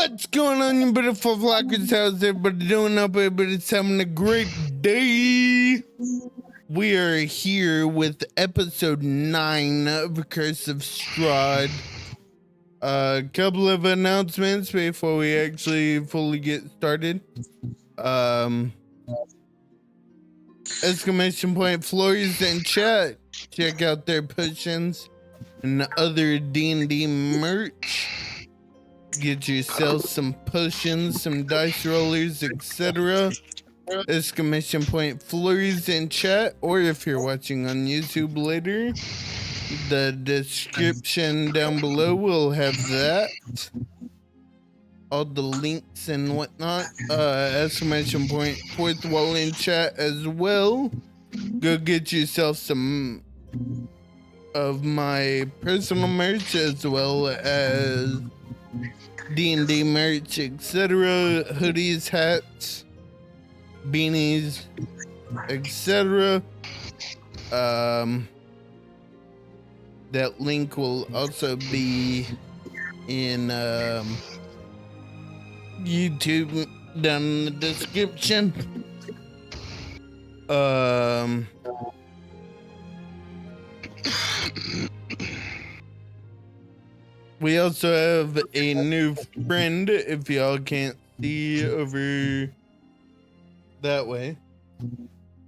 What's going on, you beautiful flockers? How's everybody doing? Hope everybody's having a great day. We are here with episode 9 of Curse of Strahd. A couple of announcements before we actually fully get started. Exclamation point Florrie's in chat. Check out their potions and other DnD merch. Get yourself some potions, some dice rollers, etc. Exclamation point Flurries in chat, or if you're watching on YouTube later, the description down below will have that. All the links and whatnot. Exclamation point Fourth Wall in chat as well. Go get yourself some of my personal merch as well as D&D merch, etc. Hoodies, hats, beanies, etc. That link will also be in YouTube down in the description. We also have a new friend, if y'all can't see over that way.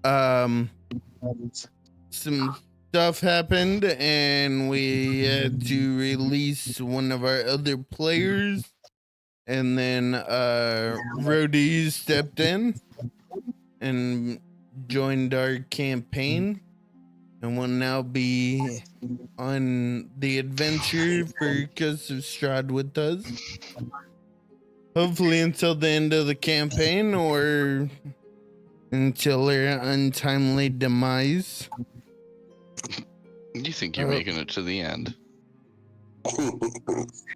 Some stuff happened and we had to release one of our other players, and then Rhodey stepped in and joined our campaign and will now be on the adventure for Curse of Strahd with us. Hopefully until the end of the campaign or until their untimely demise. You think you're making it to the end?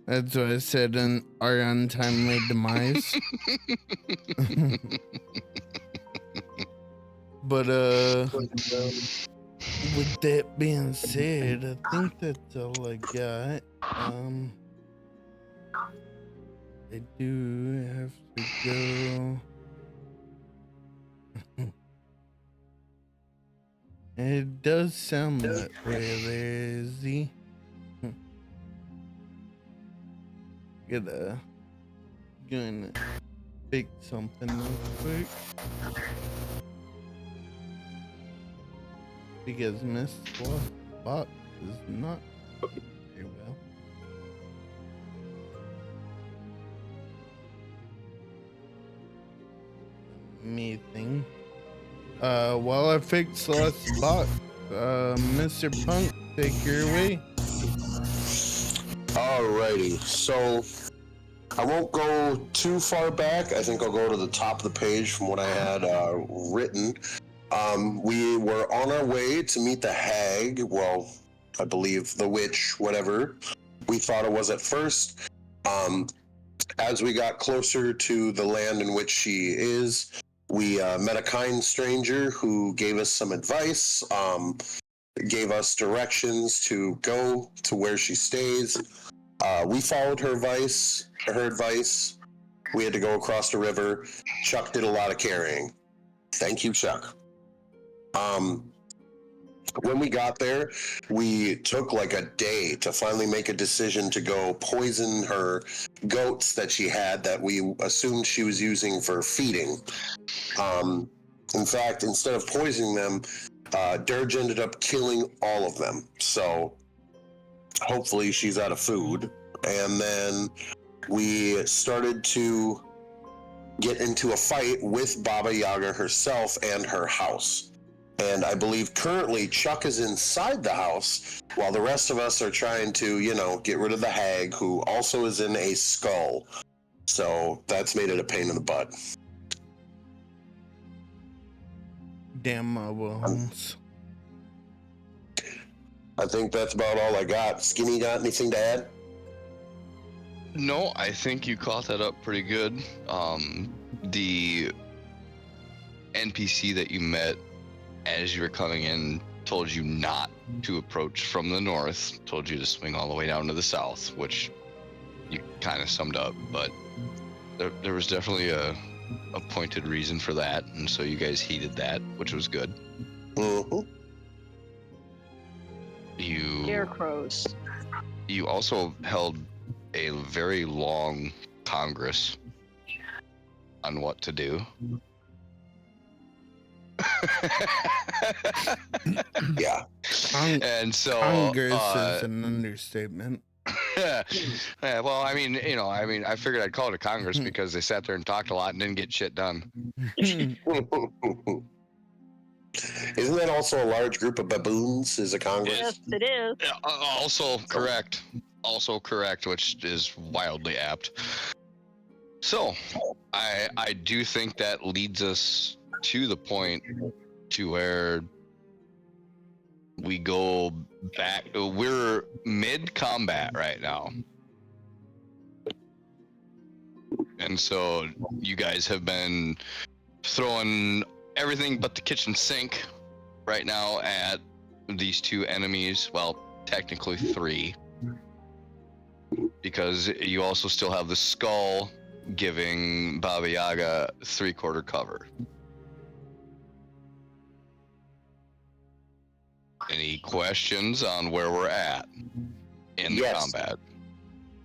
That's what I said, our untimely demise. But with that being said, I think that's all I got. I do have to go. It does sound that way there, Z. Gonna fix something real quick. Because Miss Box is not very well. Me thing. While I fix Lost Box, Mr. Punk, take her away. Alrighty, so I won't go too far back. I think I'll go to the top of the page from what I had written. We were on our way to meet the hag, well, I believe the witch, whatever we thought it was at first. As we got closer to the land in which she is, we met a kind stranger who gave us some advice, gave us directions to go to where she stays. We followed her advice. We had to go across the river. Chuck did a lot of carrying. Thank you, Chuck. When we got there, we took like a day to finally make a decision to go poison her goats that she had that we assumed she was using for feeding. In fact, instead of poisoning them, Dirge ended up killing all of them. So hopefully she's out of food. And then we started to get into a fight with Baba Yaga herself and her house. And I believe currently Chuck is inside the house while the rest of us are trying to, get rid of the hag, who also is in a skull. So that's made it a pain in the butt. Damn my bones. I think that's about all I got. Skinny, got anything to add? No, I think you caught that up pretty good. The NPC that you met as you were coming in told you not to approach from the north, told you to swing all the way down to the south, which you kind of summed up, but there was definitely a pointed reason for that, and so you guys heeded that, which was good. Mhm. Scarecrows. You also held a very long congress on what to do. Yeah. And so Congress is an understatement. yeah, well, I mean, I figured I'd call it a congress because they sat there and talked a lot and didn't get shit done. Isn't that also a large group of baboons? Is a congress? Yes, it is. Yeah, also correct. Also correct, which is wildly apt. So, I do think that leads us to the point to where we go back. We're mid-combat right now. And so you guys have been throwing everything but the kitchen sink right now at these two enemies. Well, technically 3. Because you also still have the skull giving Baba Yaga 3/4 cover. Any questions on where we're at in the Yes. combat?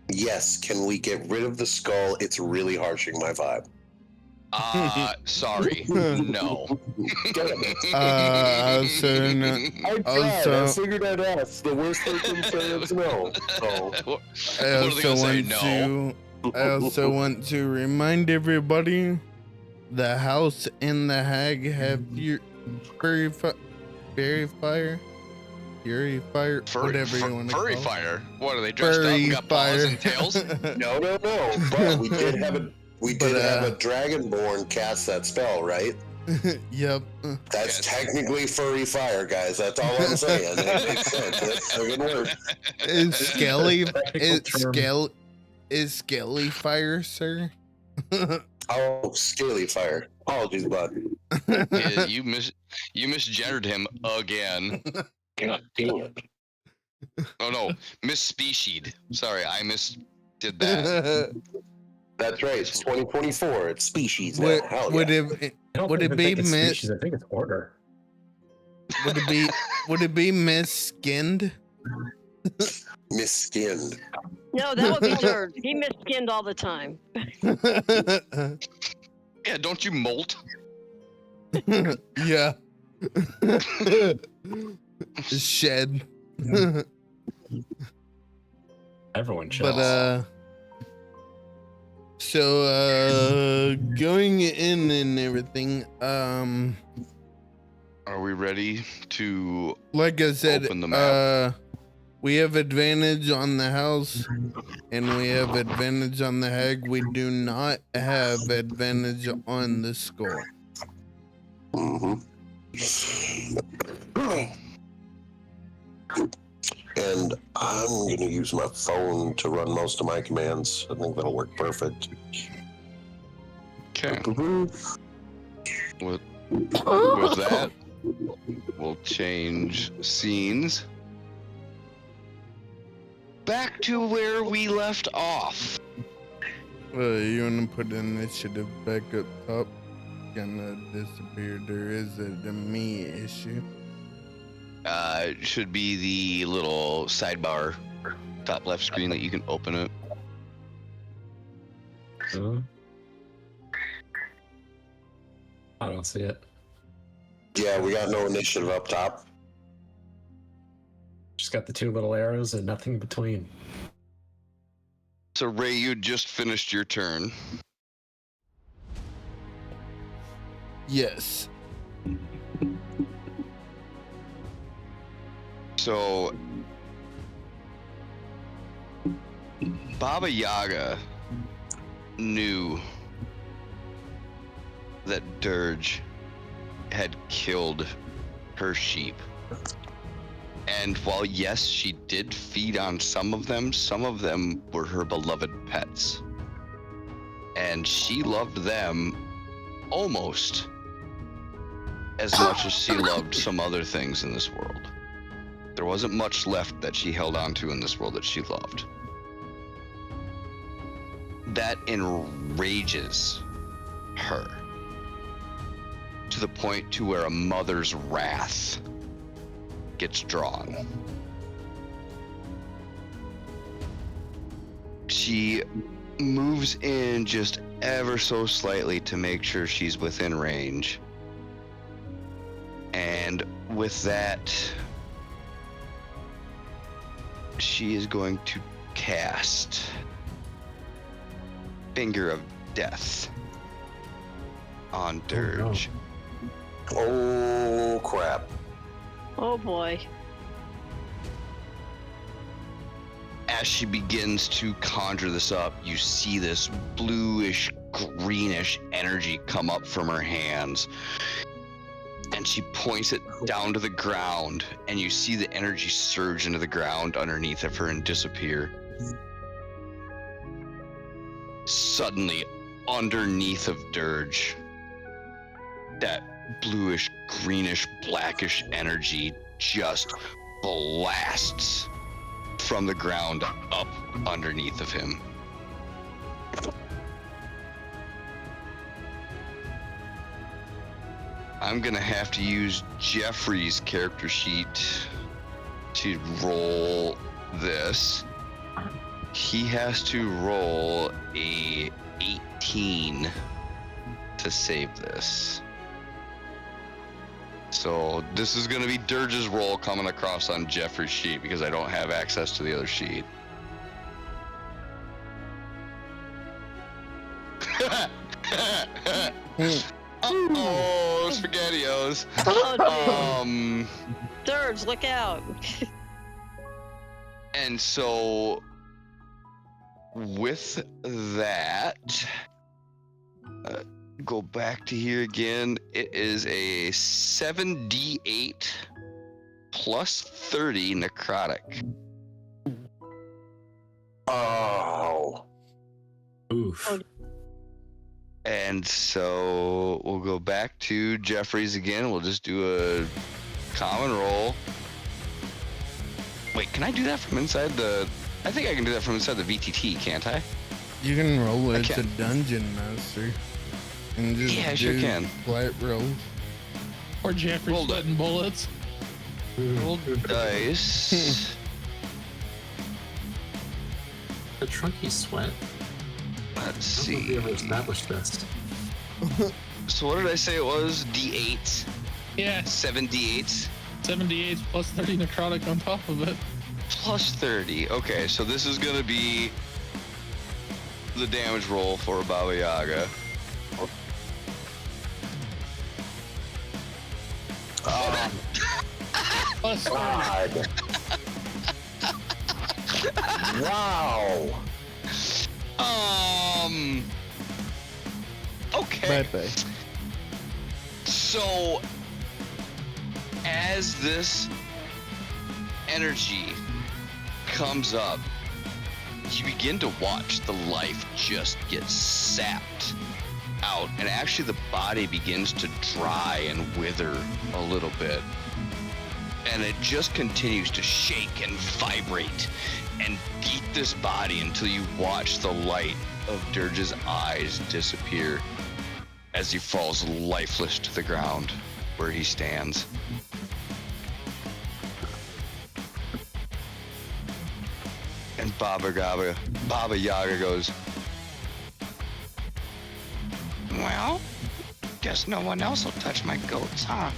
Yes. Can we get rid of the skull? It's really harshing my vibe. Sorry. No. Also, I Also- figured I'd ask. The worst they can say is no. So, What I are they gonna say? No. I also want to remind everybody, the house and the hag have furry fire, whatever you want to call Furry it. fire. What are they dressed up and got paws and tails? no. But we did have a But, dragonborn cast that spell, right? Yep. That's Yes. technically furry fire, guys. That's all I'm saying. It makes sense. That's a good word. Is Skelly Technical term. is Skelly fire, sir? Oh, scaly fire. Apologies, bud. Yeah, you misgendered him again. God damn it. Oh no, misspecied. Sorry, I did that. That's right. It's 2024. It's species now. would, Hell would yeah. it I don't would it even be think it's miss species. I think it's order. would it be mis-skinned? Misskinned. No, that would be Dirge. He misskinned all the time. Yeah, don't you molt? Yeah. Shed. Everyone chills. But so going in and everything, Are we ready to like I said, Open the map. we have advantage on the house and we have advantage on the hag. We do not have advantage on the skull. Mm-hmm. And I'm going to use my phone to run most of my commands. I think that'll work perfect. Okay. With that, we'll change scenes. Back to where we left off. You want to put initiative back up top? Gonna disappeared, or is it a me issue? Should be the little sidebar top left screen that you can open it. I don't see it. Yeah, we got no initiative up top. Just got the 2 little arrows and nothing between. So Ray, you just finished your turn. Yes. So Baba Yaga knew that Dirge had killed her sheep. And while yes, she did feed on some of them were her beloved pets. And she loved them almost as much as she loved some other things in this world. There wasn't much left that she held on to in this world that she loved. That enrages her to the point to where a mother's wrath gets drawn. She moves in just ever so slightly to make sure she's within range. And with that, she is going to cast Finger of Death on Dirge. Oh, crap. Oh boy. As she begins to conjure this up, you see this bluish, greenish energy come up from her hands. And she points it down to the ground, and you see the energy surge into the ground underneath of her and disappear. Suddenly, underneath of Dirge, that bluish, greenish, blackish energy just blasts from the ground up underneath of him. I'm gonna have to use Jeffrey's character sheet to roll this. He has to roll a 18 to save this. So this is gonna be Dirge's roll coming across on Jeffrey's sheet because I don't have access to the other sheet. Oh, SpaghettiOs. Oh, Dirge, look out. And so with that, go back to here again. It is a 7d8 plus 30 necrotic. Oh. Oof. Oh. And so we'll go back to Jeffrey's again. We'll just do a common roll. Wait, can I do that from inside the... I think I can do that from inside the VTT, can't I? You can roll I it to can. Dungeon Master. And just Yeah, I sure do can. flat rolls. Or Jeffrey Roll sweating bullets. Roll dice. The Trunky sweat. Let's I don't know if we see. ever established this. So what did I say it was? D8? Yeah, 7 D8s? 78 plus 30 necrotic on top of it. Plus 30. Okay, so this is gonna be the damage roll for Baba Yaga. Plus 30. God. Wow. Okay. Bye-bye. So, as this energy comes up, you begin to watch the life just get sapped out, and actually the body begins to dry and wither a little bit. And it just continues to shake and vibrate and beat this body until you watch the light of Dirge's eyes disappear as he falls lifeless to the ground where he stands. And Baba Yaga goes, well, guess no one else will touch my goats, huh?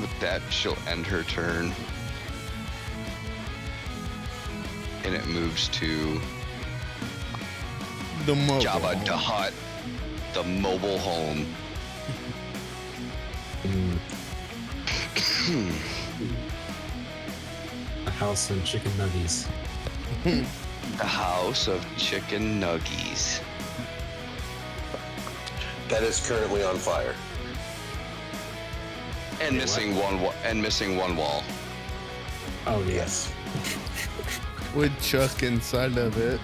With that, she'll end her turn. And it moves to The mobile. Jabba the Hutt, the mobile home. A house and chicken nuggies. The house of chicken nuggies. That is currently on fire. And missing one wall. Oh, Yes. With Chuck inside of it.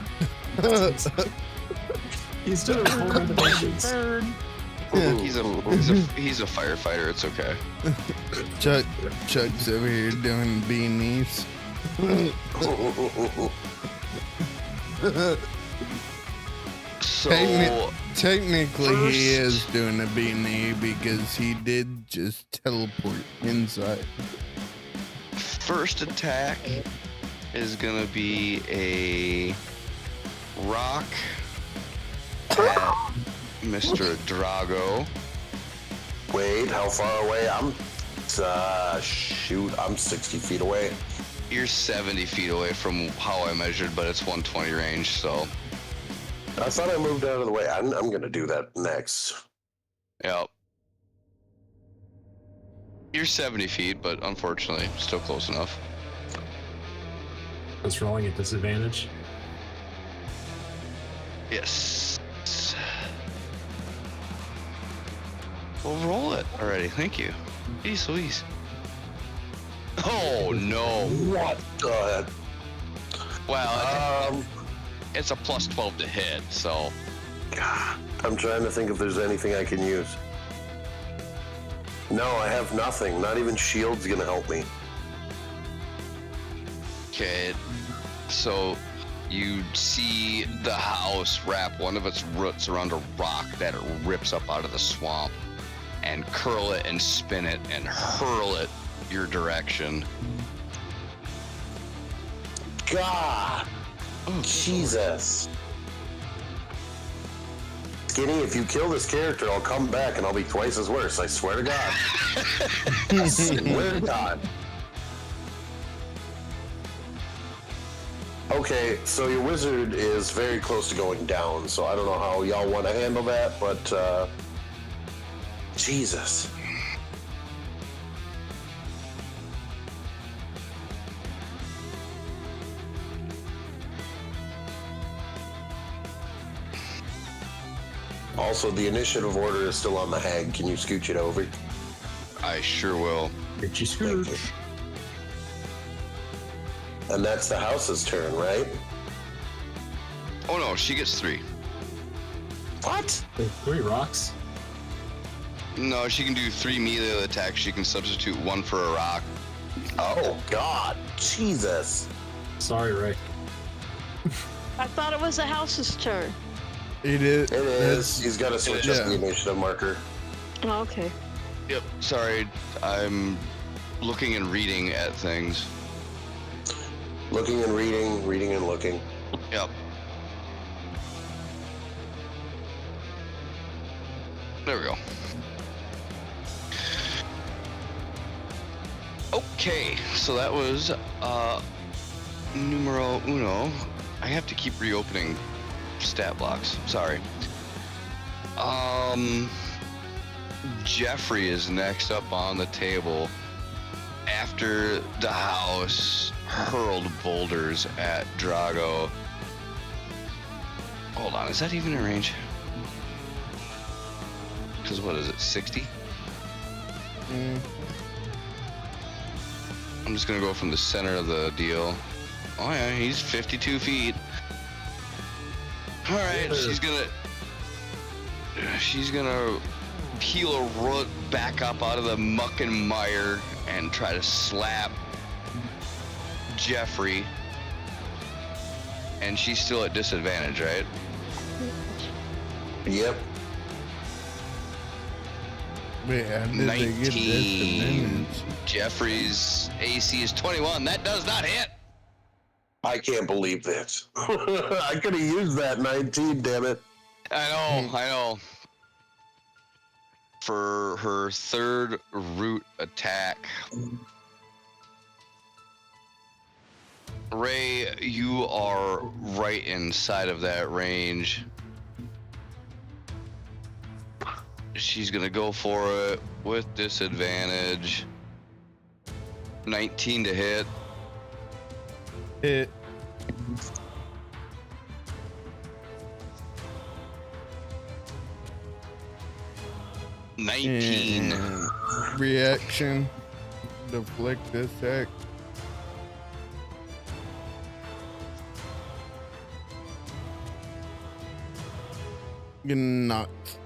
He's doing full renovations. Burn. He's a firefighter. It's okay. Chuck's over here doing beanies. So Technically, he first- is doing a beanie because he did just teleport inside. first attack is gonna be a rock at Mr. Drago. Wait, how far away? I'm 60 feet away. You're 70 feet away from how I measured, but it's 120 range, so I thought I moved out of the way. I'm gonna do that next. yep. You're 70 feet, but unfortunately, still close enough. It's rolling at disadvantage. Yes. We'll roll it already. Thank you. Jeez Louise. Oh no. What the? Well, it's a plus 12 to hit, so. I'm trying to think if there's anything I can use. No, I have nothing. Not even shield's gonna help me. Okay. So you see the house wrap one of its roots around a rock that it rips up out of the swamp and curl it and spin it and hurl it your direction. God, Oh, Jesus. Skinny, if you kill this character, I'll come back and I'll be twice as worse. I swear to God. I swear to God. Okay, so your wizard is very close to going down, so I don't know how y'all want to handle that, but Jesus. Also, the initiative order is still on the hag. Can you scooch it over? I sure will. Get you Thank screwed. you. And that's the house's turn, right? Oh no, she gets 3. What? 3 rocks. No, she can do 3 melee attacks. She can substitute 1 for a rock. Oh, God. Jesus. Sorry, Ray. I thought it was the house's turn. It is. It is. He's got to switch up the Yeah. initiative marker. Oh, okay. Yep. Sorry, I'm looking and reading at things. Looking and reading, reading and looking. Yep. There we go. Okay, so that was numero uno. I have to keep reopening stat blocks. Sorry. Jeffrey is next up on the table after the house hurled boulders at Drago. Hold on, is that even in range? Because what is it, 60? I'm just gonna go from the center of the deal. Oh yeah, he's 52 feet. All right, she's gonna peel a root back up out of the muck and mire and try to slap Jeffrey. And she's still at disadvantage, right? Yep. Wait, how did they get 19. disadvantage? Jeffrey's AC is 21. That does not hit. I can't believe this. I could have used that 19, damn it. I know. For her third root attack, Ray, you are right inside of that range. She's gonna go for it with disadvantage. 19 to hit. Hit. Nineteen. Reaction. Deflect attack. Get knocked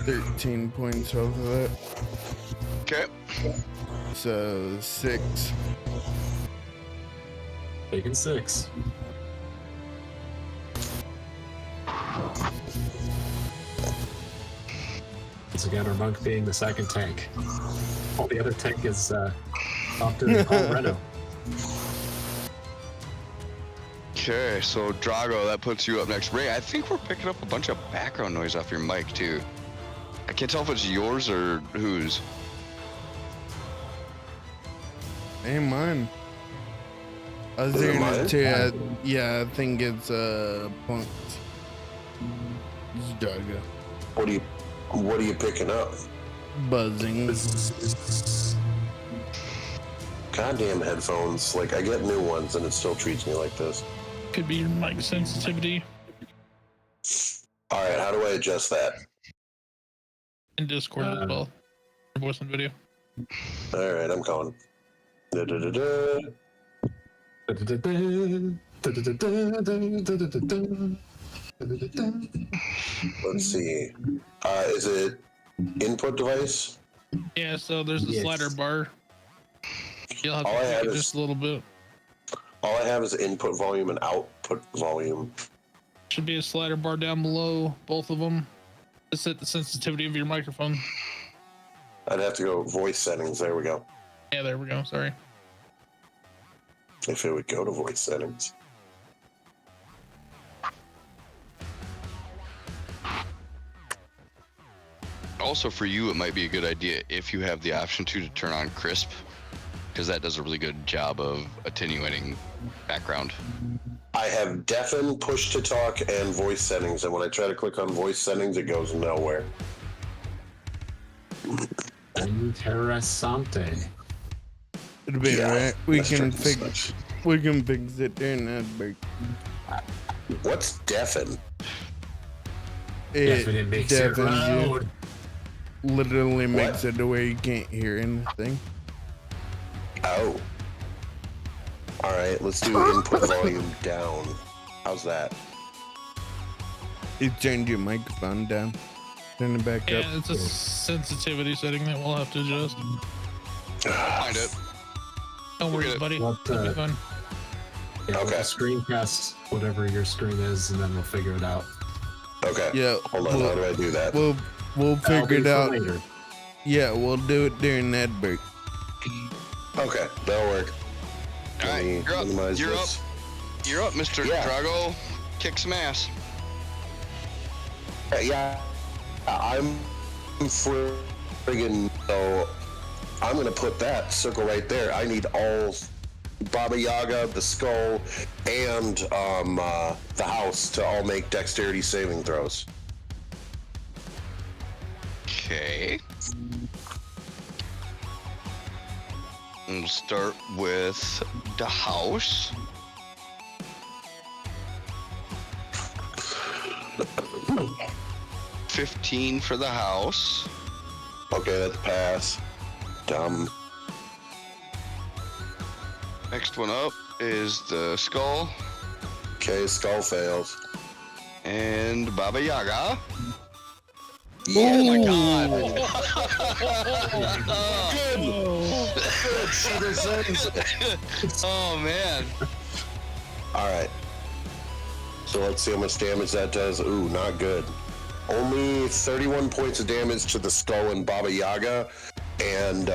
13 points off of that. Okay. So 6. Taking 6. Once again, our monk being the second tank. All the other tank is off to Paul Reno. Okay, so Drago, that puts you up next. Ray, I think we're picking up a bunch of background noise off your mic too. I can't tell if it's yours or whose. Hey, mine. I was Is it hearing mine? it too. Yeah, I think it's Punk's. It's Drago. What are you picking up? Buzzing. Goddamn headphones. Like, I get new ones and it still treats me like this. Could be your mic sensitivity All right, how do I adjust that? in Discord as well. Your voice and video. All right, I'm calling. Da-da-da-da. Let's see. Is it input device? Yeah, so there's a Yes. slider bar. You'll have to All I tweak have it is- just a little bit. All I have is input volume and output volume. Should be a slider bar down below both of them. To set the sensitivity of your microphone. I'd have to go voice settings. There we go. Yeah, there we go. Sorry. If it would go to voice settings. Also, for you, it might be a good idea if you have the option to turn on crisp, because that does a really good job of attenuating background. I have deafen, push to talk, and voice settings, and when I try to click on voice settings, it goes nowhere. Interessante. It'll be Yeah, alright. We that's can tricky fix. stuff. We can fix it during that break. What's deafen? Definitely makes it deafens you. loud. Literally makes What? it to where you can't hear anything. Oh. All right, let's do input volume down. How's that? You turned your microphone down. Turn it back up. Yeah, it's a sensitivity setting that we'll have to adjust. Find it. Don't worry, Okay. buddy. What, It'll be fine. Yeah, Okay. we'll screencast whatever your screen is, and then we'll figure it out. Okay. Yeah, Hold on, how do I do that? we'll That'll figure be it for out. later. Yeah, we'll do it during that break. Okay, that'll work. All right, Let me you're up. minimize You're this. up. You're up, Mr. Yeah. Drago. Kick some ass. Yeah, I'm friggin' so I'm gonna put that circle right there. I need all Baba Yaga, the skull, and the house to all make dexterity saving throws. Okay. We'll start with the house. $15 for the house. Okay, that's a pass. Dumb. Next one up is the skull Okay, skull fails. and Baba Yaga. Oh my God. Oh man. All right. So let's see how much damage that does. Ooh, not good. Only 31 points of damage to the skull and Baba Yaga, and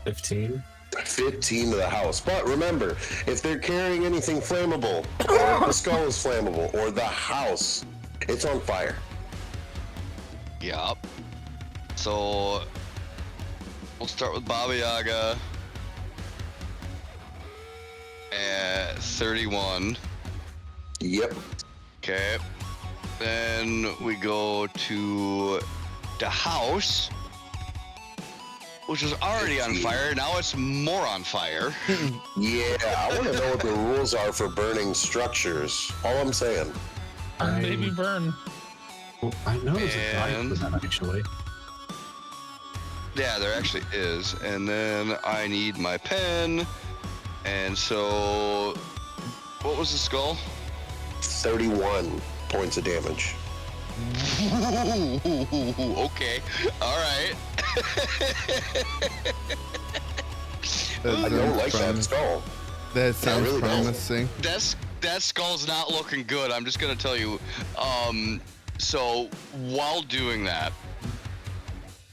15. 15 to the house. But remember, if they're carrying anything flammable, or if the skull is flammable, or the house, it's on fire. Yup. So we'll start with Baba Yaga at 31. Yep. Okay. Then we go to the house, which was already on fire. Now it's more on fire. Yeah, I want to know what the rules are for burning structures. All I'm saying. Burn, baby, burn. Well, I know there's a guide for that, actually. Yeah, there actually is. And then I need my pen. And so, what was the skull? 31 points of damage. Okay. All right. I don't like that skull. That sounds really don't. promising. That skull's not looking good. I'm just gonna tell you. So while doing that,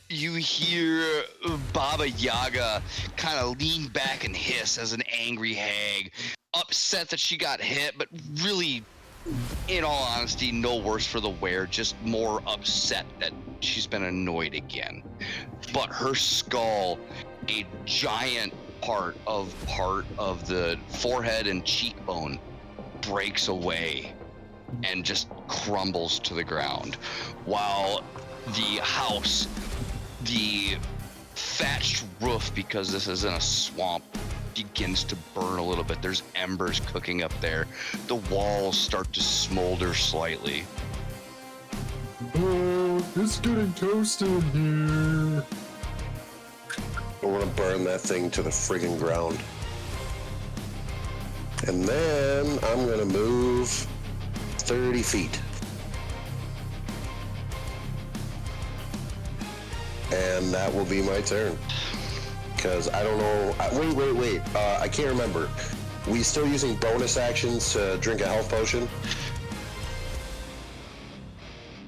you hear Baba Yaga kind of lean back and hiss as an angry hag, upset that she got hit, but really, in all honesty, no worse for the wear, just more upset that she's been annoyed again. But her skull, a giant part of the forehead and cheekbone, breaks away and just crumbles to the ground, while the house, the thatched roof, because this is in a swamp, begins to burn a little bit. There's embers cooking up there. The walls start to smolder slightly. Oh, it's getting toasted here. I want to burn that thing to the friggin' ground. And then I'm going to move 30 feet. And that will be my turn. Because I don't know. Wait. I can't remember. We still using bonus actions to drink a health potion?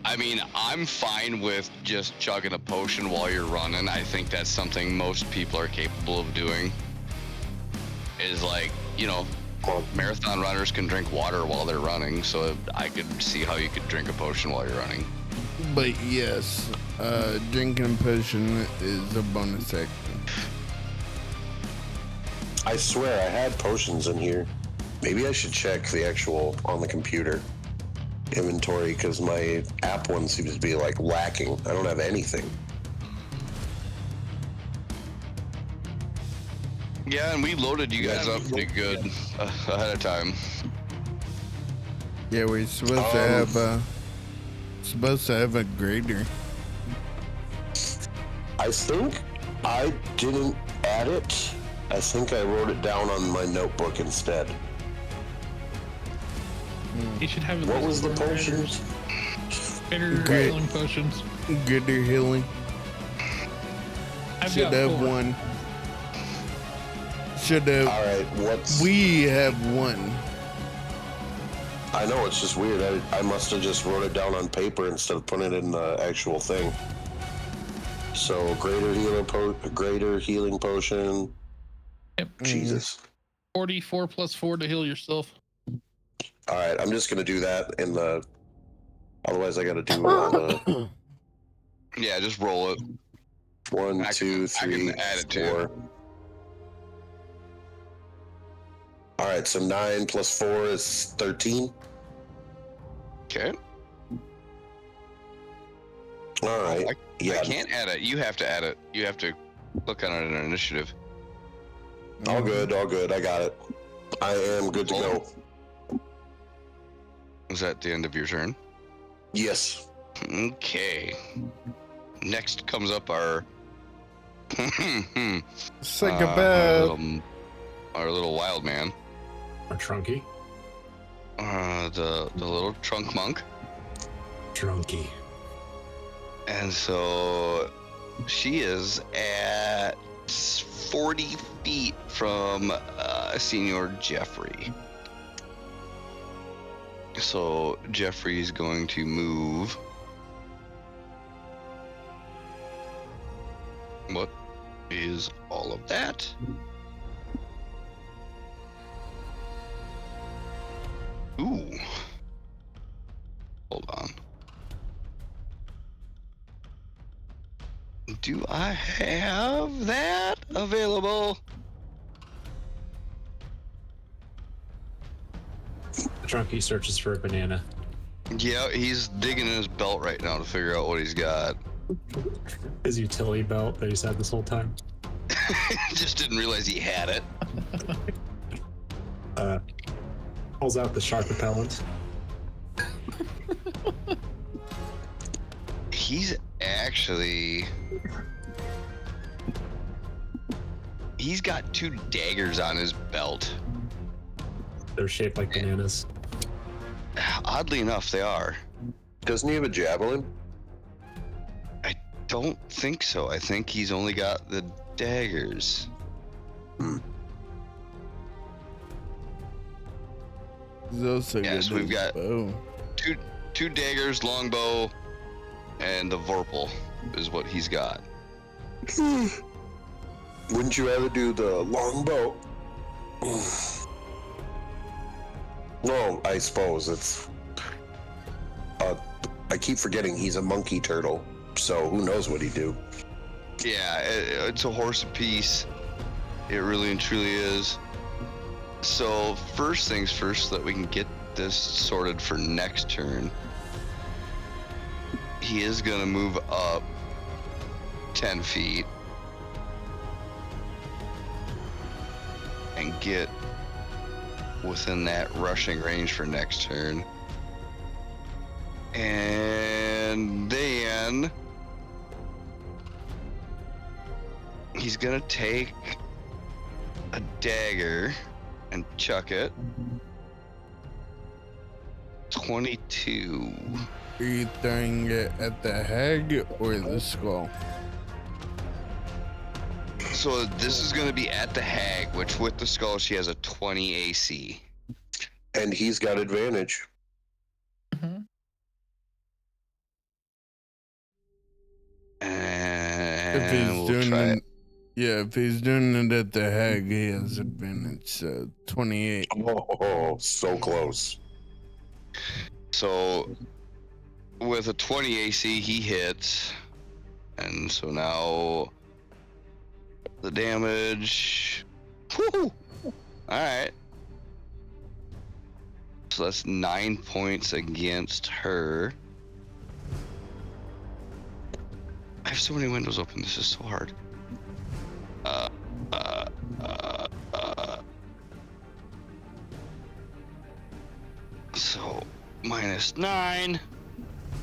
I mean, I'm fine with just chugging a potion while you're running. I think that's something most people are capable of doing. Is like, marathon runners can drink water while they're running, so I could see how you could drink a potion while you're running. But yes, drinking a potion is a bonus action. I swear I had potions in here. Maybe I should check the actual on the computer inventory, because my app one seems to be like lacking. I don't have anything. Yeah, and we loaded you guys up pretty good ahead of time. Yeah, we're supposed to have a grader. I think I didn't add it. I think I wrote it down on my notebook instead. You should have. What was the potions? Bitter Great. healing potions. Grader healing. I've Should got have 4. one. Should have. All right, what's... We have one. I know, it's just weird. I must have just wrote it down on paper instead of putting it in the actual thing. So, greater healing potion. Yep. Jesus. 44 plus 4 to heal yourself. All right, I'm just gonna do that in the. Otherwise, I gotta do all the. Yeah, just roll it. 1, I 2, can 3, add it to 4. All right, so 9 plus 4 is 13. Okay. All right. I can't add it. You have to add it. You have to click on it in an initiative. All good. I got it. I am good to go. Is that the end of your turn? Yes. Okay. Next comes up our Psychopath. Our little wild man. Or Trunky. The little trunk monk. Trunky. And so she is at 40 feet from Senior Jeffrey. So Jeffrey's going to move. What is all of that? Ooh. Hold on. Do I have that available? Trunky searches for a banana. Yeah, he's digging in his belt right now to figure out what he's got. His utility belt that he's had this whole time. Just didn't realize he had it. Pulls out the shark repellent. He's actually... He's got 2 daggers on his belt. They're shaped like bananas. Oddly enough, they are. Doesn't he have a javelin? don't think so. I think he's only got the daggers. He's also Yes, got we've his got- bow. Two daggers, longbow, and the vorpal is what he's got. Wouldn't you rather do the longbow? No, I suppose it's. I keep forgetting he's a monkey turtle, so who knows what he'd do. Yeah, it's a horse apiece. It really and truly is. So first things first, so that we can get this sorted for next turn, he is gonna move up 10 feet and get within that rushing range for next turn. And then he's gonna take a dagger and chuck it. 22. Are you throwing it at the hag or the skull? So this is gonna be at the hag, which with the skull she has a 20 AC. And he's got advantage. If And he's we'll doing try it, yeah, if he's doing it at the hag, he has advantage. So 28. Oh, so close. So with a 20 AC, he hits, and so now the damage. Woo! All right. So that's 9 points against her. I have so many windows open. This is so hard. So -9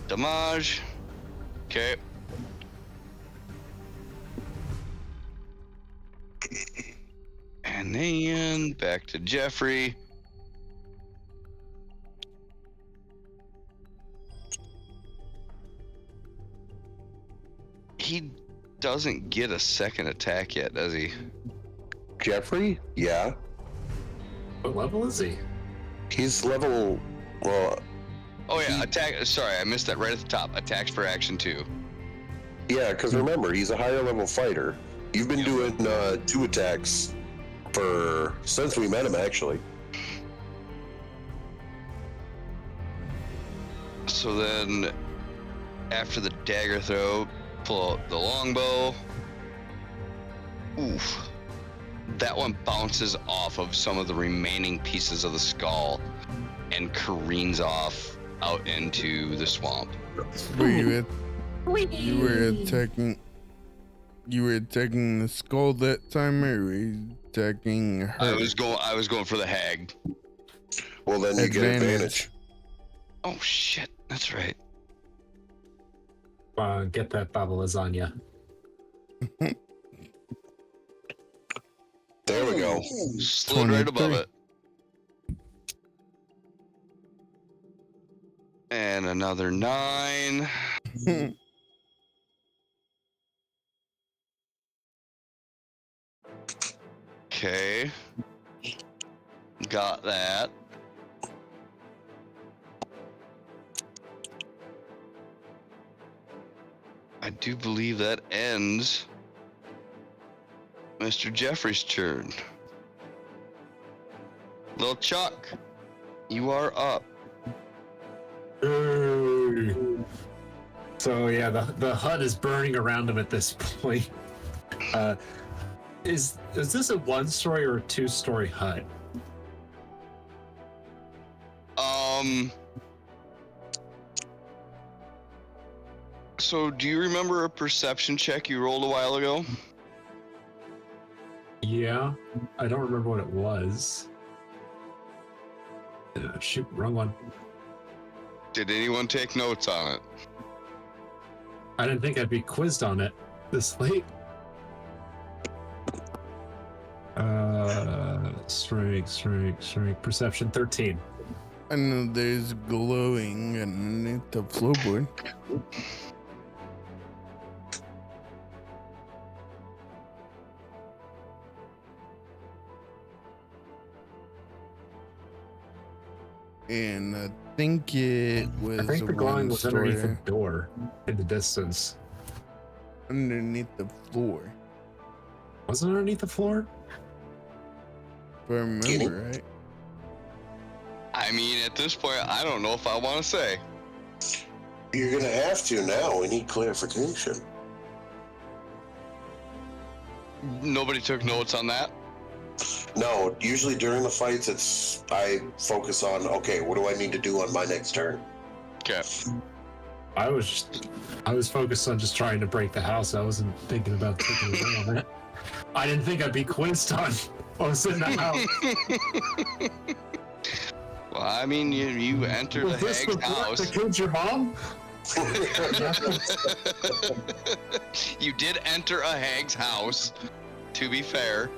damage. Okay. And then back to Jeffrey. He doesn't get a second attack yet, does he? Jeffrey? Yeah. What level is he? He's level. Well, Oh yeah, attack. Sorry, I missed that right at the top. Attacks for action 2. yeah, because remember, he's a higher level fighter. You've been doing 2 attacks since we met him, actually. So then, after the dagger throw, pull out the longbow. Oof. That one bounces off of some of the remaining pieces of the skull and careens off out into the swamp. Were you were attacking? You were attacking the skull that time, or were you attacking her? I was going for the hag. Well, then you get advantage. Oh shit, that's right. Get that baba lasagna. There we go. Slid right above 23. it. And another 9. Okay. Got that. I do believe that ends Mr. Jeffrey's turn. Little Chuck, you are up. So yeah, the hut is burning around him at this point. Is this a 1-story or a 2-story hut? So do you remember a perception check you rolled a while ago? Yeah, I don't remember what it was. Shoot, wrong one. Did anyone take notes on it? I didn't think I'd be quizzed on it this late. Strength. Perception 13. I know there's glowing underneath the floorboard. And I think it was I think the glowing was one-story underneath the door in the distance. underneath the floor. Was it underneath the floor? If I remember right. I mean, at this point, I don't know if I want to say. You're gonna have to now. We need clarification. Nobody took notes on that. No, usually during the fights, I focus on, okay, what do I need to do on my next turn? Okay. I was focused on just trying to break the house. I wasn't thinking about taking away on it. I didn't think I'd be quizzed on what was in the house. Well, I mean, you enter the Was this hag's the book house. that killed your mom? You did enter a hag's house, to be fair.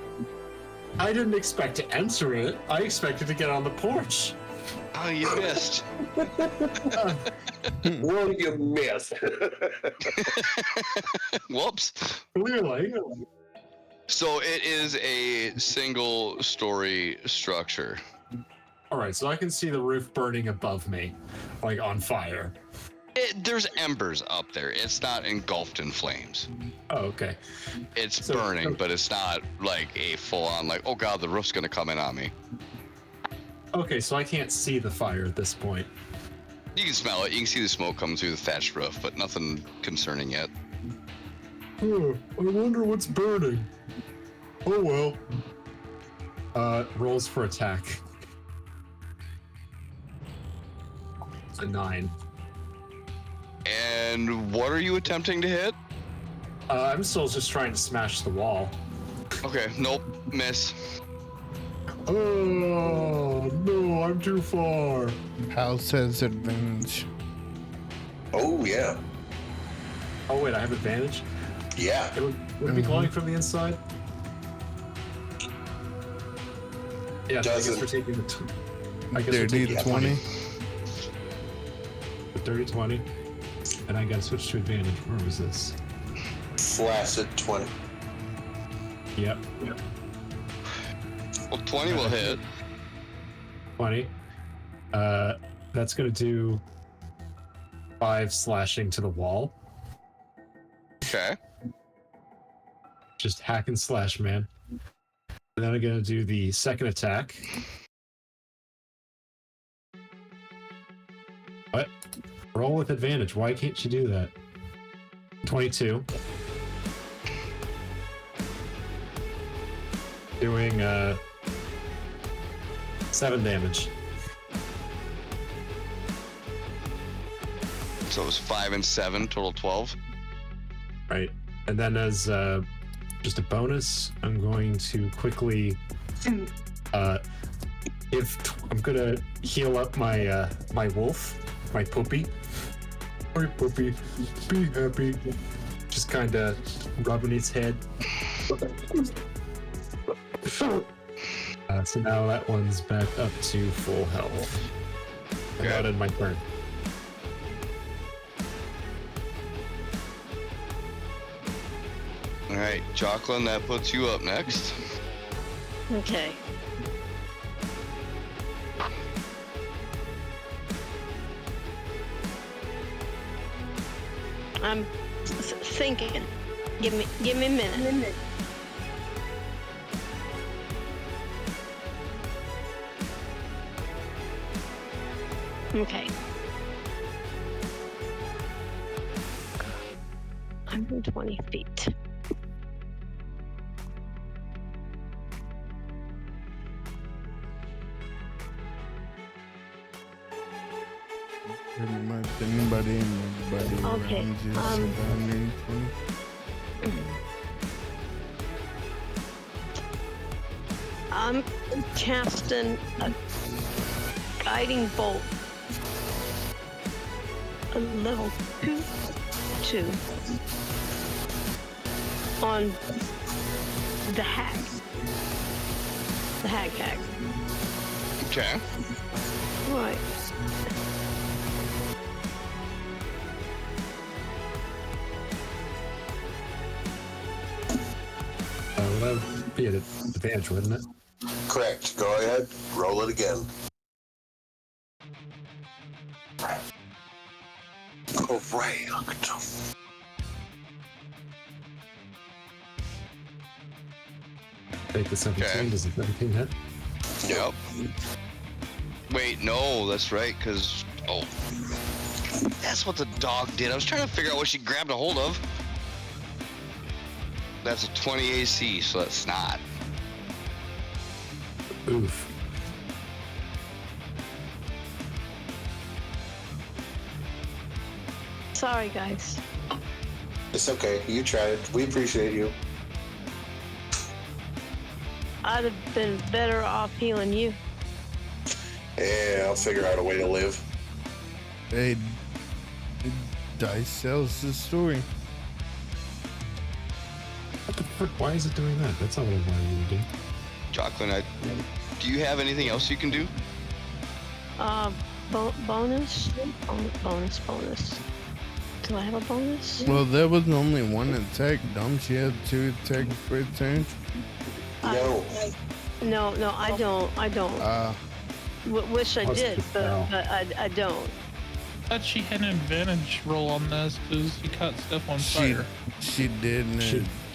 I didn't expect to enter it. I expected to get on the porch. Oh, you missed. Well, you missed. Whoops. Clearly. So it is a single story structure. All right, so I can see the roof burning above me, like on fire. There's embers up there. It's not engulfed in flames. Oh, okay. It's So- burning, but it's not like a full-on, like, oh god, the roof's gonna come in on me. Okay, so I can't see the fire at this point. You can smell it. You can see the smoke coming through the thatched roof, but nothing concerning yet. Oh, I wonder what's burning. Oh well. Rolls for attack. A 9. And what are you attempting to hit? I'm still just trying to smash the wall. Okay, nope, miss. Oh no, I'm too far. House has advantage. Oh, yeah. Oh wait, I have advantage. Yeah. It would be glowing from the inside. Yeah, so I guess Doesn't. we're taking the. I guess we're Dirty taking 20. the dirty 20, and I gotta switch to advantage. Where was this? Flaccid 20. Yep. Well, 20 will hit. 20. That's gonna do 5 slashing to the wall. Okay. Just hack and slash, man. And then I'm gonna do the second attack. What? Roll with advantage. Why can't you do that? 22. Doing 7 damage. So it was 5 and 7, total 12. Right. And then as just a bonus, I'm going to quickly I'm gonna heal up my my wolf, my puppy. Hi puppy, be happy. Just kinda rubbing its head. So now that one's back up to full health. I got in my turn. All right, Jocelyn, that puts you up next. Okay. I'm thinking. Give me a minute. Okay. 120 feet. Pretty much anybody and everybody Okay, around you is 120. I'm casting a guiding bolt. A level 2 on the hag. The hag. Okay. Right. Well, that would be an advantage, wouldn't it? Correct. Go ahead. Roll it again. Correct. Take the 17. Okay. Does the 17 hit? Yep. Wait, no, that's right, because... Oh. That's what the dog did. I was trying to figure out what she grabbed a hold of. That's a 20 AC, so that's not. Oof. Sorry, guys. It's okay. You tried. We appreciate you. I'd have been better off healing you. Yeah, I'll figure out a way to live. Hey, dice tells the story. What the frick? Why is it doing that? That's not what I wanted you to do. Jocelyn, do you have anything else you can do? Bonus? Bonus. Do I have a bonus? Well, there was only one attack. Don't you have 2 attacks per turn? No. No, I don't. Wish I What's did, the spell? but I don't. I thought she had an advantage roll on this because you caught stuff on fire. She did.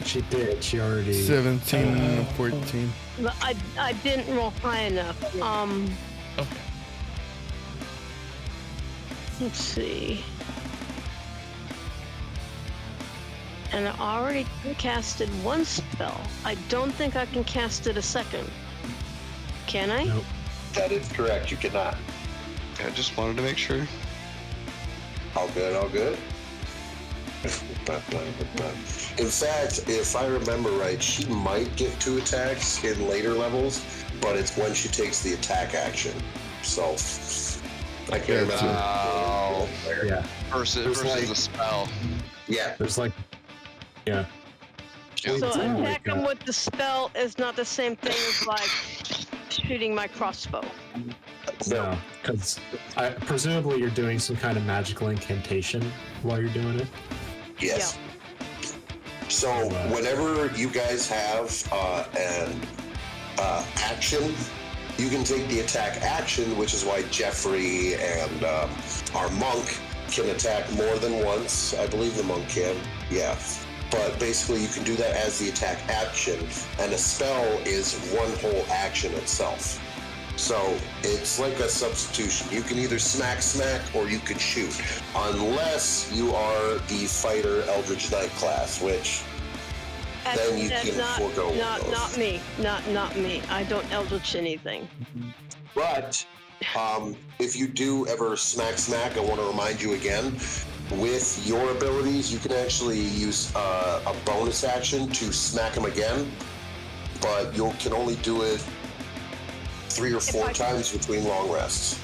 She did. She already. 17 and a 14. But I didn't roll high enough. Okay. Let's see. And I already casted one spell. I don't think I can cast it a second. Can I? Nope. That is correct. You cannot. I just wanted to make sure. All good, all good. In fact, if I remember right, she might get 2 attacks in later levels, but it's when she takes the attack action. So, I can't remember. Oh. Yeah. Versus like- the spell. Yeah, There's like. Yeah. Yep. So It's not attack like them that. with the spell is not the same thing as like shooting my crossbow. No, because presumably you're doing some kind of magical incantation while you're doing it. yes. So, whenever you guys have an action, you can take the attack action, which is why Jeffrey and our monk can attack more than once. I believe the monk can, yeah. But basically, you can do that as the attack action, and a spell is one whole action itself. So it's like a substitution. You can either smack, or you can shoot, unless you are the fighter Eldritch Knight class, which then you can forego one of those. Not me. Not me. I don't eldritch anything. But if you do ever smack, I want to remind you again, with your abilities, you can actually use a bonus action to smack him again, but you can only do it 3 or 4 times between long rests.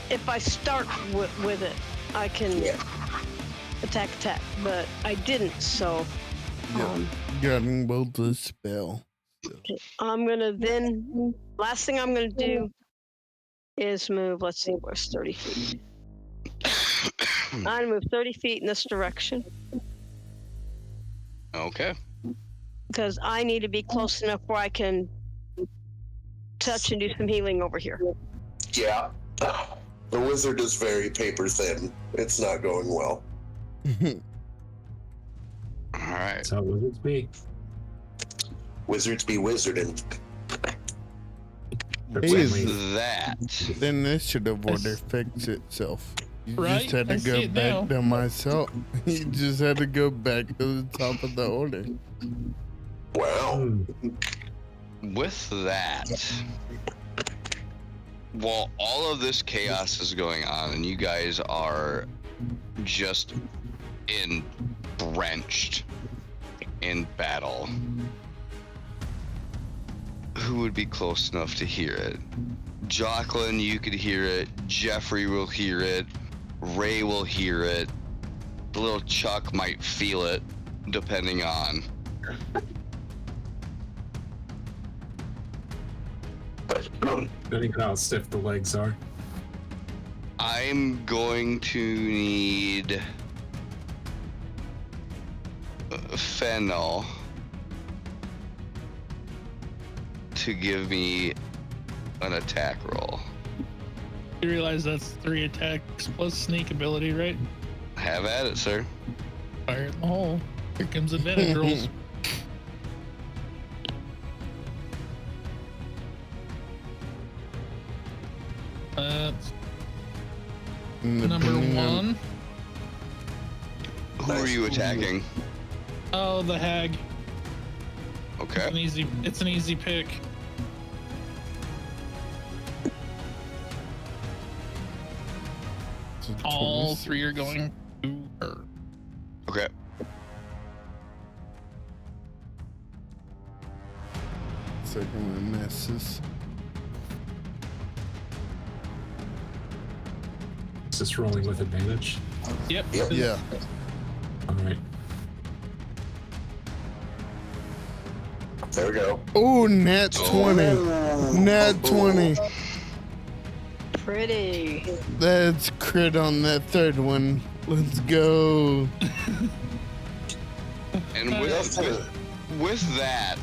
If I start with it, I can attack, but I didn't, so Got him both the spell. I'm gonna then, last thing I'm gonna do is move, let's see, where's 30 feet? I'm gonna move 30 feet in this direction Okay. because I need to be close enough where I can touch and do some healing over here. Yeah. The wizard is very paper thin. It's not going well. All right. That's how wizards be. Wizards be wizarding. They're Hey, friendly. That. The initiative order fixed itself. You Right? just had to I see go it now. back to myself. You just had to go back to the top of the order. Wow. Hmm. With that, while all of this chaos is going on and you guys are just drenched in battle, who would be close enough to hear it? Jocelyn, you could hear it. Jeffrey will hear it. Ray will hear it. The little Chuck might feel it, depending on. Depending on how stiff the legs are. I'm going to need Fennel to give me an attack roll. You realize that's 3 attacks plus sneak ability, right? Have at it, sir. Fire in the hole. Here comes advantage rolls. That's number one. Who are you attacking? Oh, the hag. Okay. It's an easy pick. All three are going to her. Okay. Second one misses. Is this rolling with advantage? Yep. Yeah. All right. There we go. Oh, nat 20. Nat 20. Pretty. That's crit on that third one. Let's go. And with that,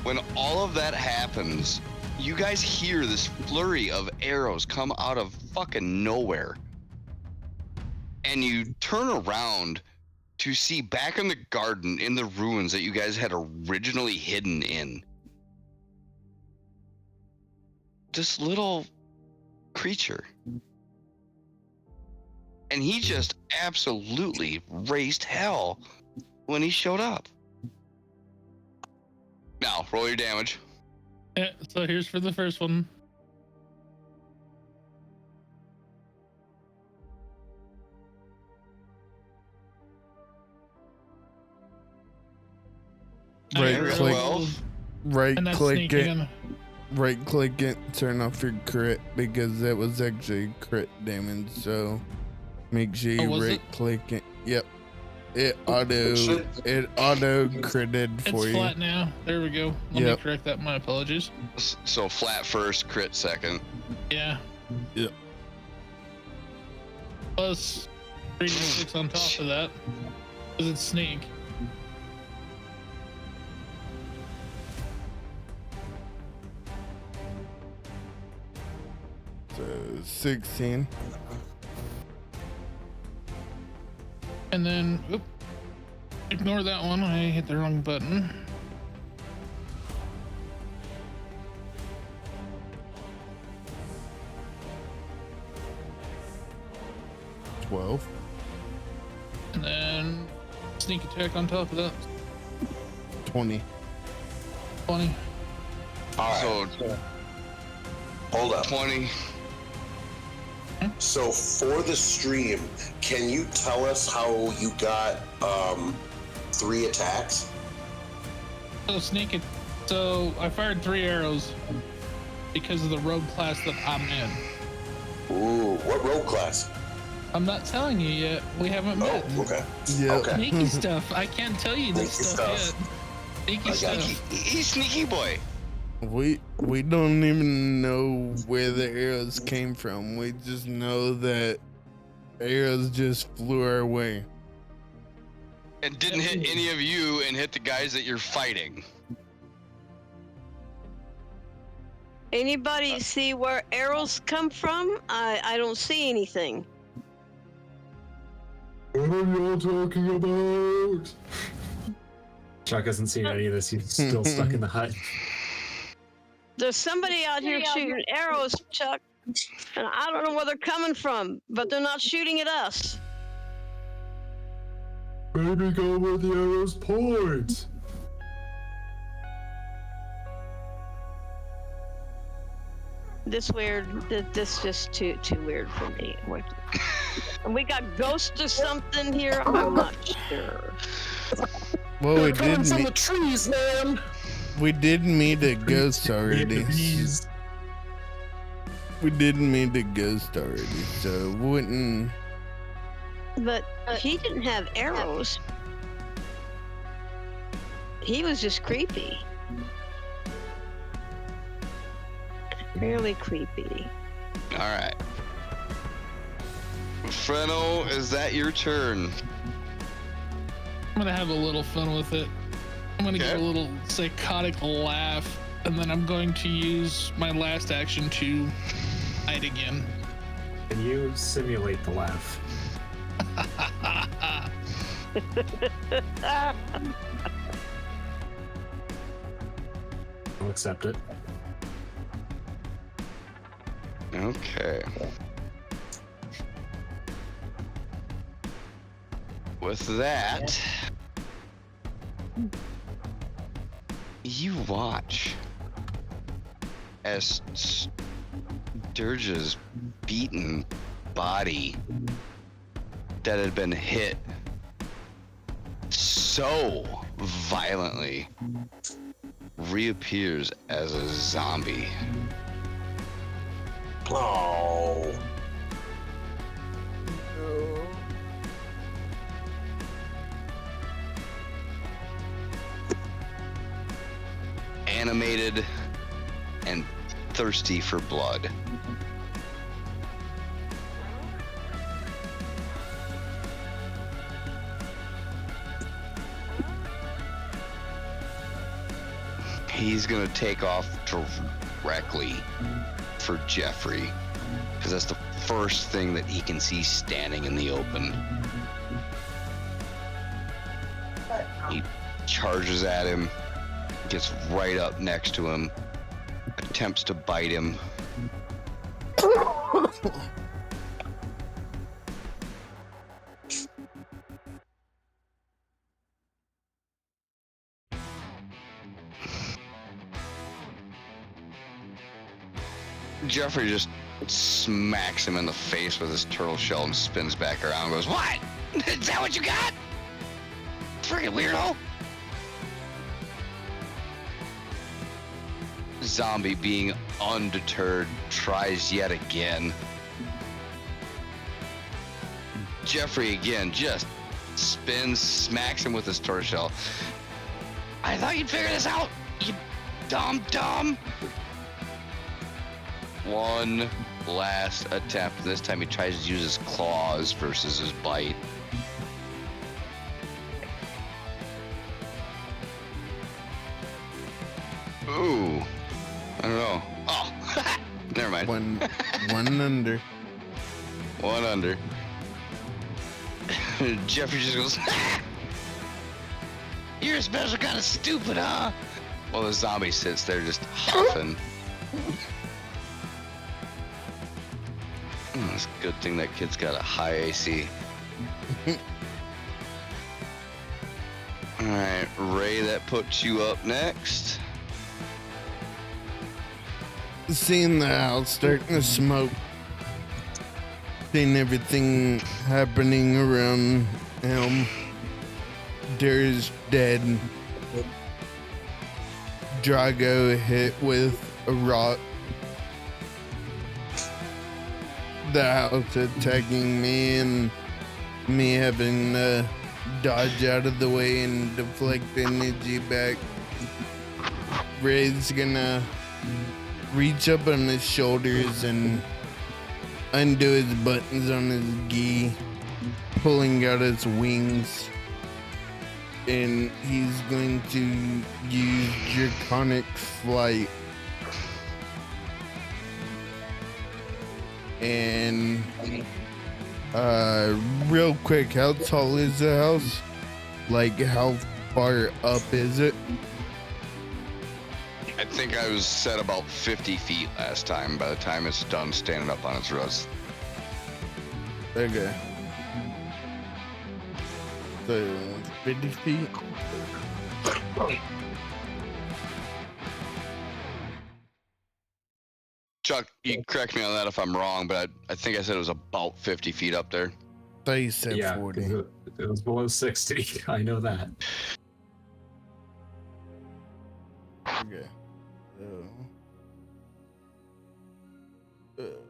when all of that happens, you guys hear this flurry of arrows come out of fucking nowhere. And you turn around to see back in the garden, in the ruins that you guys had originally hidden in, this little creature. And he just absolutely raised hell when he showed up. Now, roll your damage. Yeah, so here's for the first one. Right Okay, click. 12. Right And that's click sneaking it. in. Right click it. Turn off your crit because that was actually crit damage. So make sure you was right it? click it. Yep. It auto critted It's for you. flat now. There we go. Let Yep. me correct that. My apologies. So flat first, crit second. Yeah. Yep. Plus 3d6 on top of that. Because it's sneak. So 16. And then, oop, ignore that one. I hit the wrong button. $12. 12. And then sneak attack on top of that. 20. 20. All right. So Hold up. 20. So for the stream, can you tell us how you got 3 attacks? So sneak it. So I fired 3 arrows because of the rogue class that I'm in. Ooh, what rogue class? I'm not telling you yet. We haven't met. Oh, okay. Yeah. Okay. Sneaky stuff. I can't tell you this Sneaky stuff stuff. yet. Sneaky I got stuff. He's sneaky boy. We don't even know where the arrows came from. We just know that arrows just flew our way. And didn't hit any of you and hit the guys that you're fighting. Anybody see where arrows come from? I don't see anything. What are y'all talking about? Chuck hasn't seen any of this. He's still stuck in the hut. There's somebody out here shooting arrows, Chuck, and I don't know where they're coming from, but they're not shooting at us. Maybe go where the arrows point. This just too weird for me. And we got ghosts or something here. I'm not sure. Well, we did from the meet. trees, man. We did meet a ghost already. We did meet a ghost already, so wouldn't. But he didn't have arrows. He was just creepy. Really creepy. All right. Freno, is that your turn? I'm gonna have a little fun with it. I'm gonna give Okay. a little psychotic laugh, and then I'm going to use my last action to hide again. Can you simulate the laugh? I'll accept it. Okay. With that, you watch as Sturge's beaten body that had been hit so violently reappears as a zombie. Oh. Animated and thirsty for blood. He's gonna take off directly for Jeffrey, because that's the first thing that he can see standing in the open. He charges at him, gets right up next to him, attempts to bite him. Jeffrey just smacks him in the face with his turtle shell and spins back around and goes, "What? Is that what you got? Freaking weirdo!" Zombie, being undeterred, tries yet again. Jeffrey again just spins, smacks him with his turtle shell. "I thought you'd figure this out, you dumb." One last attempt. This time he tries to use his claws versus his bite. Ooh. I don't know. Oh, never mind. One under. One under. Jeffrey just goes, "You're a special kind of stupid, huh?" While the zombie sits there just huffing. It's a good thing that kid's got a high AC. Alright, Ray, that puts you up next. Seeing the house starting to smoke, seeing everything happening around him. Dara's dead. Drago hit with a rock. The house attacking me and me having to dodge out of the way and deflect energy back. Ray's gonna reach up on his shoulders and undo his buttons on his gi, pulling out his wings, and he's going to use draconic flight. And real quick, how tall is the house? Like, how far up is it? I think I was set about 50 feet last time, by the time it's done standing up on its roots. Okay. So, 50 feet? Chuck, you correct me on that if I'm wrong, but I think I said it was about 50 feet up there. They said Yeah, 40. it was below 60. I know that. Okay.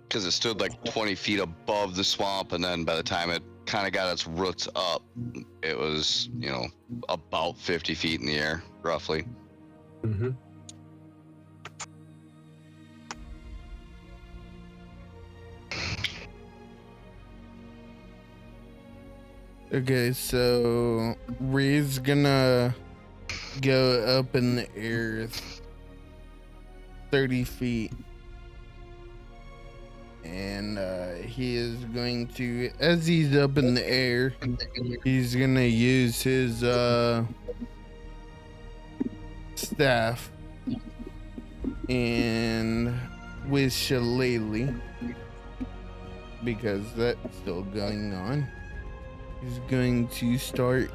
Because it stood like 20 feet above the swamp, and then by the time it kind of got its roots up, it was, about 50 feet in the air, roughly. Mm-hmm. Okay, so Ray's gonna go up in the air 30 feet And he is going to, as he's up in the air, he's gonna use his staff and with Shillelagh, because that's still going on. He's going to start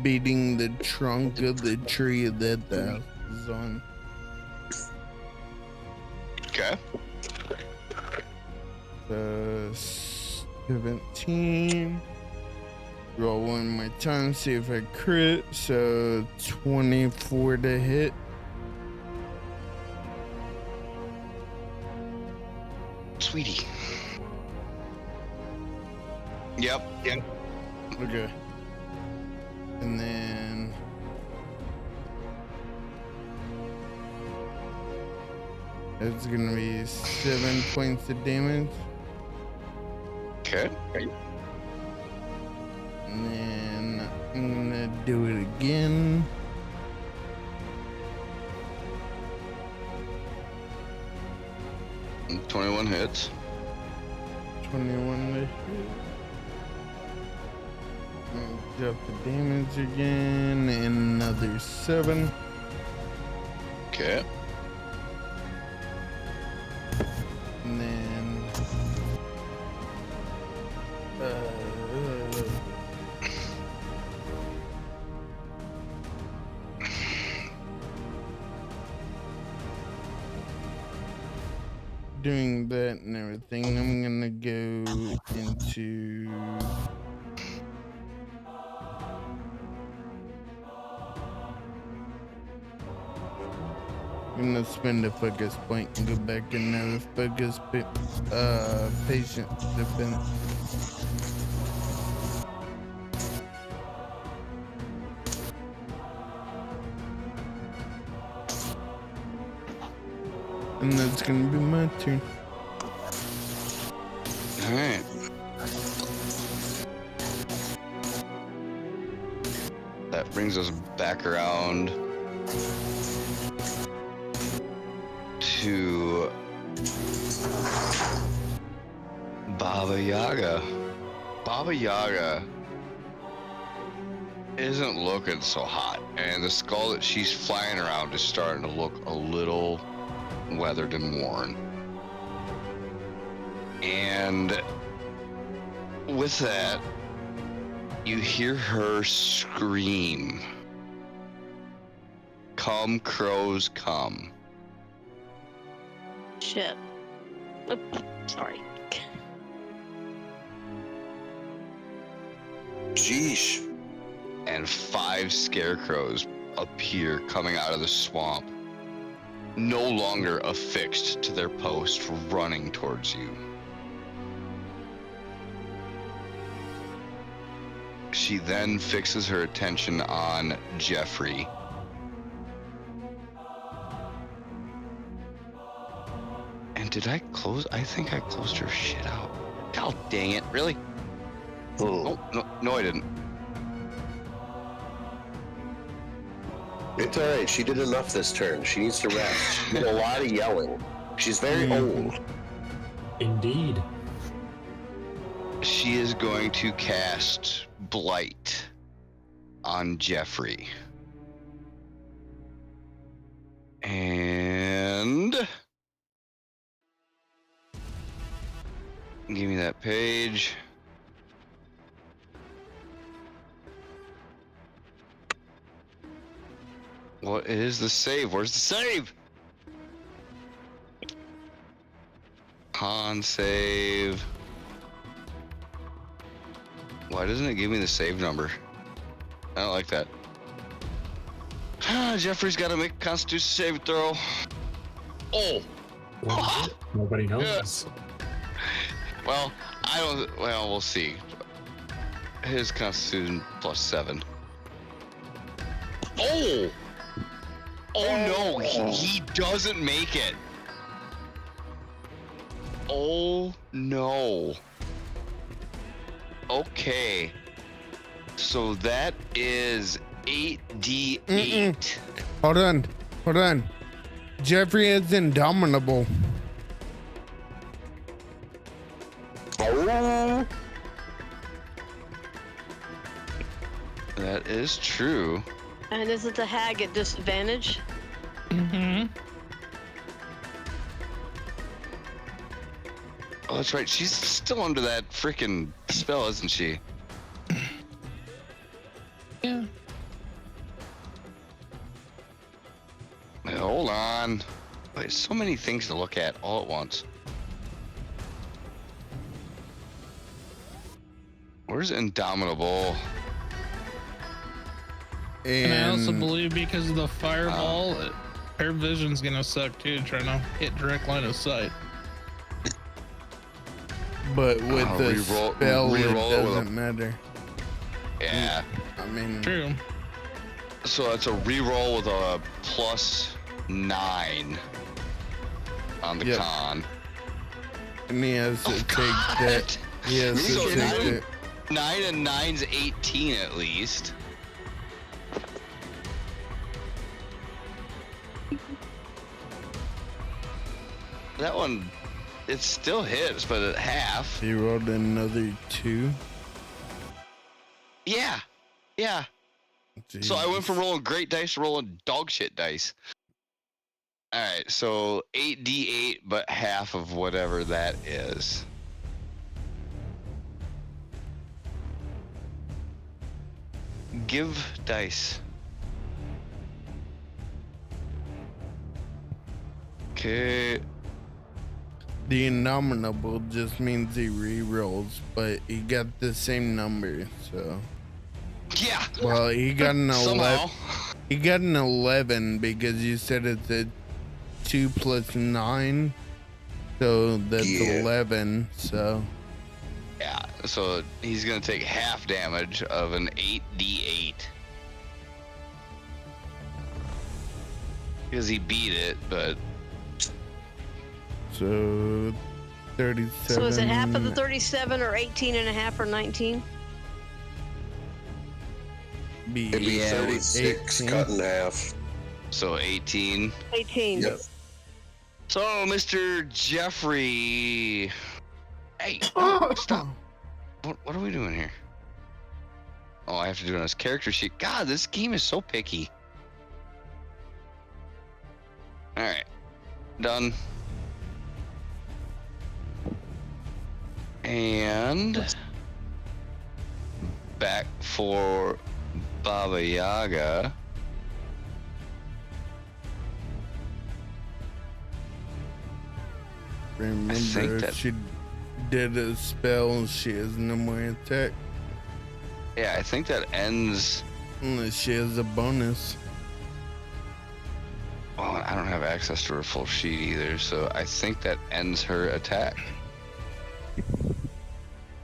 beating the trunk of the tree that the house is on. Okay. 17. Roll one more time, see if I crit. So 24 to hit. Sweetie. Yep. Okay. And then it's gonna be 7 points of damage. Okay. And then I'm gonna do it again. And 21 hits. 21 to hit. And drop the damage again. And another 7. Okay. And then doing that and everything, I'm gonna go into I'm gonna spend a focus point and go back another focus patient defense. And that's gonna be my turn. Alright. That brings us back around to Baba Yaga. Baba Yaga isn't looking so hot, and the skull that she's flying around is starting to look a little weathered and worn. And with that, you hear her scream, "Come, crows, come." Shit. Oop, sorry. Jeesh. And 5 scarecrows appear coming out of the swamp, no longer affixed to their post, running towards you. She then fixes her attention on Jeffrey. And did I close? I think I closed her shit out. God dang it, really? Oh, no, I didn't. It's all right. She did enough this turn. She needs to rest. She did a lot of yelling. She's very old. Indeed. She is going to cast Blight on Jeffrey. And give me that page. What is the save? Where's the save? Con save. Why doesn't it give me the save number? I don't like that. Jeffrey's got to make a Constitution save throw. Oh. Nobody knows. Well, I don't. Well, we'll see. His Constitution +7. Oh. Oh no, he doesn't make it. Oh no. Okay. So that is 8d8. Hold on. Jeffrey is indomitable. That is true. And isn't the hag at disadvantage? Mm-hmm. Oh, that's right. She's still under that freaking spell, isn't she? Yeah. Wait, hold on. There's so many things to look at all at once. Where's Indomitable? And I also And believe because of the fireball, her vision's gonna suck too, trying to hit direct line of sight. but with the Reroll- spell, it reroll it with a- doesn't matter. Yeah. I mean, True. So it's a reroll with a +9 on the Yep. con. and he has to take that. He has to So take nine- that. 9 and 9's 18 at least. That one, it still hits, but at half. He rolled another 2. Yeah, yeah. So I went from rolling great dice to rolling dog shit dice. All right, so 8d8, but half of whatever that is. Give dice. Okay. The innominable just means he re-rolls, but he got the same number, so. Yeah. Well, he got an 11. Somehow. He got an 11 because you said it's a 2 plus 9, so that's Yeah. 11. So Yeah. So he's gonna take half damage of an 8d8 because he beat it, but so 37. So is it half of the 37 or 18 and a half or 19? It'd be Yeah, 36 18. cut in half. so 18. 18. Yep. So Mr. Jeffrey, hey, stop. What are we doing here? Oh, I have to do it on his character sheet. God, this game is so picky. All right, done. And back for Baba Yaga. Remember, think if that- she did a spell, she has no more attack Yeah, I think that ends. unless she has a bonus. Well, I don't have access to her full sheet either, so I think that ends her attack.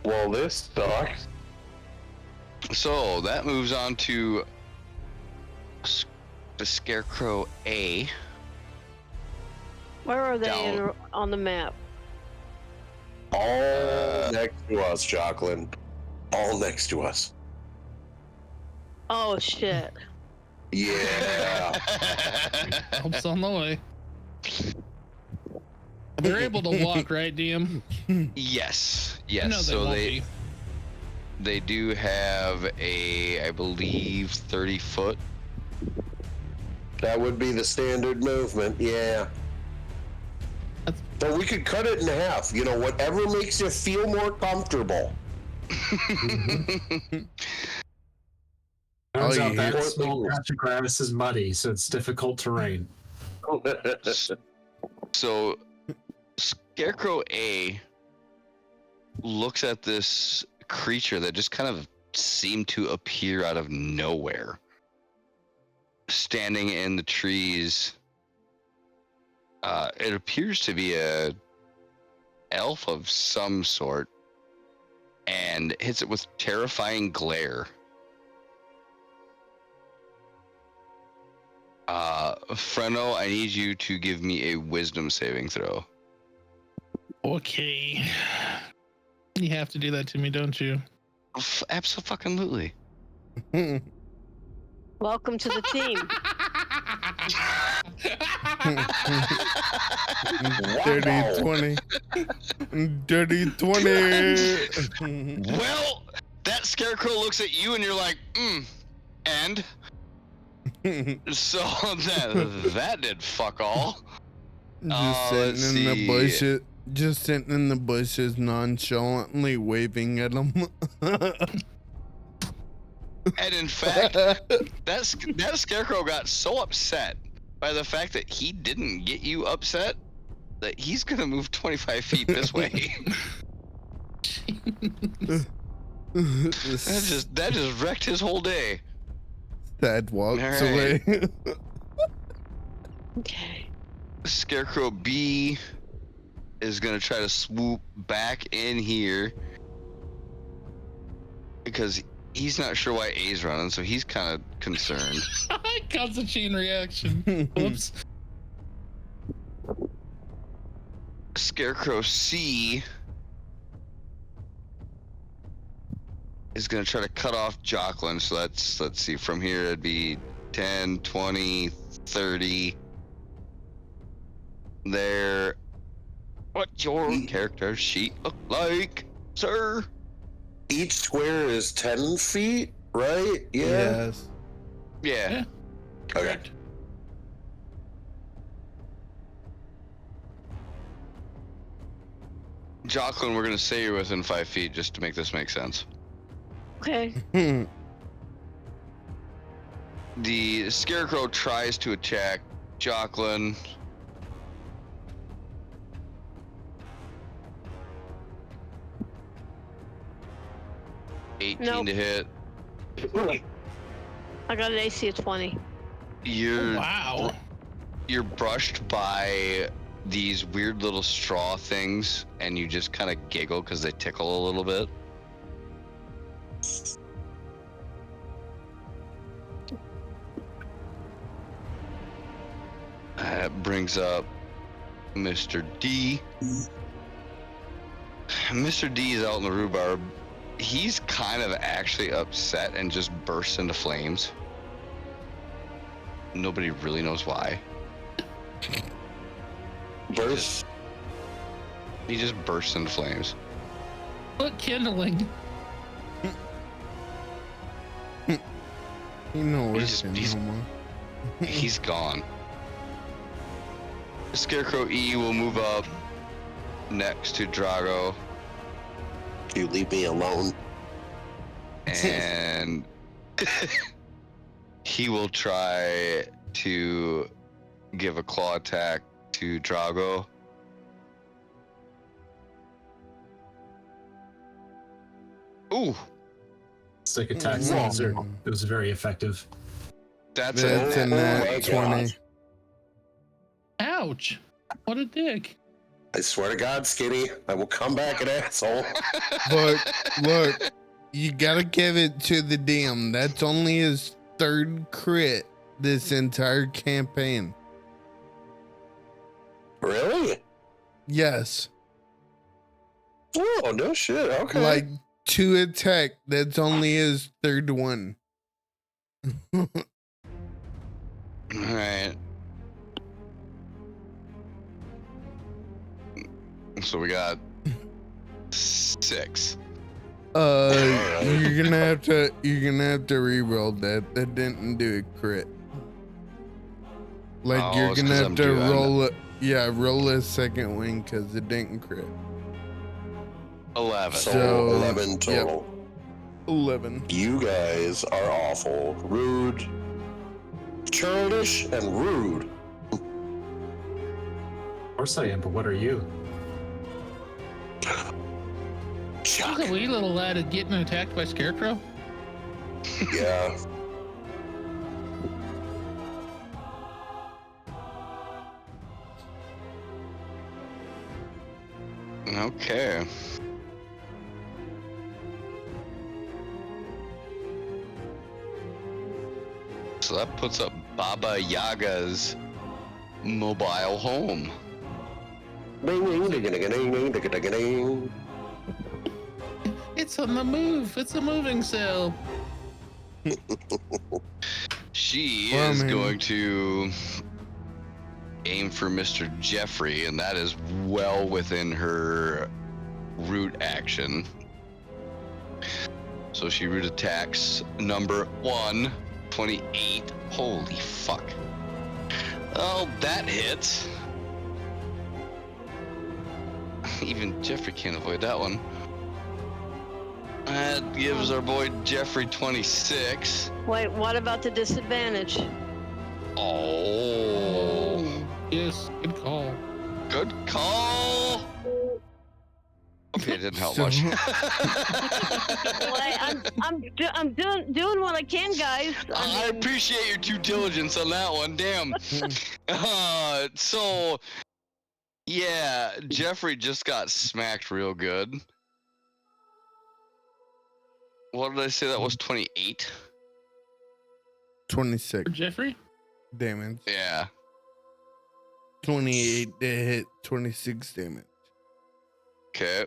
Well, this sucks. So that moves on to the Scarecrow A. Where are they Down. on the map? All next to us, Jocelyn. All next to us. Oh, shit. Yeah. Help's on the way. They're able to walk, right, DM? Yes, No, yes. they So won't they be. they do have a, I believe, 30-foot. That would be the standard movement, yeah. That's- But we could cut it in half. You know, whatever makes you feel more comfortable. Turns Oh, out you that hear- small patch of grass is muddy, so it's difficult terrain. So Scarecrow A looks at this creature that just kind of seemed to appear out of nowhere, standing in the trees. It appears to be a elf of some sort, and hits it with terrifying glare. Freno, I need you to give me a wisdom saving throw. Okay. You have to do that to me, don't you? Absolutely. Welcome to the team. 30, 20. Dirty 20. Well, that scarecrow looks at you and you're like, And so that did fuck all. Just let's sitting in the see. bushes. Just sitting in the bushes, nonchalantly waving at them. And in fact, that scarecrow got so upset by the fact that he didn't get you upset that he's gonna move 25 feet this way. that just wrecked his whole day. Sad walks All right. away. Okay. Scarecrow B is gonna try to swoop back in here because he's not sure why A's running, so he's kind of concerned. Caused a chain reaction. Whoops. Scarecrow C is gonna try to cut off Jocelyn, so let's see, from here it'd be 10, 20, 30. There. What's your character sheet look like, sir? Each square is 10 feet, right? Yeah. Yes. Yeah. Okay. Jocelyn, we're gonna say you're within 5 feet just to make this make sense. Okay. The Scarecrow tries to attack Jocelyn. Nope. To hit. I got an AC of 20. You're Wow. you're brushed by these weird little straw things, and you just kind of giggle because they tickle a little bit. That brings up Mr. D. Mr. D is out in the rhubarb. He's kind of actually upset and just bursts into flames. Nobody really knows why. Burst. He just bursts into flames. Look, kindling. You know He's worse just- than he's- no more. He's gone. Scarecrow E will move up next to Drago, You leave me alone. and he will try to give a claw attack to Drago. Ooh, Sick attack Whoa. Caesar. It was very effective. that's That's a a my nat 20. gosh. Ouch. What a dick. I swear to God, Skinny, I will come back an asshole. Look, you gotta give it to the DM. That's only his third crit this entire campaign. Really? Yes. Oh, no shit. Okay. Like 2 attack, that's only his third one. All right. So we got 6. You're gonna have to re-roll that. That didn't do a crit. Like Oh, you're it's gonna 'cause have I'm to doing- roll a second wing because it didn't crit. 11. So, So, 11 yep. total. 11. You guys are awful. Rude. Churlish and rude. Of course I am, but what are you? Chuck. How's a wee little lad at getting attacked by Scarecrow? Yeah. Okay. So that puts up Baba Yaga's mobile home. Ding, ding, ding, ding, ding, ding, ding, ding. It's on the move. It's a moving cell. She Well, I is mean- going to aim for Mr. Jeffrey, and that is well within her root action. So she root attacks number 1 28. Holy fuck. Oh, that hits. Even Jeffrey can't avoid that one. That gives our boy Jeffrey 26. Wait, what about the disadvantage? Oh. Yes, good call. Good call. Okay, it didn't help So- much. Well, I'm doing what I can, guys. I appreciate your due diligence on that one. Damn. So, yeah, Jeffrey just got smacked real good. What did I say? That was 28? 26 For Jeffrey? damage. Yeah. 28 to hit, 26 damage. Okay.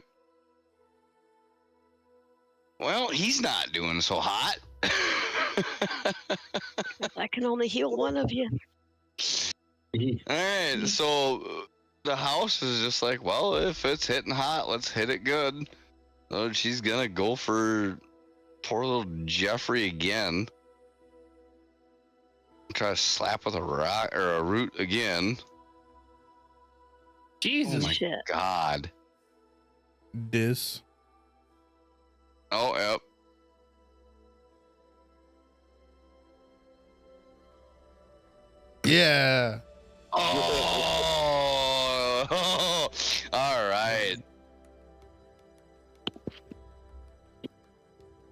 Well, he's not doing so hot. I can only heal one of you. Alright, so the house is just like, well, if it's hitting hot, let's hit it good. So she's gonna go for poor little Jeffrey again. Try to slap with a rock or a root again. Jesus. Oh my Shit. god. Dis. Oh, yep. Yeah. Oh, all right.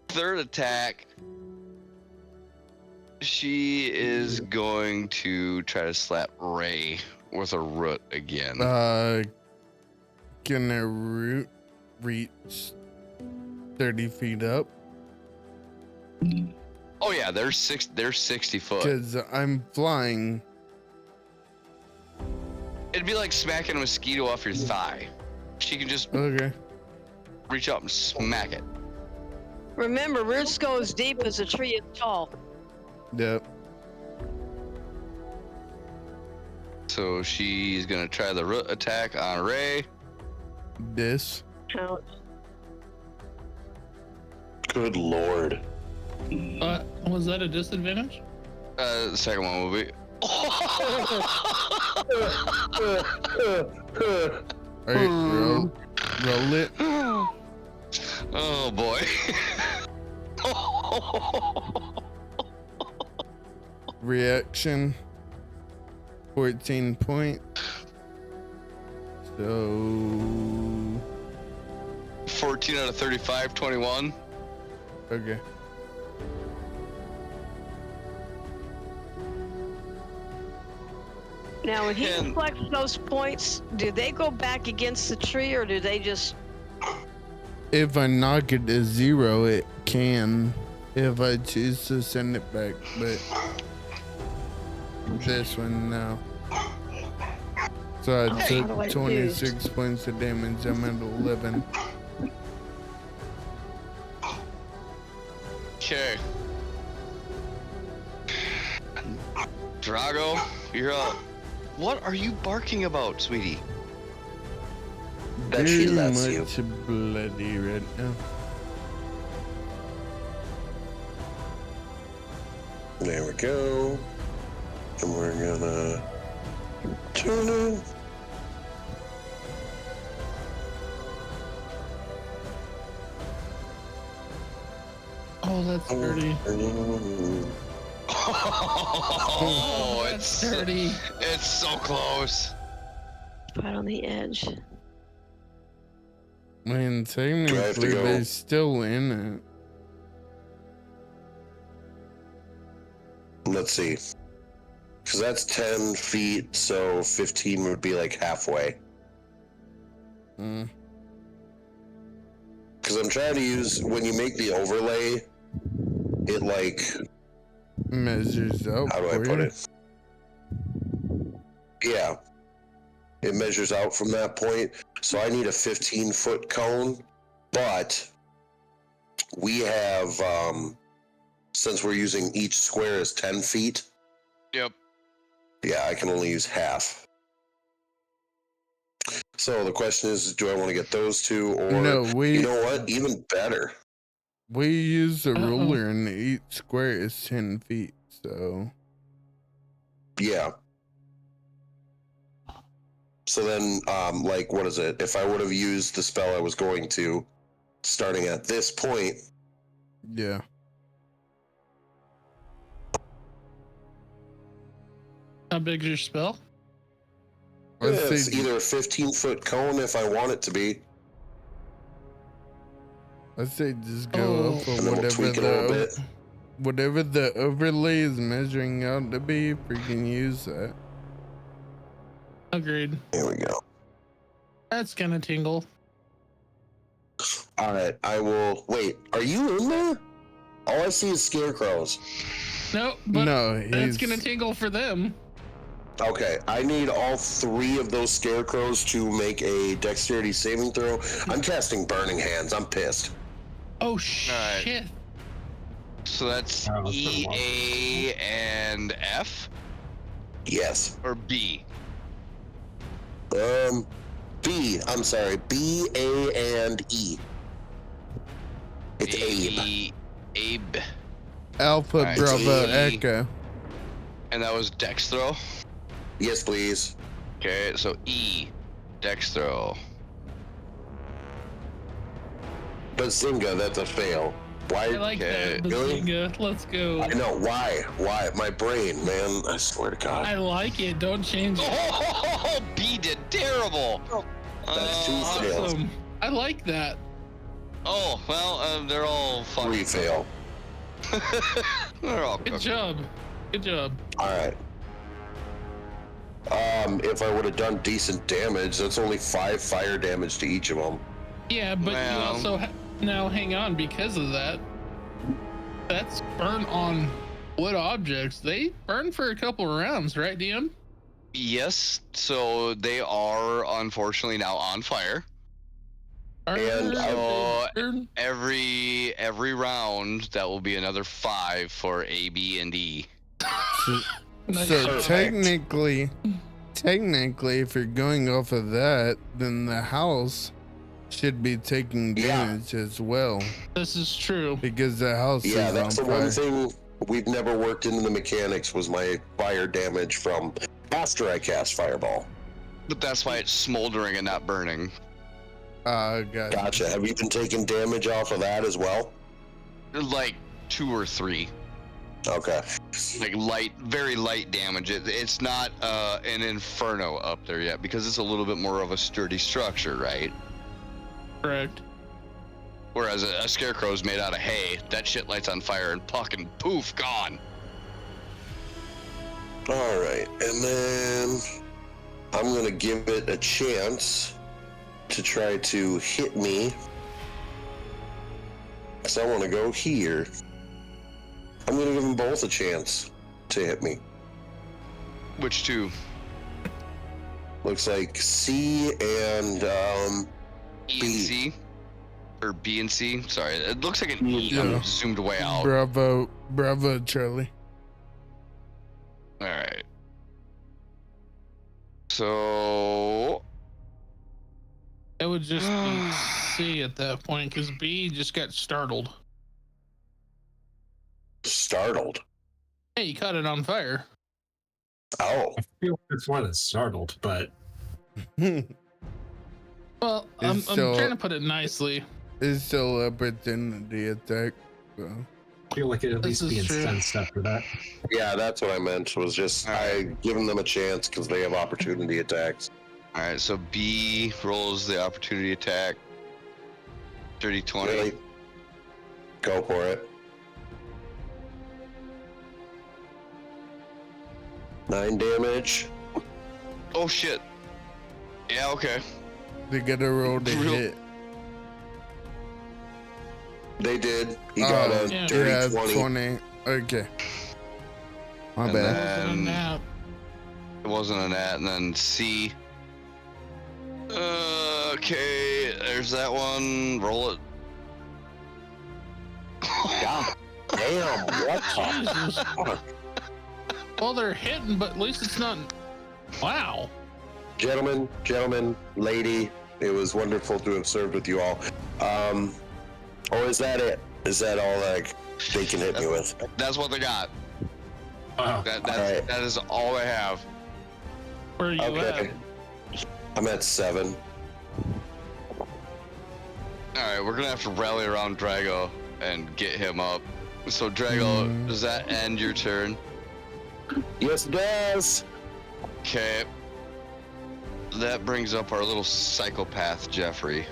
Third attack. She is going to try to slap Ray with a root again. Can a root reach 30 feet up? Oh yeah, they're 60 foot. Because I'm flying. It'd be like smacking a mosquito off your thigh. She can just Okay. reach up and smack it. Remember, roots go as deep as a tree is tall. Yep. So she's gonna try the root attack on Ray. Dis. Ouch. Good lord. Was that a disadvantage? The second one will be. Alright, roll it. Oh boy. Reaction. 14 point. So 14 out of 35, 21. okay. Now, when he And- collects those points, do they go back against the tree, or do they just? If I knock it to 0, it can. If I choose to send it back, but this one no. So I Okay. How do I took do? 26 points of damage. I'm at 11. Okay. Drago, you're up. What are you barking about, sweetie? That she Very lets you. much bloody right now. There we go. And we're gonna turn it. Oh, that's dirty. Oh, That's it's dirty. it's so close. Right on the edge. I mean, Do I have to technically, go? they're still in it. Let's see. Because that's 10 feet, so 15 would be like halfway. Mm. Because I'm trying to use, when you make the overlay, it like, Measures out. how do I for put you. it? Yeah. It measures out from that point. So I need a 15-foot cone, but we have, since we're using each square as 10 feet, Yep. yeah, I can only use half. So the question is, do I want to get those two, or No, you know what? Even better. we use a Uh-oh. ruler and each square is 10 feet. So Yeah. So then, like, what is it? If I would have used the spell I was going to, starting at this point, yeah. How big's your spell? Let's it's say either a 15-foot cone if I want it to be, just go up for and then we'll whatever tweak it a little bit. whatever the overlay is measuring out to be. Freaking use that. Agreed. Here we go. That's gonna tingle. All right, I will. Wait, are you in there? All I see is scarecrows. No, but No, that's gonna tingle for them. Okay, I need all 3 of those scarecrows to make a dexterity saving throw. I'm casting Burning Hands. I'm pissed. Oh right. shit! So that's Oh, that's E, pretty A, and F, Yes. or B? B. I'm sorry. B, A, and E. It's Abe. Abe. Alpha Alright, Bravo E. Echo. And that was Dex throw? Yes, please. Okay, so E. Dex throw. But Zynga, that's a fail. Why? I like Okay, that, really? Bazinga. Let's go. I know. Why? Why? My brain, man. I swear to God. I like it. Don't change it. Oh, B did terrible. That's 2 fails. Awesome. I like that. Oh, well, they're all 3 fun. fail. They're all Good cooked. job. Good job. All right. If I would have done decent damage, that's only 5 fire damage to each of them. Yeah, but you Well. also now hang on because of that. That's burn on wood objects. They burn for a couple of rounds, right, DM? Yes, so they are unfortunately now on fire. And Burn. Every round, that will be another 5 for A, B, and E. Nice. So Perfect. technically, if you're going off of that, then the house should be taking Yeah. damage as well, This is true. because the house Yeah, is that's on the fire. one thing we've never worked into the mechanics was my fire damage from after I cast Fireball. But that's why it's smoldering and not burning. Gotcha. Have you been taking damage off of that as well? Like 2 or 3. Okay. Like light, very light damage. It's not an inferno up there yet because it's a little bit more of a sturdy structure, right? Correct. Whereas a scarecrow is made out of hay. That shit lights on fire and fucking poof, gone. All right. And then I'm going to give it a chance to try to hit me. So I want to go here. I'm going to give them both a chance to hit me. Which 2? Looks like C and E B. and C? Or B and C? Sorry, it looks like an E. Yeah. I'm zoomed way out. Bravo, Charlie. All right. So It would just be C at that point because B just got startled. startled. Hey, you caught it on fire. Oh. I feel like it's one that's startled, but Well, I'm So- trying to put it nicely. It's still opportunity attack. So. I feel like it at This least be is true. incensed after that. Yeah, that's what I meant. Was just I giving them a chance because they have opportunity attacks. all right, so B rolls the opportunity attack. 30-20. Really? Go for it. 9 damage. Oh shit. Yeah, okay. They gotta roll the Real- hit. They did. He got a yeah. dirty Yeah, 20. 20. Okay. My And bad. Wasn't a then- nap. It wasn't a nat, and then C. Okay, there's that one. Roll it. God damn, what the Jesus. fuck? Well, they're hitting, but at least it's not. Wow. Gentlemen, lady, it was wonderful to have served with you all. Or is that it? Is that all like they can hit me with? That's what they got. Wow. That is all I have. Where are you Okay. I'm at 7. Alright, we're gonna have to rally around Drago and get him up. So Drago, does that end your turn? Yes, it does. Okay. That brings up our little psychopath, Jeffrey.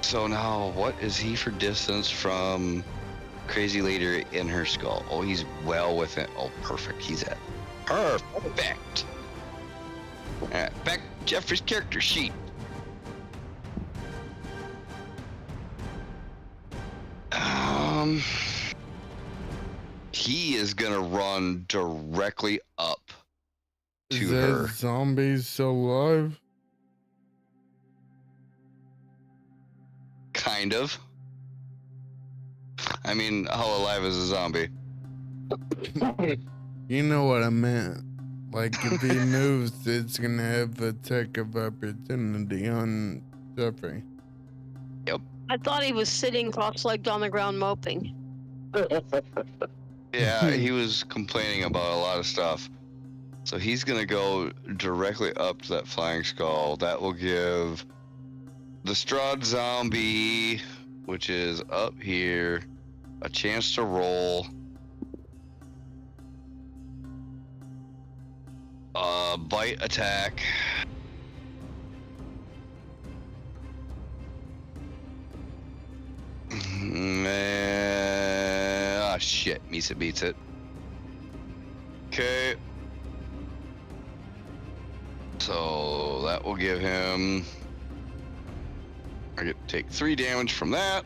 So now, what is he for distance from Crazy Lady in her skull? Oh, he's well within. Oh, perfect. He's at perfect. Alright, back to Jeffrey's character sheet. He is gonna run directly up Is to that her. zombie still alive? Kind of. I mean, how alive is a zombie? You know what I meant. Like, if he moves, it's gonna have attack of opportunity on Jeffrey. I thought he was sitting cross-legged on the ground moping. Yeah, he was complaining about a lot of stuff. So he's gonna go directly up to that flying skull. That will give the Strahd zombie, which is up here, a chance to roll. Bite attack. Ah, shit. Misa beats it. Okay. So that will give him. I get to take 3 damage from that.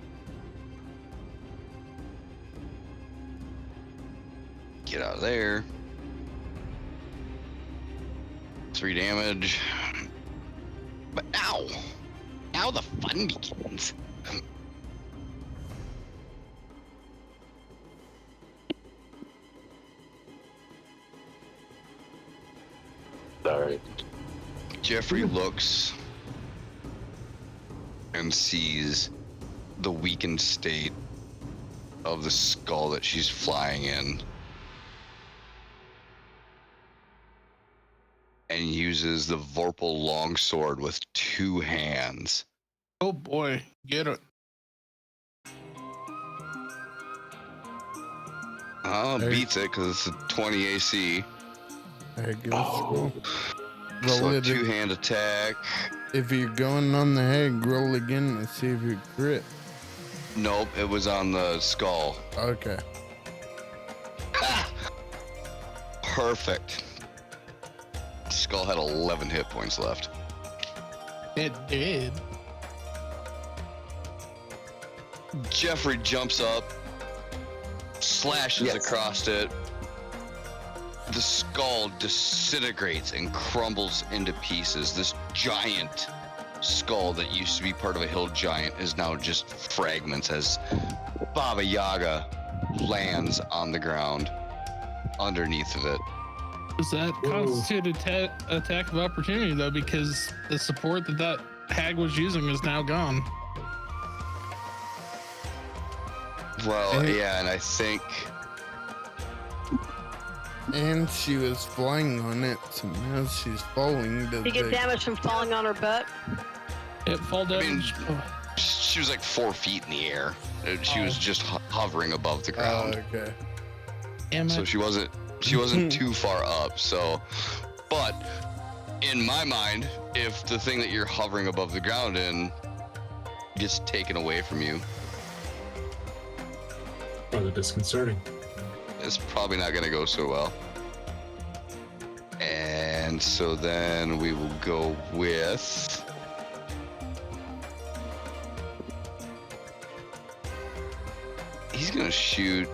Get out of there. 3 damage. But ow! Now the fun begins. Sorry. Jeffrey looks and sees the weakened state of the skull that she's flying in, and uses the Vorpal longsword with 2 hands. Oh boy, get it. Beats it because it's a 20 AC. I guess so. Roll So it. 2-hand attack. If you're going on the head, roll again and see if you crit. Nope, it was on the skull. Okay. Ha! Perfect. Skull had 11 hit points left. It did. Jeffrey jumps up, slashes across it. The skull disintegrates and crumbles into pieces. This giant skull that used to be part of a hill giant is now just fragments as Baba Yaga lands on the ground underneath of it. Does that constitute attack of opportunity though? Because the support that hag was using is now gone. Well, yeah, and I think And she was flying on it, so now she's falling. Did you get damage from falling on her butt? It fall damage. she was like 4 feet in the air. She was just hovering above the ground. Okay. Damn it. So she wasn't too far up. So, but in my mind, if the thing that you're hovering above the ground in gets taken away from you, Rather disconcerting. it's probably not going to go so well. And so then we will go with he's going to shoot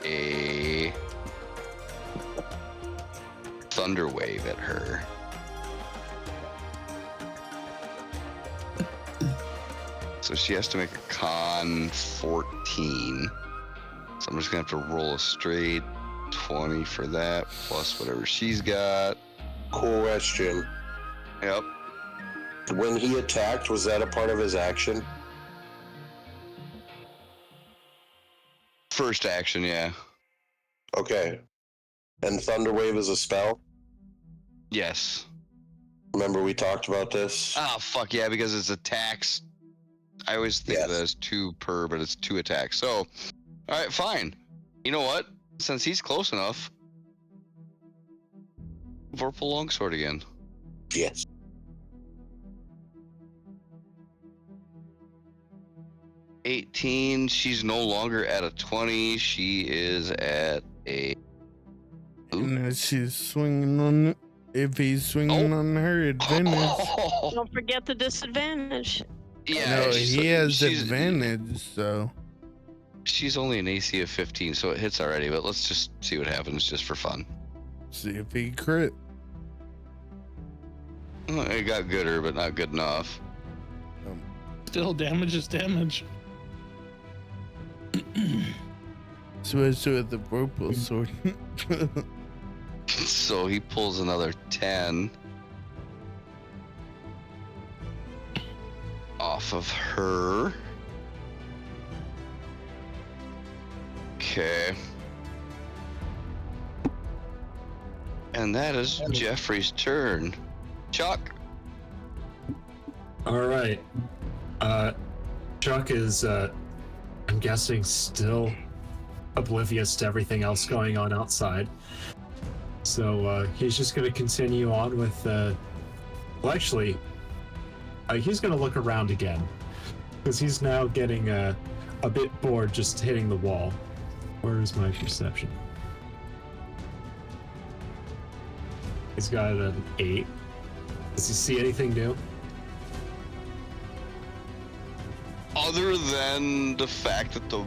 a thunder wave at her. So she has to make a con 14. So I'm just gonna have to roll a straight 20 for that, plus whatever she's got. Question. Yep. When he attacked, was that a part of his action? First action, yeah. Okay. And Thunderwave is a spell? Yes. Remember we talked about this? Ah, fuck yeah, because it's attacks. I always think of it Yes. as 2 per, but it's 2 attacks. So, alright, fine. You know what? Since he's close enough, Vorpal Longsword again. Yes. $18. She's no longer at a 20. She is at a. And if she's swinging on, if he's swinging on her advantage, Don't forget the disadvantage. Yeah, no, he has she's- advantage. So She's only an AC of 15, so it hits already. But let's just see what happens, just for fun. see if he crit. It got gooder, but not good enough. Still, damage is damage. Especially with the purple sword. So he pulls another 10 off of her. Okay. And that is Jeffrey's turn. Chuck. All right. Chuck is, I'm guessing, still oblivious to everything else going on outside. So he's just going to continue on with. Well, actually, he's going to look around again because he's now getting a bit bored just hitting the wall. Where is my perception? He's got an 8. Does he see anything new? Other than the fact that the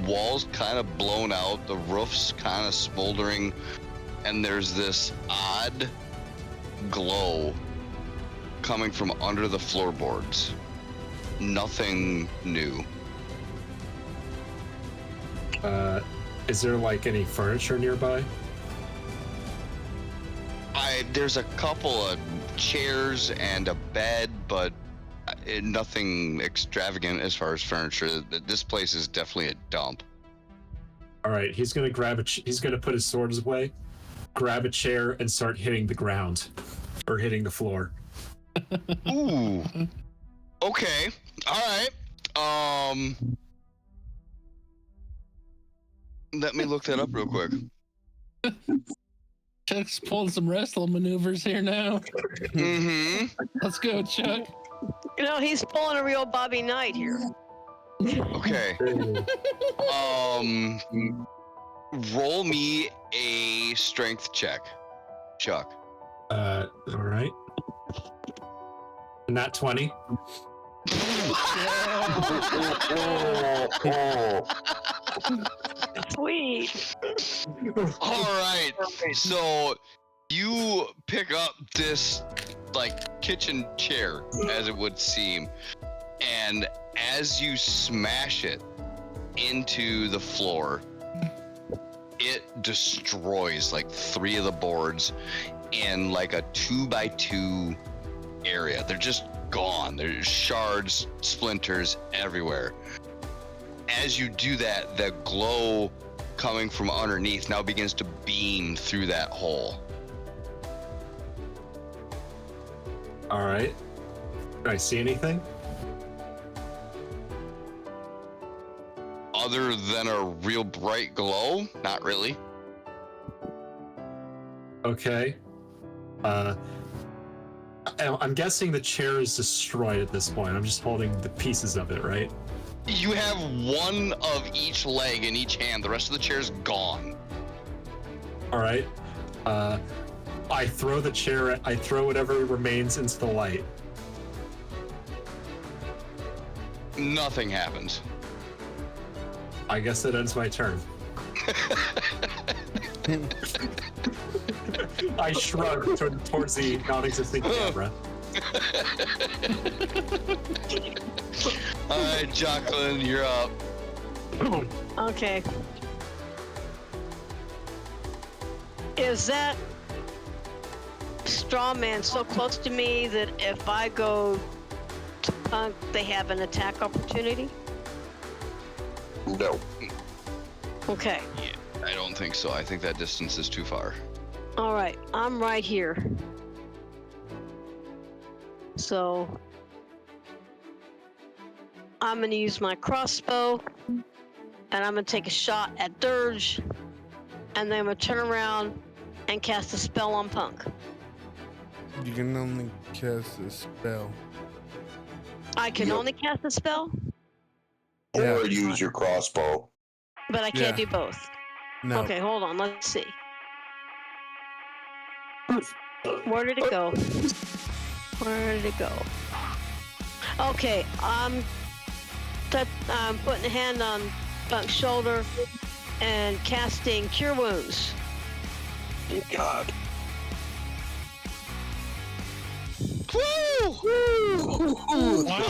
wall's kind of blown out, the roof's kind of smoldering, and there's this odd glow coming from under the floorboards. Nothing new. Is there like any furniture nearby? There's a couple of chairs and a bed, but nothing extravagant as far as furniture. This place is definitely a dump. All right, he's gonna he's gonna put his swords away, grab a chair, and start hitting the ground, or hitting the floor. Ooh. Okay. All right. Let me look that up real quick. Chuck's pulling some wrestling maneuvers here now. Mm-hmm. Let's go, Chuck. You know, he's pulling a real Bobby Knight here. Okay. Roll me a strength check, Chuck. All right. Not 20. Sweet. All right. So you pick up this like kitchen chair, as it would seem, and as you smash it into the floor, it destroys like 3 of the boards in like a 2x2 area. They're just gone. There's shards, splinters everywhere. As you do that, the glow coming from underneath now begins to beam through that hole. All right. Do I see anything? Other than a real bright glow? Not really. Okay. I'm guessing the chair is destroyed at this point. I'm just holding the pieces of it, right? You have one of each leg in each hand. The rest of the chair's gone. All right. I throw the chair. I throw whatever remains into the light. Nothing happens. I guess that ends my turn. I shrug towards the non-existent camera. All right, Jacqueline, you're up. Okay. Is that straw man so close to me that if I go to punk, they have an attack opportunity? No. Okay. Yeah, I don't think so. I think that distance is too far. All right. I'm right here. So I'm going to use my crossbow, and I'm going to take a shot at Dirge, and then I'm going to turn around and cast a spell on Punk. You can only cast a spell. I can Yep. only cast a spell, Yeah. Or use your crossbow. but I can't Yeah. do both. No. Okay, hold on. Let's see. Where did it go? Where did it go? Okay, I'm putting a hand on Punk's shoulder and casting Cure Wounds. God. Woo! Wow.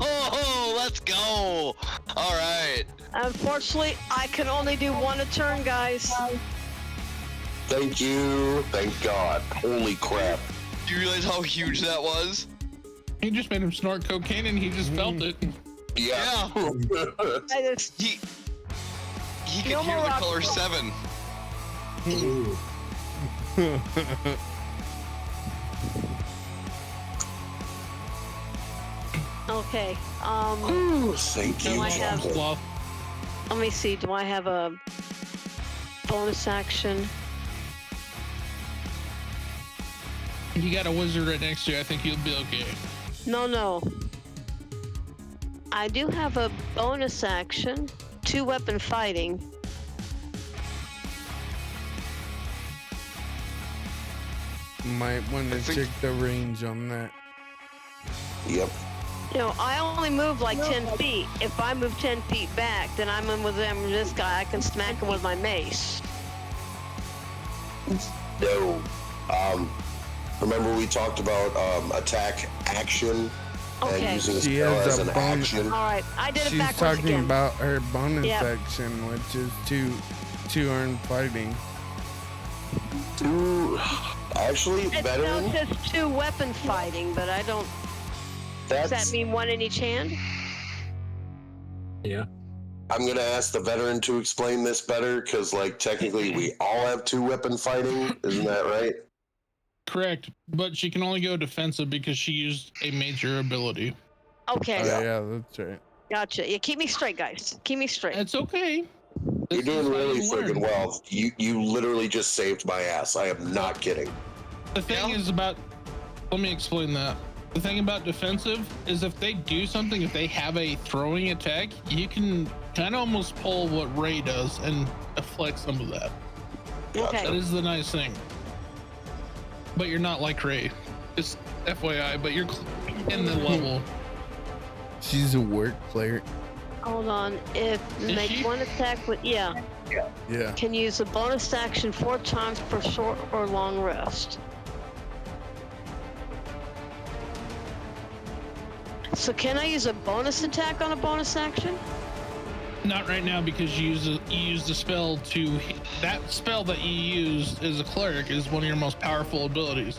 Oh, let's go! All right. Unfortunately, I can only do one a turn, guys. Thank you. Thank God. Holy crap. Do you realize how huge that was? He just made him snort cocaine and he just felt it. Yeah. I just, He could No hear more the rock color and roll. 7. Ooh. okay. Thank you. Do I have- Sloth. Let me see. Do I have a bonus action? You got a wizard right next to you. I think you'll be okay. No. I do have a bonus action. 2-weapon fighting. Might want to I think- check the range on that. Yep. You know, I only move like 10 feet. If I move 10 feet back, then I'm in with them. This guy, I can smack him with my mace. No. Remember we talked about attack action and Okay. using a She spell has as a an bonus- action. All right, I did it She's backwards talking again. about her bonus Yep. action, which is two earned fighting. Ooh, actually, It veteran. says 2-weapon fighting, but I don't. Does that That's. mean one in each hand? Yeah. I'm gonna ask the veteran to explain this better because, like, technically we all have 2-weapon fighting. Isn't that right? Correct, but she can only go defensive because she used a major ability. Okay, Oh yeah, that's right. gotcha. Yeah, keep me straight, guys. Keep me straight. It's okay. You're This doing is how really you learn. freaking well. You literally just saved my ass. I am not kidding. The thing is about, let me explain that. The thing about defensive is if they do something, if they have a throwing attack, you can kind of almost pull what Ray does and deflect some of that. That Okay. is the nice thing. But you're not like Ray. Just FYI, but you're in the level. She's a work player. Hold on. If make she? one attack with Yeah. can use a bonus action 4 times per short or long rest. So can I use a bonus attack on a bonus action? Not right now because you used the spell to that spell that you used as a cleric is one of your most powerful abilities.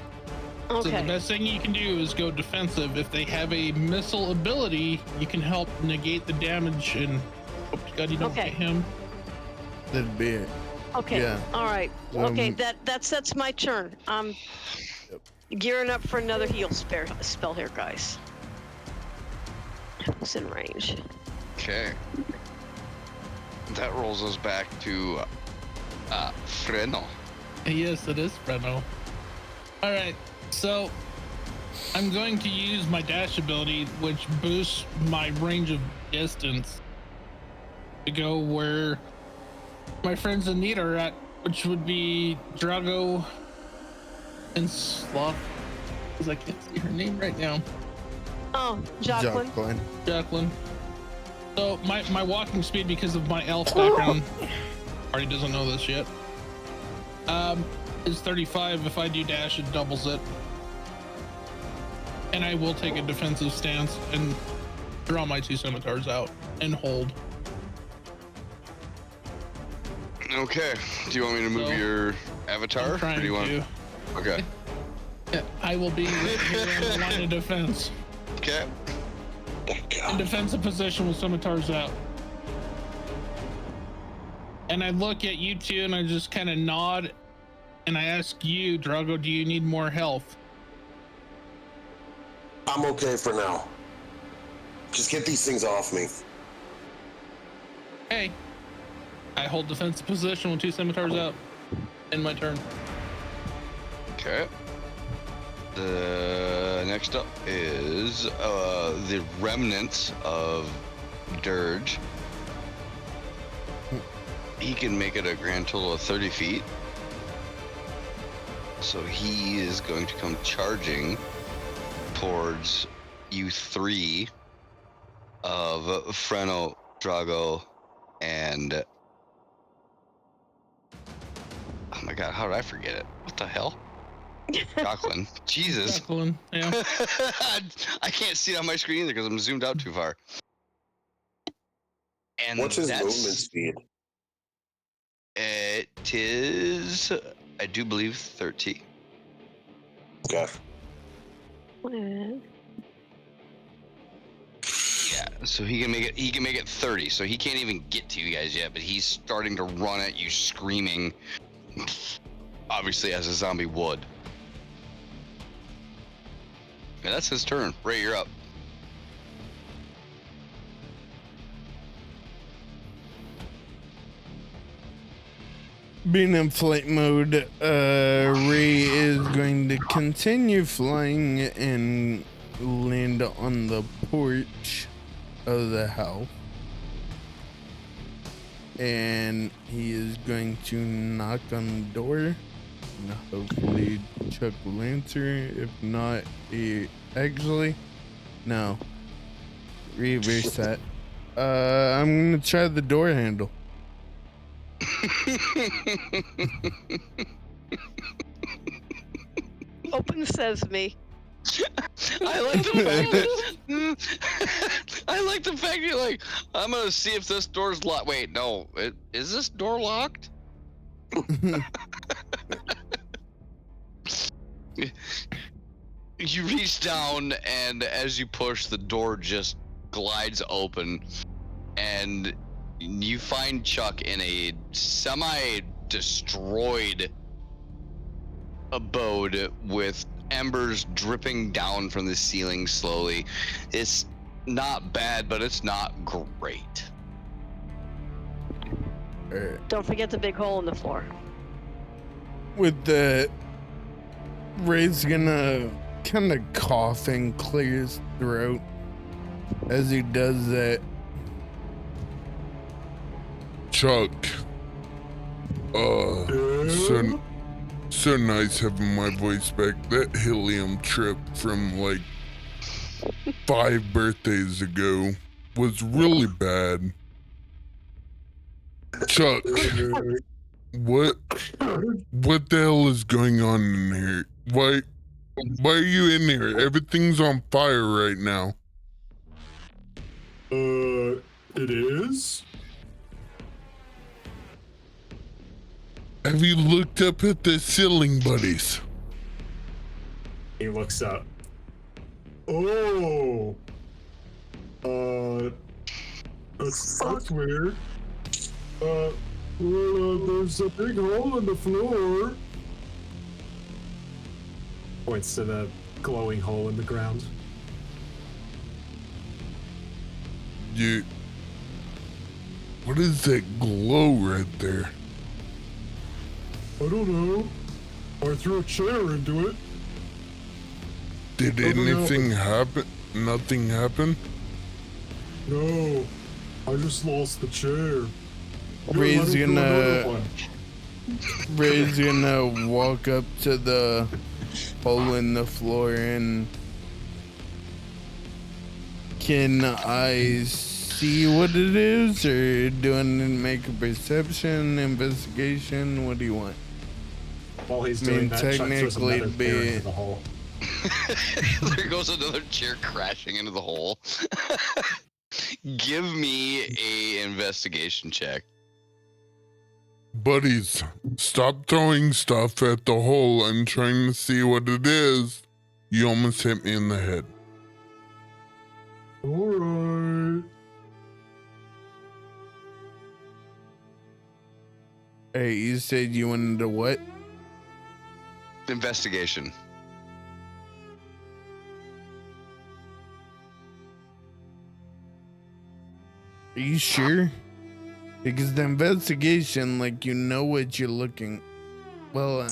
So the Okay. best thing you can do is go defensive. If they have a missile ability, you can help negate the damage and hope to God you don't Okay. hit him. That'd be it. Okay. Yeah. All right. Okay. Um, That's my turn. I'm gearing up for another heal spell here, guys. Who's in range? Okay. That rolls us back to Freno. Yes, it is Freno. All right, so I'm going to use my dash ability, which boosts my range of distance to go where my friends in need are at, which would be Drago and Sloth, because I can't see her name right now. Oh, Jacqueline. Jacqueline. So my walking speed, because of my elf background, already doesn't know this yet, is 35. If I do dash, it doubles it. And I will take a defensive stance and draw my 2 scimitars out and hold. Okay. Do you want me to move So, your avatar? I'm Or trying do you want? to. Okay. Yeah, I will be right here in the line of defense. Okay. In defensive position with scimitars out. And I look at you two and I just kind of nod and I ask you, Drago, do you need more health? I'm okay for now. Just get these things off me. Hey, I hold defensive position with 2 scimitars out. End my turn. Okay. The next up is the remnants of Dirge. He can make it a grand total of 30 feet. So he is going to come charging towards you 3 of Freno, Drago, and... Oh my god, how did I forget it? What the hell? Jacqueline. Jesus. Jacqueline, yeah. I can't see it on my screen either because I'm zoomed out too far. And What's his that's, movement speed? It is, I do believe, 30. Okay. Yeah, so he can make it. He can make it 30. So he can't even get to you guys yet, but he's starting to run at you, screaming. Obviously, as a zombie would. And that's his turn. Ray, you're up. Being in flight mode, Ray is going to continue flying and land on the porch of the house. And he is going to knock on the door. And hopefully Chuck will answer. If not, actually, no. Reverse that. I'm gonna try the door handle. Open sesame. I like the fact that I like the fact you're like, I'm gonna see if this door's locked. Wait, no, is this door locked? You reach down, and as you push, the door just glides open, and you find Chuck in a semi-destroyed abode with embers dripping down from the ceiling slowly. It's not bad, but it's not great. Don't forget the big hole in the floor. With the Ray's gonna kind of cough and clear his throat as he does that. Chuck, so nice having my voice back. That helium trip from like 5 birthdays ago was really bad. Chuck, what the hell is going on in here? Why are you in here? Everything's on fire right now. It is? Have you looked up at the ceiling, buddies? He looks up. Oh. That's weird. There's a big hole in the floor. Points to the glowing hole in the ground. What is that glow right there? I don't know. I threw a chair into it. Did anything happen? Nothing happened? No. I just lost the chair. Ray's gonna walk up to the hole in the floor and can I see what it is, or do I make a perception investigation? What do you want? While he's I mean, doing that, Chuck throws technically another chair into the hole. There goes another chair crashing into the hole. Give me a investigation check. Buddies, stop throwing stuff at the hole. I'm trying to see what it is. You almost hit me in the head. Alright. Hey, you said you wanted to what? Investigation. Are you sure? Because the investigation, like, you know what you're looking. Well,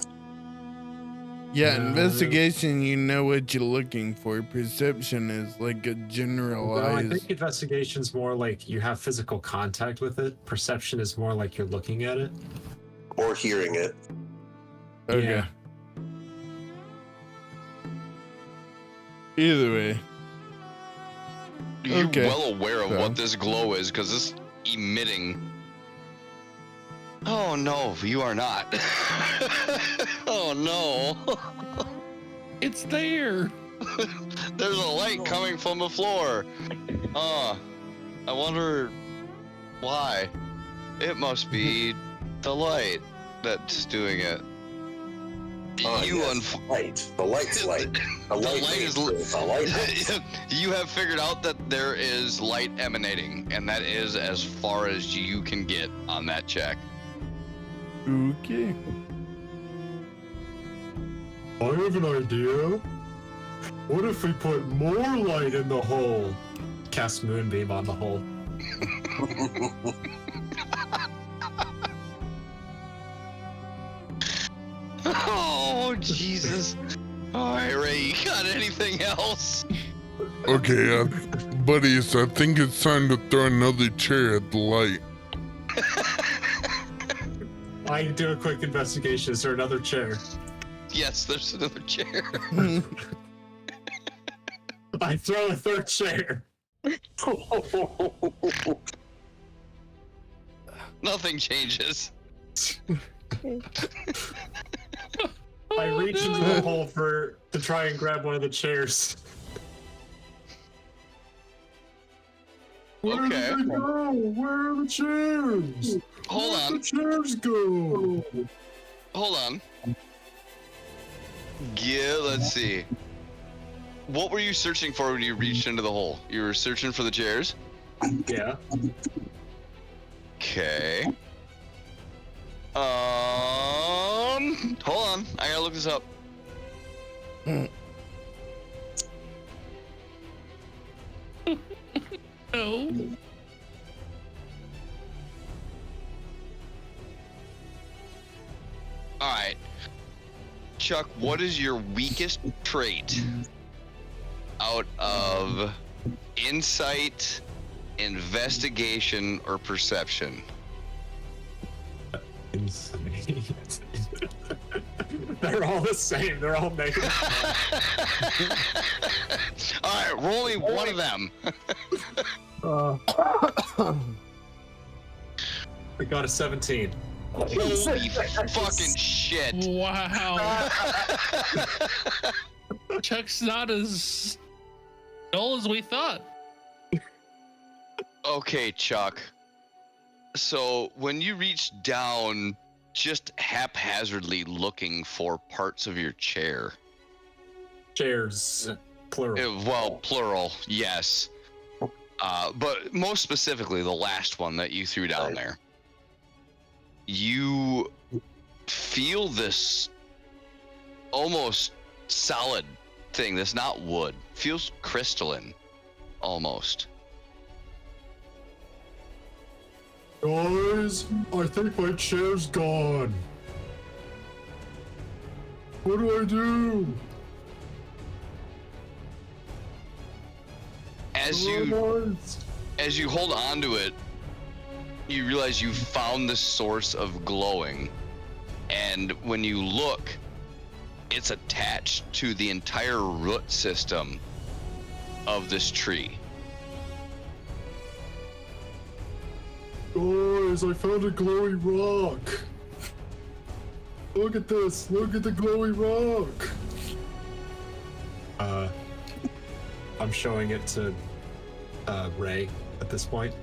yeah, investigation, you know what you're looking for. Perception is like a No, I generalized. think investigation's more like you have physical contact with it. Perception is more like you're looking at it. Or hearing it. Okay. Yeah. Either way. You're Okay. well aware of So- what this glow is because it's emitting. Oh no, you are not. Oh no. It's there. There's a light coming from the floor. I wonder why. It must be the light that's doing it. Oh, You yes, light. The light's light. The light is a lighthouse. You have figured out that there is light emanating, and that is as far as you can get on that check. Okay. I have an idea. What if we put more light in the hole? Cast moonbeam on the hole. Oh Jesus! All right, Ray, you got anything else? Okay, buddies, I think it's time to throw another chair at the light. I do a quick investigation. Is there another chair? Yes, there's another chair. I throw a third chair. Nothing changes. I reach into the hole to try and grab one of the chairs. Where Okay. did they go? Where are the chairs? Hold Where'd on. the chairs go? Hold on. Yeah, let's see. What were you searching for when you reached into the hole? You were searching for the chairs? Yeah. Okay. Hold on. I gotta look this up. No. Alright. Chuck, what is your weakest trait out of insight, investigation, or perception? Insane. They're all the same. They're all negative. Alright, roll me one of them. I got a 17. Holy fucking shit. Wow. Chuck's not as dull as we thought. Okay, Chuck. So when you reach down, just haphazardly looking for parts of your chair. Chairs. Plural. Plural, yes. But most specifically, the last one that you threw down there. You feel this almost solid thing that's not wood. Feels crystalline, almost. Guys, I think my chair's gone. What do I do? As you hold on to it, you realize you found the source of glowing, and when you look, it's attached to the entire root system of this tree. Guys, I found a glowy rock. Look at this. Look at the glowy rock. I'm showing it to Ray at this point.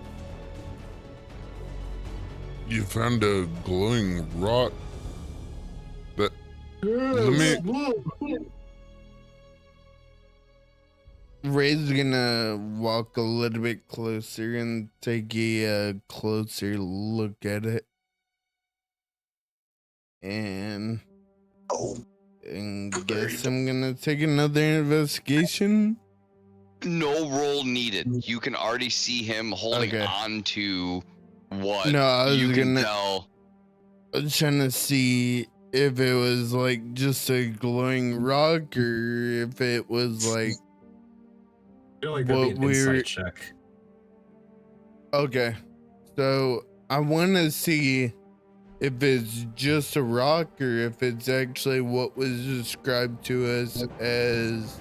You found a glowing rock. That Yes, me- look. Ray's gonna walk a little bit closer and take a closer look at it. and Oh, guess I'm gonna take another investigation. No roll needed. You can already see him holding Okay. on to what No, I was you can gonna. tell. I was trying to see if it was like just a glowing rock or if it was like I feel like that'd be what an insight we're. check. Okay, so I want to see if it's just a rock or if it's actually what was described to us as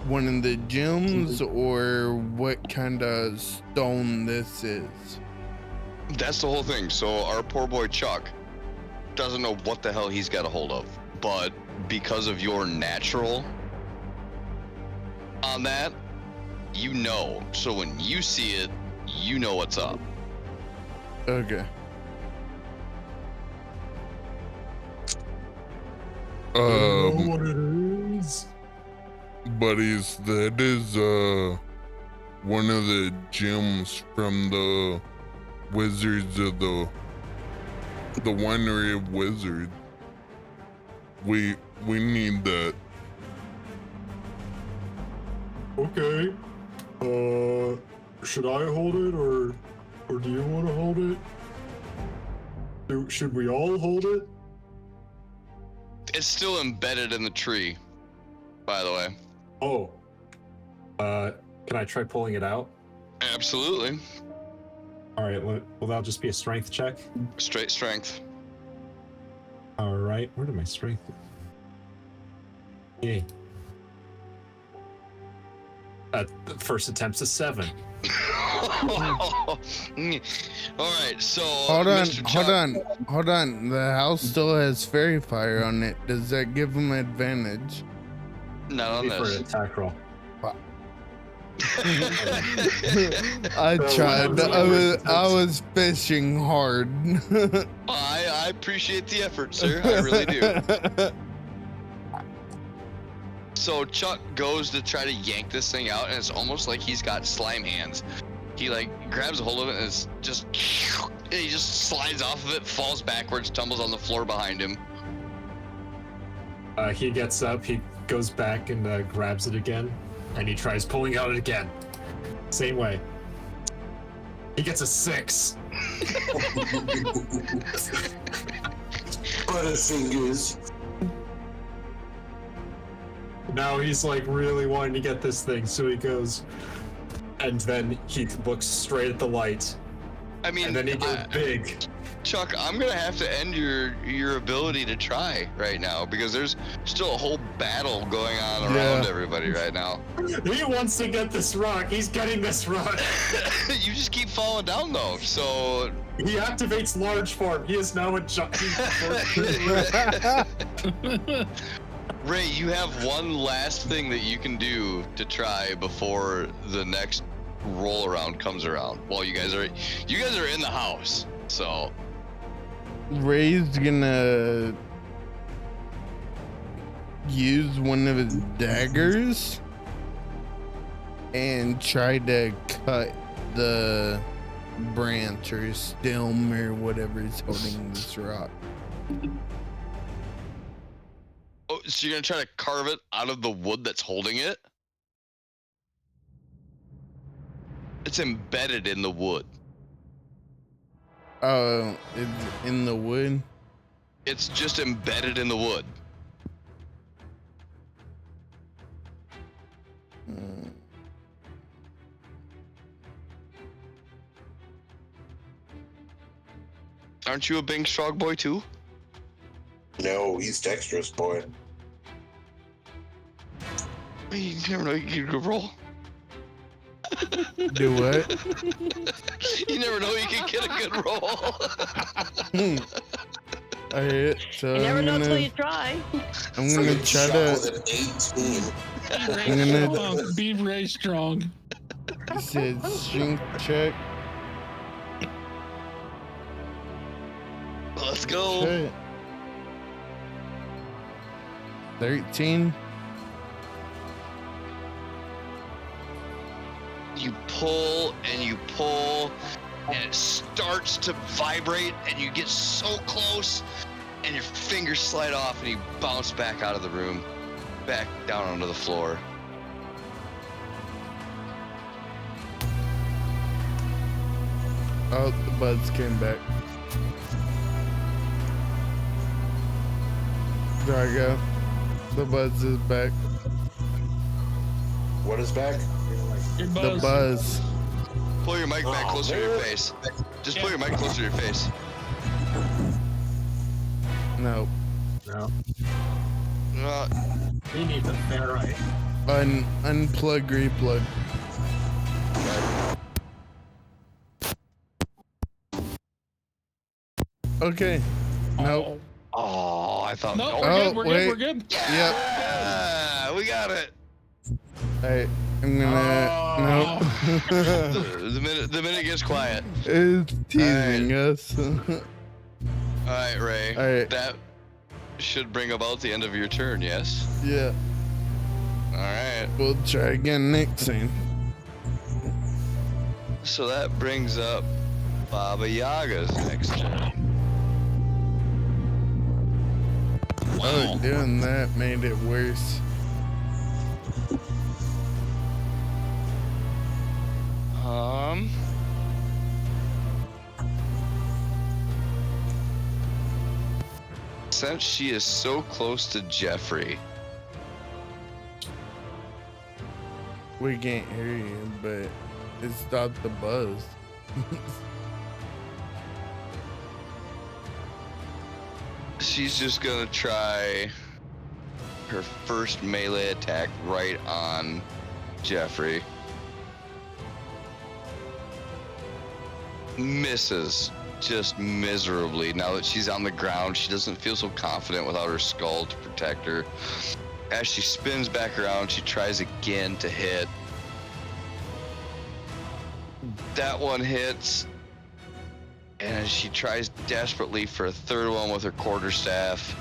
one of the gems or what kind of stone this is. That's the whole thing. So our poor boy Chuck doesn't know what the hell he's got a hold of. But because of your natural on that, you know. So when you see it, you know what's up. Okay. What it is? Buddies, that is one of the gems from the Wizards of the Winery of Wizards. We need that. Okay. Should I hold it or do you want to hold it? Should we all hold it? It's still embedded in the tree, by the way. Oh. Can I try pulling it out? Absolutely. All right. Well, that'll just be a strength check. Straight strength. All right. Where did my strength? Yay. The first attempt's a 7. All right, so Hold on, Mr. Chuck, hold on. The house still has fairy fire on it. Does that give him advantage? Not on For an this. attack roll. I tried. I was fishing hard. I appreciate the effort, sir. I really do. So Chuck goes to try to yank this thing out, and it's almost like he's got slime hands. He like grabs a hold of it, and it's just he just slides off of it, falls backwards, tumbles on the floor behind him. He gets up, he goes back and grabs it again, and he tries pulling out it again. Same way. He gets a 6. Butterfingers. Now he's like really wanting to get this thing, so he goes, and then he looks straight at the light, I mean, and then he goes big. Chuck, I'm gonna have to end your ability to try right now because there's still a whole battle going on around everybody right now. He wants to get this rock. He's getting this rock. You just keep falling down though, so He activates large form. He is now a giant. Ray, you have one last thing that you can do to try before the next roll around comes around. Well, you guys are in the house, so Ray's gonna use one of his daggers and try to cut the branch or stem or whatever is holding this rock. oh, so you're gonna try to carve it out of the wood that's holding it? It's embedded in the wood. Oh, it's in the wood? It's just embedded in the wood. Mm. Aren't you a big strong boy too? No, he's dexterous, boy. You never know, you can get a good roll. Do what? You never know, you can get a good roll. I hit, so You never I'm know gonna, until you try. I'm gonna try Shot to. with an 18. I'm gonna. Be very strong. He said strength check. Let's go. Shit. 13. You pull and you pull, and it starts to vibrate, and you get so close, and your fingers slide off, and you bounce back out of the room, back down onto the floor. Oh, the buds came back. There I go. The buds is back. What is back? Your The buzz. buzz. Pull your mic back Oh, closer to your man. face. Just pull your mic closer to your face. No. No. We need the ferrite. Unplug, replug. Okay. Nope. Oh, I thought. No, Oh, we're Oh, good. We're wait. good. We're good. yeah, we got it. Alright, I'm gonna. The minute gets quiet. Nope. It's teasing us. All right, Ray. All right. That should bring about the end of your turn. Yes. Yeah. All right. We'll try again next time. So that brings up Baba Yaga's next turn. Oh, doing that made it worse. Since she is so close to Jeffrey, We can't hear you, but it stopped the buzz. she's just gonna try her first melee attack right on Jeffrey. Misses just miserably. Now that she's on the ground, she doesn't feel so confident without her skull to protect her. As she spins back around, she tries again to hit. That one hits. And as she tries desperately for a third one with her quarterstaff,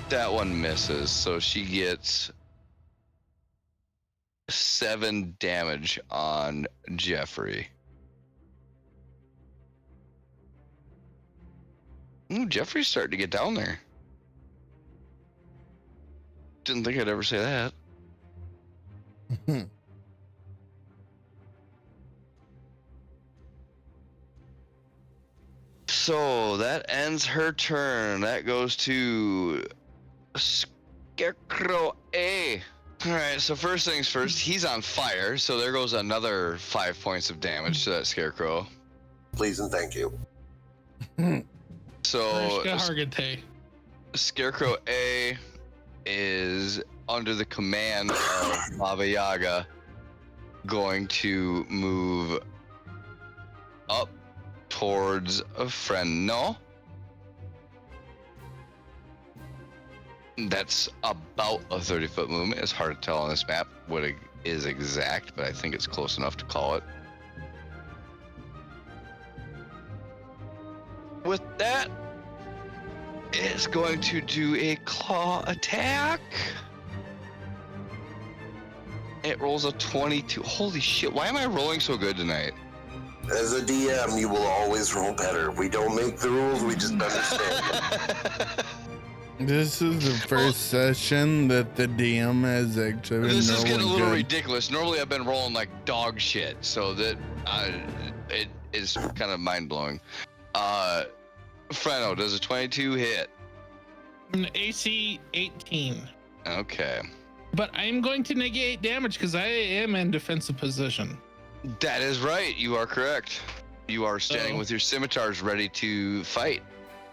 that one misses. So she gets 7 damage on Jeffrey. Ooh, Jeffrey's starting to get down there. Didn't think I'd ever say that. So that ends her turn. That goes to Scarecrow A. Alright, so first things first, he's on fire, so there goes another 5 points of damage to that Scarecrow. Please and thank you. So Hargate. Scarecrow A is under the command of Baba Yaga going to move up towards a Frenno. That's about a 30-foot movement. It's hard to tell on this map what it is exact, but I think it's close enough to call it. With that, it's going to do a claw attack. It rolls a 22. Holy shit, why am I rolling so good tonight? As a DM, you will always roll better. We don't make the rules, we just understand. This is the first session that the DM has actually been This is getting a rolling little good. ridiculous. Normally I've been rolling like dog shit, so that it is kind of mind-blowing. Frenno, does a 22 hit? An AC 18. Okay. But I'm going to negate damage because I am in defensive position. That is right. You are correct. You are standing with your scimitars ready to fight.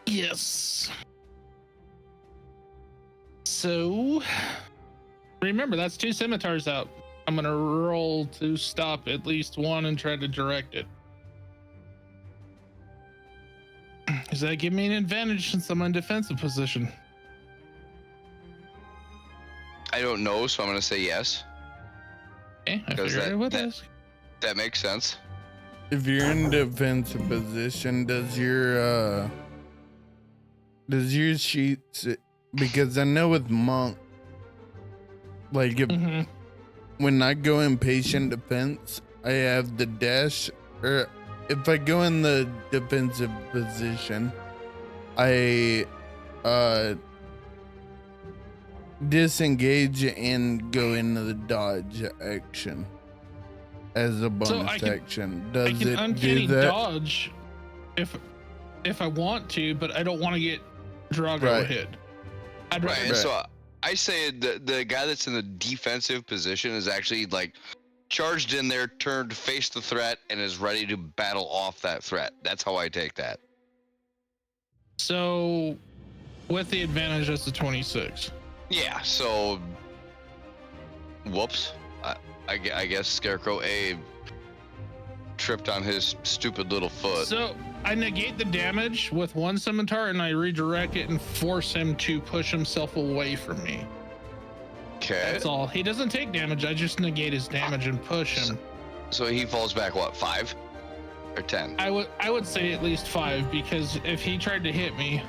Yes. So, remember, that's 2 scimitars out. I'm going to roll to stop at least one and try to direct it. Does that give me an advantage since I'm in defensive position? I don't know, so I'm going to say yes. Okay, I Does figured I would that- ask. That makes sense. If you're in defensive position, does your sheet, because I know with monk, like if when I go in patient defense, I have the dash, or if I go in the defensive position, I disengage and go into the dodge action as a bonus action. I Does can it uncanny do that? dodge if I want to, but I don't want to get Drago Right. hit. I'd Right. rather And so I say the guy that's in the defensive position is actually like charged in there, turned, faced the threat, and is ready to battle off that threat. That's how I take that. So with the advantage, that's a 26. Yeah. So, whoops. I guess Scarecrow A tripped on his stupid little foot. So I negate the damage with one scimitar and I redirect it and force him to push himself away from me. Okay. That's all. He doesn't take damage. I just negate his damage and push him. So he falls back what, 5 or 10? I would say at least 5, because if he tried to hit me,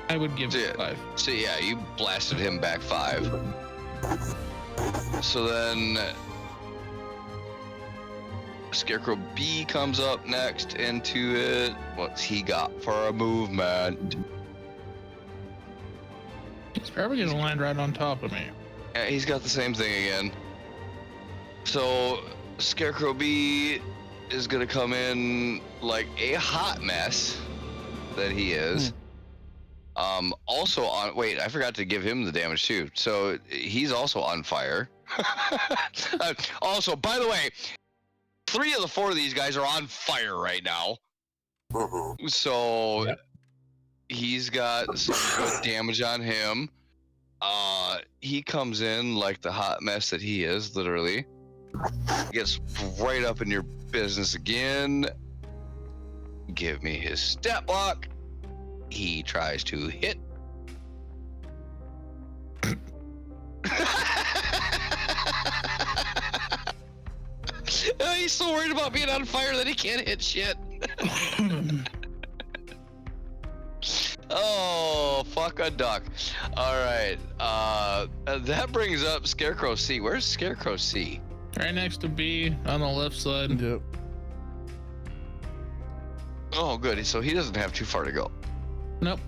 I would give him 5. So yeah, you blasted him back 5. So then Scarecrow B comes up next into it. What's he got for a movement? He's probably gonna land right on top of me. Yeah, he's got the same thing again. So Scarecrow B is gonna come in like a hot mess that he is. Also on, wait, I forgot to give him the damage too. So he's also on fire. Also, by the way, 3 of the 4 of these guys are on fire right now. So he's got some good damage on him. He comes in like the hot mess that he is, literally. Gets right up in your business again. Give me his step block. He tries to hit. He's so worried about being on fire that he can't hit shit. Oh, fuck a duck. All right. That brings up Scarecrow C. Where's Scarecrow C? Right next to B on the left side. Yep. Oh, good. So he doesn't have too far to go. Nope.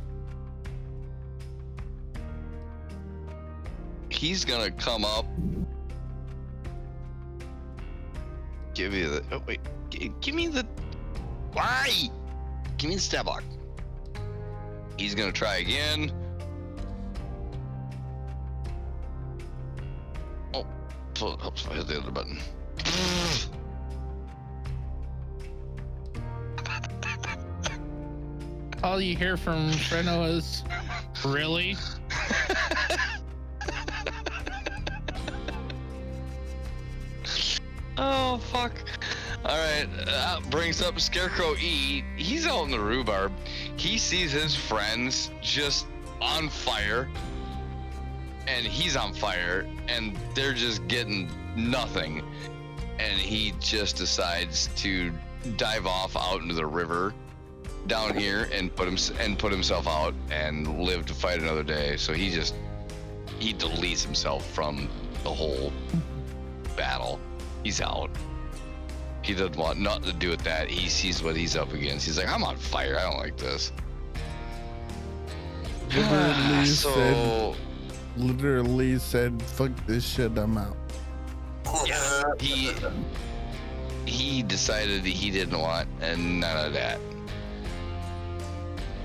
He's gonna come up. Give you the. Oh wait. Give me the. Why? Give me the stab block. He's gonna try again. Oh, so it helps if I hit the other button. All you hear from Freno is, really? Oh, fuck. All right, that brings up Scarecrow E. He's out in the rhubarb. He sees his friends just on fire, and he's on fire, and they're just getting nothing. And he just decides to dive off out into the river down here and put himself out and live to fight another day. So he deletes himself from the whole battle. He's out. He doesn't want nothing to do with that. He sees what he's up against. He's like, I'm on fire. I don't like this. Literally said, fuck this shit, I'm out. Yeah, he decided that he didn't want and none of that.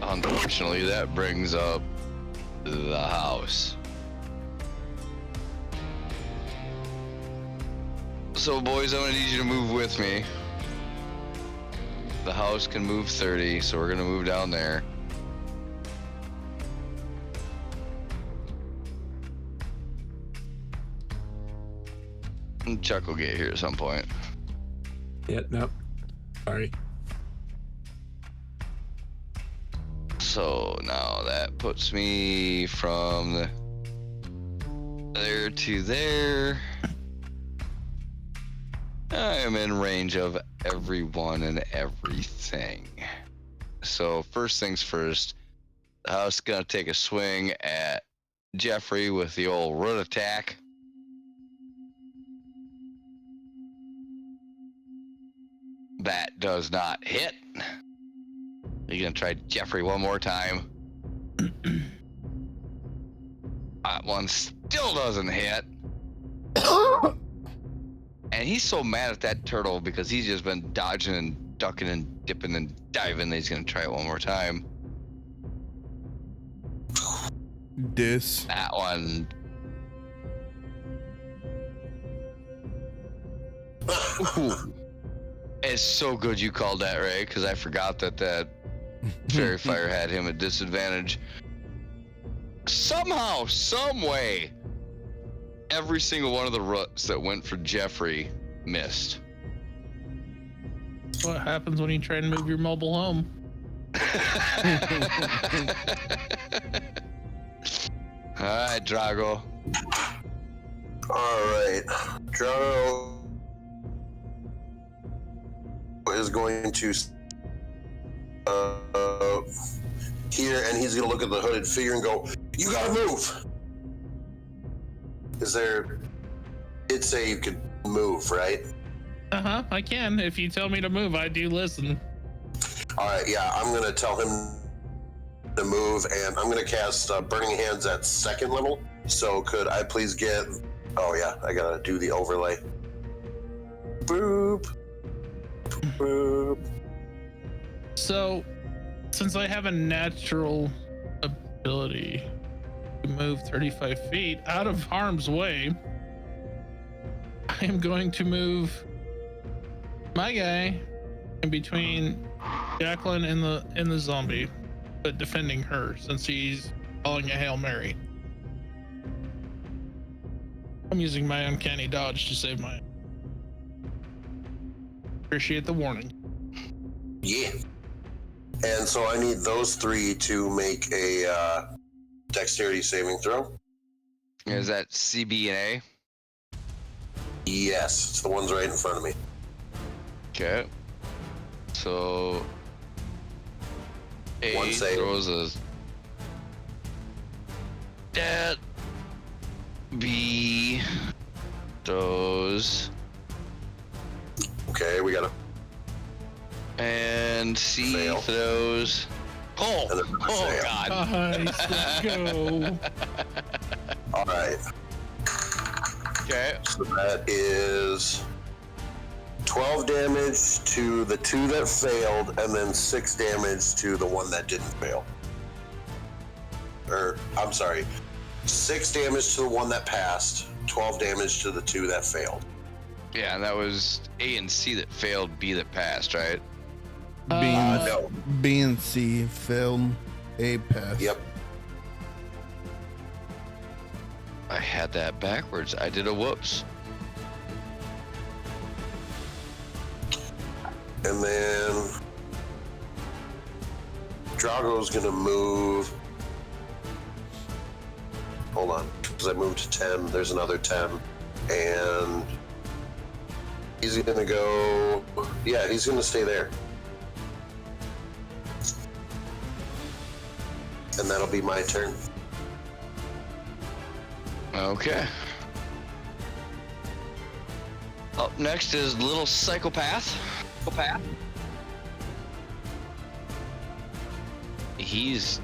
Unfortunately, that brings up the house. So boys, I'm gonna need you to move with me. The house can move 30, so we're gonna move down there. And Chuck will get here at some point. Yeah, nope. Sorry. So now that puts me from there to there. I am in range of everyone and everything. So first things first, the house is gonna take a swing at Jeffrey with the old root attack. That does not hit. You're gonna try Jeffrey one more time. That one still doesn't hit. And he's so mad at that turtle because he's just been dodging and ducking and dipping and diving that he's gonna try it one more time. This. That one. Ooh. It's so good you called that, Ray, because I forgot that fairy fire had him at disadvantage. Somehow, some way, every single one of the roots that went for Jeffrey missed. What happens when you try and move your mobile home? Alright, Drago. Alright. Drago is going to here, and he's going to look at the hooded figure and go, "You gotta move!" Is there... It'd say you could move, right? Uh-huh, I can. If you tell me to move, I do listen. Alright, yeah, I'm going to tell him to move, and I'm going to cast Burning Hands at 2nd level. So could I please get... Oh yeah, I gotta do the overlay. Boop. Boop. So, since I have a natural ability to move 35 feet out of harm's way, I am going to move my guy in between Jacqueline and the zombie, but defending her since he's calling a Hail Mary. I'm using my uncanny dodge to save my... Appreciate the warning. Yeah. And so I need those three to make a dexterity saving throw. Is that CB and A? Yes, it's the ones right in front of me. Okay. So A One save. throws a that. B throws Okay, we got a and C Fail. throws. Oh, And then oh fail. God. Nice, let's go. All right. Okay. So that is 12 damage to the 2 that failed, and then 6 damage to the 1 that didn't fail. Or, I'm sorry, 6 damage to the 1 that passed, 12 damage to the 2 that failed. Yeah, and that was A and C that failed, B that passed, right? No. B and C failed. A pass. Yep. I had that backwards. I did a whoops. And then Drago's gonna move. Hold on, because I moved to 10. There's another 10, and he's gonna go. Yeah, he's gonna stay there, and that'll be my turn. Okay. Up next is Little Psychopath. He's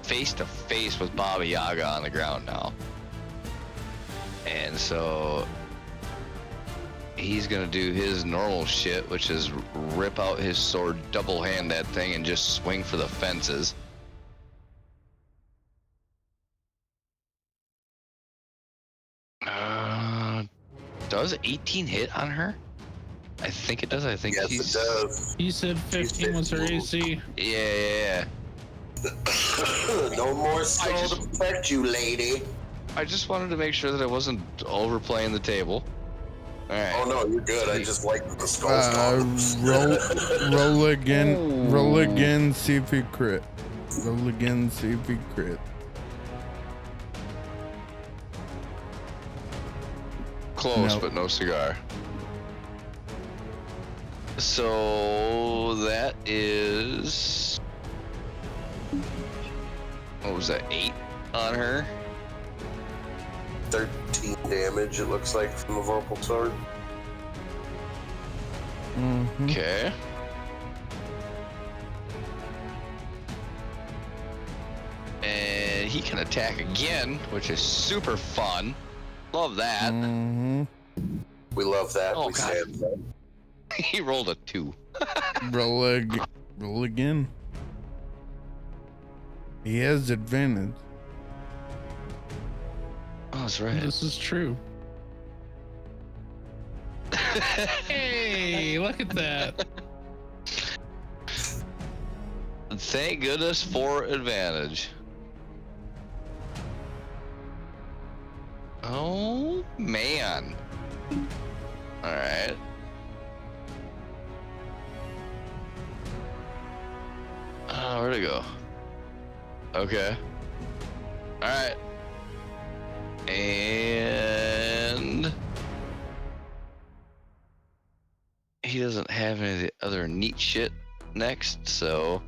face to face with Baba Yaga on the ground now. And so he's gonna do his normal shit, which is rip out his sword, double hand that thing, and just swing for the fences. Does 18 hit on her? I think it does. I think Yes, she's... it does. You said 15 was her AC. Yeah. No more skull to protect you, lady. I just wanted to make sure that I wasn't overplaying the table. All right. Oh no, you're good. I just like the skull's Roll again. Roll again. See if you crit. Roll again. See if you crit. Close, No. but no cigar. So that is... What was that, 8 on her? 13 damage, it looks like, from the Vorpal Sword. Mm-hmm. Okay. And he can attack again, which is super fun. Love that. Mm-hmm. We love that. Oh, we God. stand. He rolled a 2. Roll again. He has advantage. Oh, that's right. This is true. Hey, look at that. Thank goodness for advantage. Oh, man. Alright. Where'd it go? Okay. Alright. And he doesn't have any of the other neat shit next, so.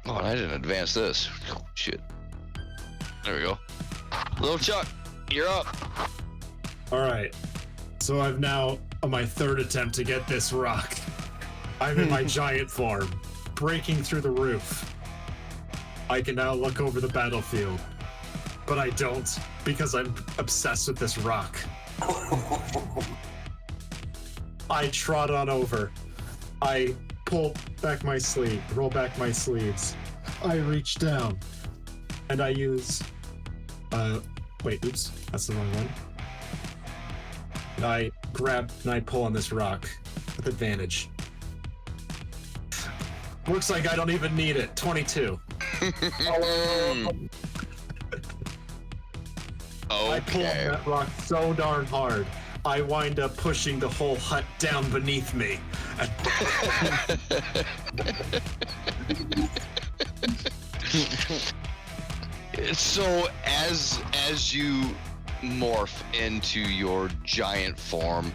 Oh, and I didn't advance this. Shit. There we go. Little Chuck, you're up. All right. So I've now on my third attempt to get this rock. I'm in my giant form, breaking through the roof. I can now look over the battlefield, but I don't because I'm obsessed with this rock. I trot on over. I pull back my sleeve, roll back my sleeves. I reach down, and I use. Wait, oops, that's the wrong one. And I grab and I pull on this rock with advantage. Looks like I don't even need it. 22. I pull on that rock so darn hard, I wind up pushing the whole hut down beneath me. So as you morph into your giant form,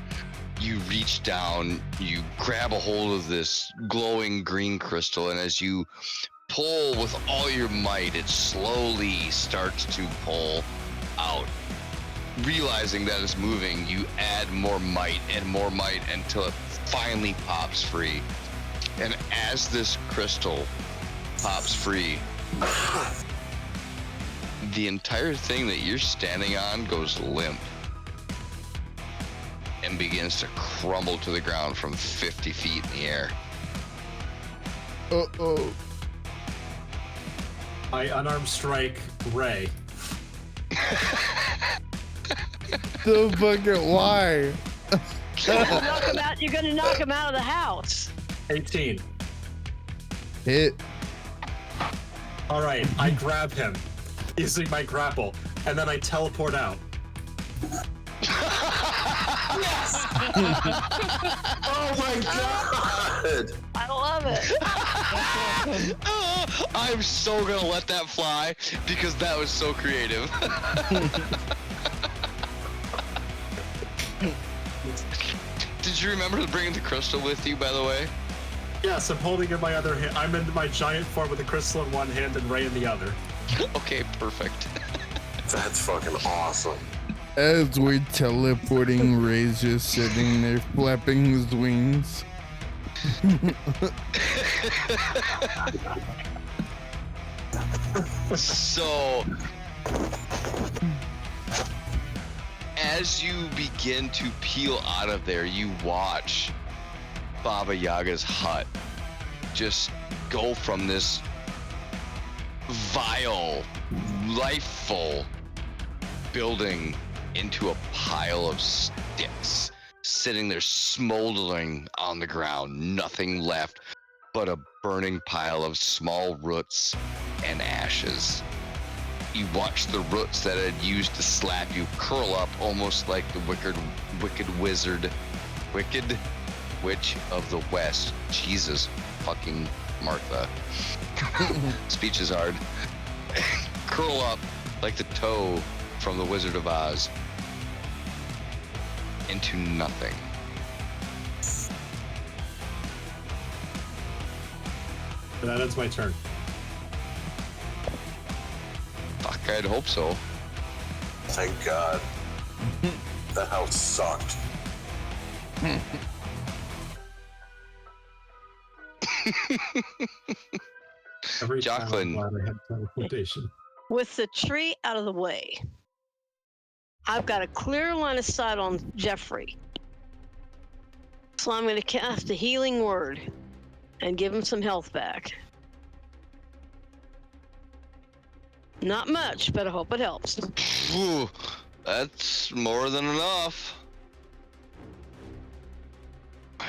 you reach down, you grab a hold of this glowing green crystal, and as you pull with all your might, it slowly starts to pull out. Realizing that it's moving, you add more might until it finally pops free. And as this crystal pops free, the entire thing that you're standing on goes limp and begins to crumble to the ground from 50 feet in the air. Uh-oh. I unarmed strike Ray. The fucking why? You're gonna knock him out of the house. 18. Hit. All right, I grab him using my grapple, and then I teleport out. Oh my god! I love it. I'm so gonna let that fly because that was so creative. Did you remember bringing the crystal with you, by the way? Yes, I'm holding in my other hand. I'm in my giant form with the crystal in one hand and Ray in the other. Okay, perfect. That's fucking awesome. As we're teleporting, Ray's just sitting there flapping his wings. So, as you begin to peel out of there, you watch Baba Yaga's hut just go from this vile, lifeful building into a pile of sticks, sitting there smoldering on the ground, nothing left but a burning pile of small roots and ashes. You watch the roots that had used to slap you curl up almost like the wicked witch of the West. Jesus fucking Martha. Speech is hard. Curl up like the toe from the Wizard of Oz into nothing. And that ends my turn. Fuck, I'd hope so. Thank God. That house sucked. Every time I'm Jocelyn. glad I had teleportation. With the tree out of the way, I've got a clear line of sight on Jeffrey. So I'm going to cast a healing word and give him some health back. Not much, but I hope it helps. Ooh, that's more than enough.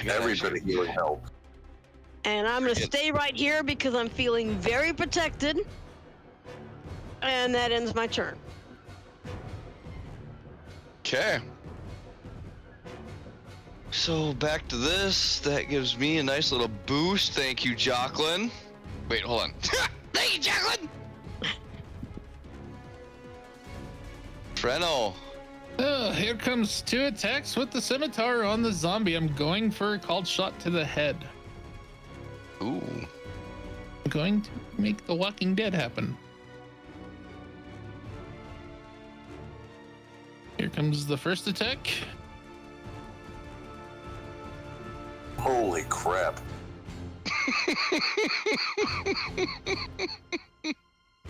Everybody healing help. And I'm going to stay right here because I'm feeling very protected. And that ends my turn. Okay. So back to this. That gives me a nice little boost. Thank you, Jocelyn. Wait, hold on. Thank you, Jocelyn. Freno. Here comes 2 attacks with the scimitar on the zombie. I'm going for a called shot to the head. Ooh. I'm going to make the Walking Dead happen. Here comes the first attack. Holy crap.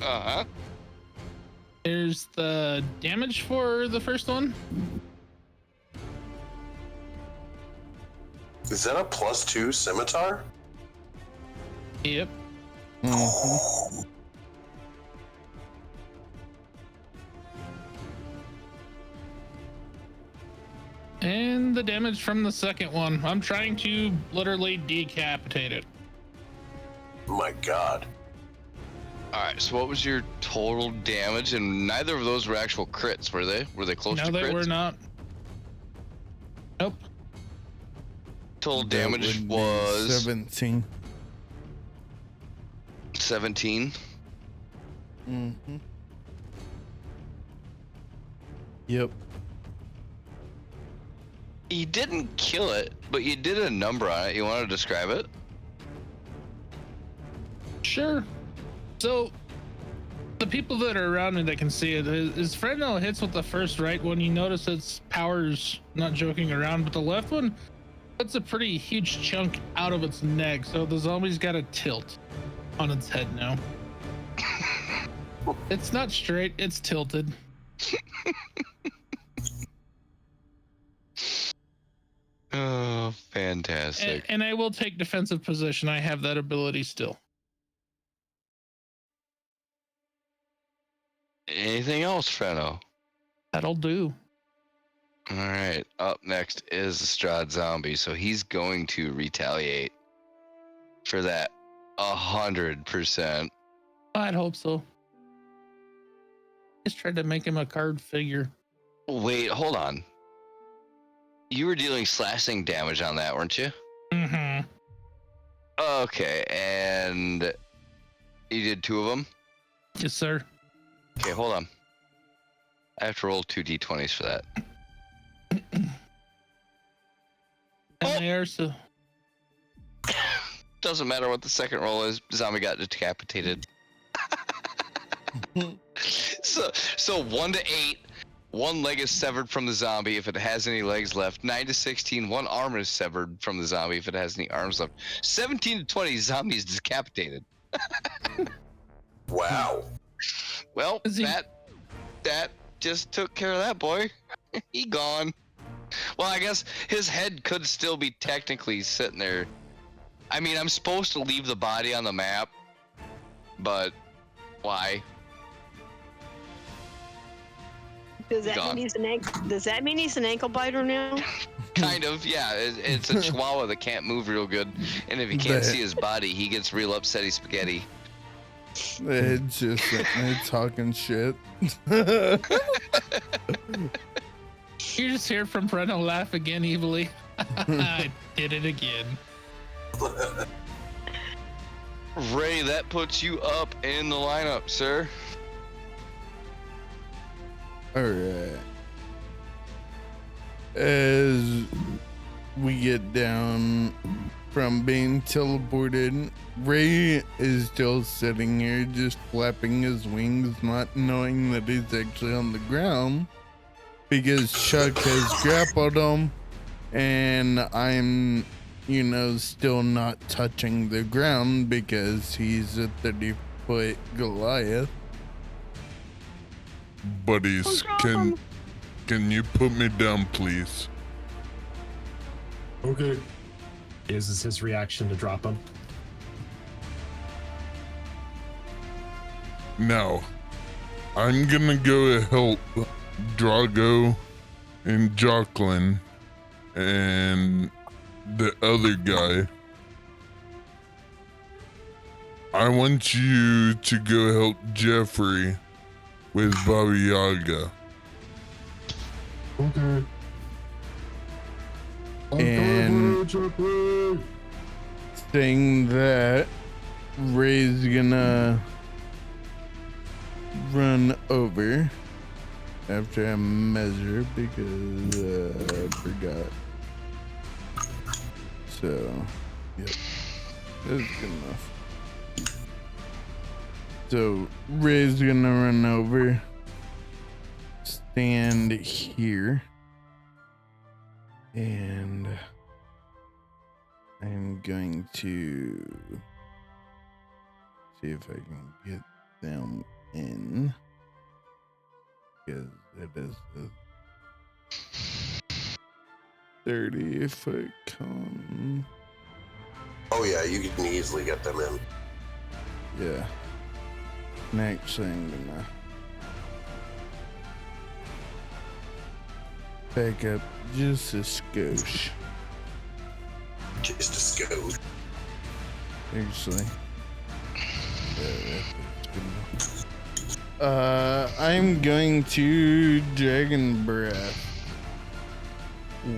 Uh-huh. Here's the damage for the first one. Is that a +2 scimitar? Yep. And the damage from the second one. I'm trying to literally decapitate it. My God. Alright, so what was your total damage? And neither of those were actual crits, were they? Were they close No, to crits? they were not. Nope. Total That damage would be was 17. 17. Mm-hmm. Yep. You didn't kill it, but you did a number on it. You want to describe it? Sure. So, the people that are around me that can see it, his friend now hits with the first right one. You notice its power's not joking around, but the left one, that's a pretty huge chunk out of its neck. So the zombie's got a tilt on its head now. It's not straight, it's tilted. Oh, fantastic. And I will take defensive position. I have that ability still. Anything else, Freno? That'll do. All right. Up next is the Strahd zombie, so he's going to retaliate for that 100%. I'd hope so. Just tried to make him a card figure. Wait, hold on. You were dealing slashing damage on that, weren't you? Mm-hmm. Okay, and you did 2 of them? Yes, sir. Okay, hold on. I have to roll 2 d20s for that. And they are so. Doesn't matter what the second roll is. Zombie got decapitated. So 1 to 8, 1 leg is severed from the zombie if it has any legs left. 9 to 16, 1 arm is severed from the zombie if it has any arms left. 17 to 20, zombie is decapitated. Wow. Well, Is he- that just took care of that boy. He gone. Well, I guess his head could still be technically sitting there. I mean, I'm supposed to leave the body on the map, but why? Does that Gone. mean he's an ankle biter now? Kind of, yeah. It's a chihuahua that can't move real good, and if you can't see his body, he gets real upsetty spaghetti. It's just sitting there talking shit. You just hear from Breno laugh again evilly. I did it again. Ray, that puts you up in the lineup, sir. Alright. As we get down from being teleported, Ray is still sitting here just flapping his wings, not knowing that he's actually on the ground because Chuck has grappled him And I'm, still not touching the ground because he's a 30-foot Goliath. Buddies, can you put me down, please? Okay. Uses his reaction to drop him. Now, I'm gonna go help Drago and Jocelyn and the other guy. I want you to go help Jeffrey with Baba Yaga. Okay. And saying that, Ray's gonna run over after I measure because I forgot. So, yep, that's good enough. So Ray's gonna run over, stand here, and I'm going to see if I can get them in, because it is a 30-foot cone. Oh yeah, you can easily get them in. Yeah. Next thing, I'm gonna back up just a skosh. Just a scope. Actually, I'm going to Dragon Breath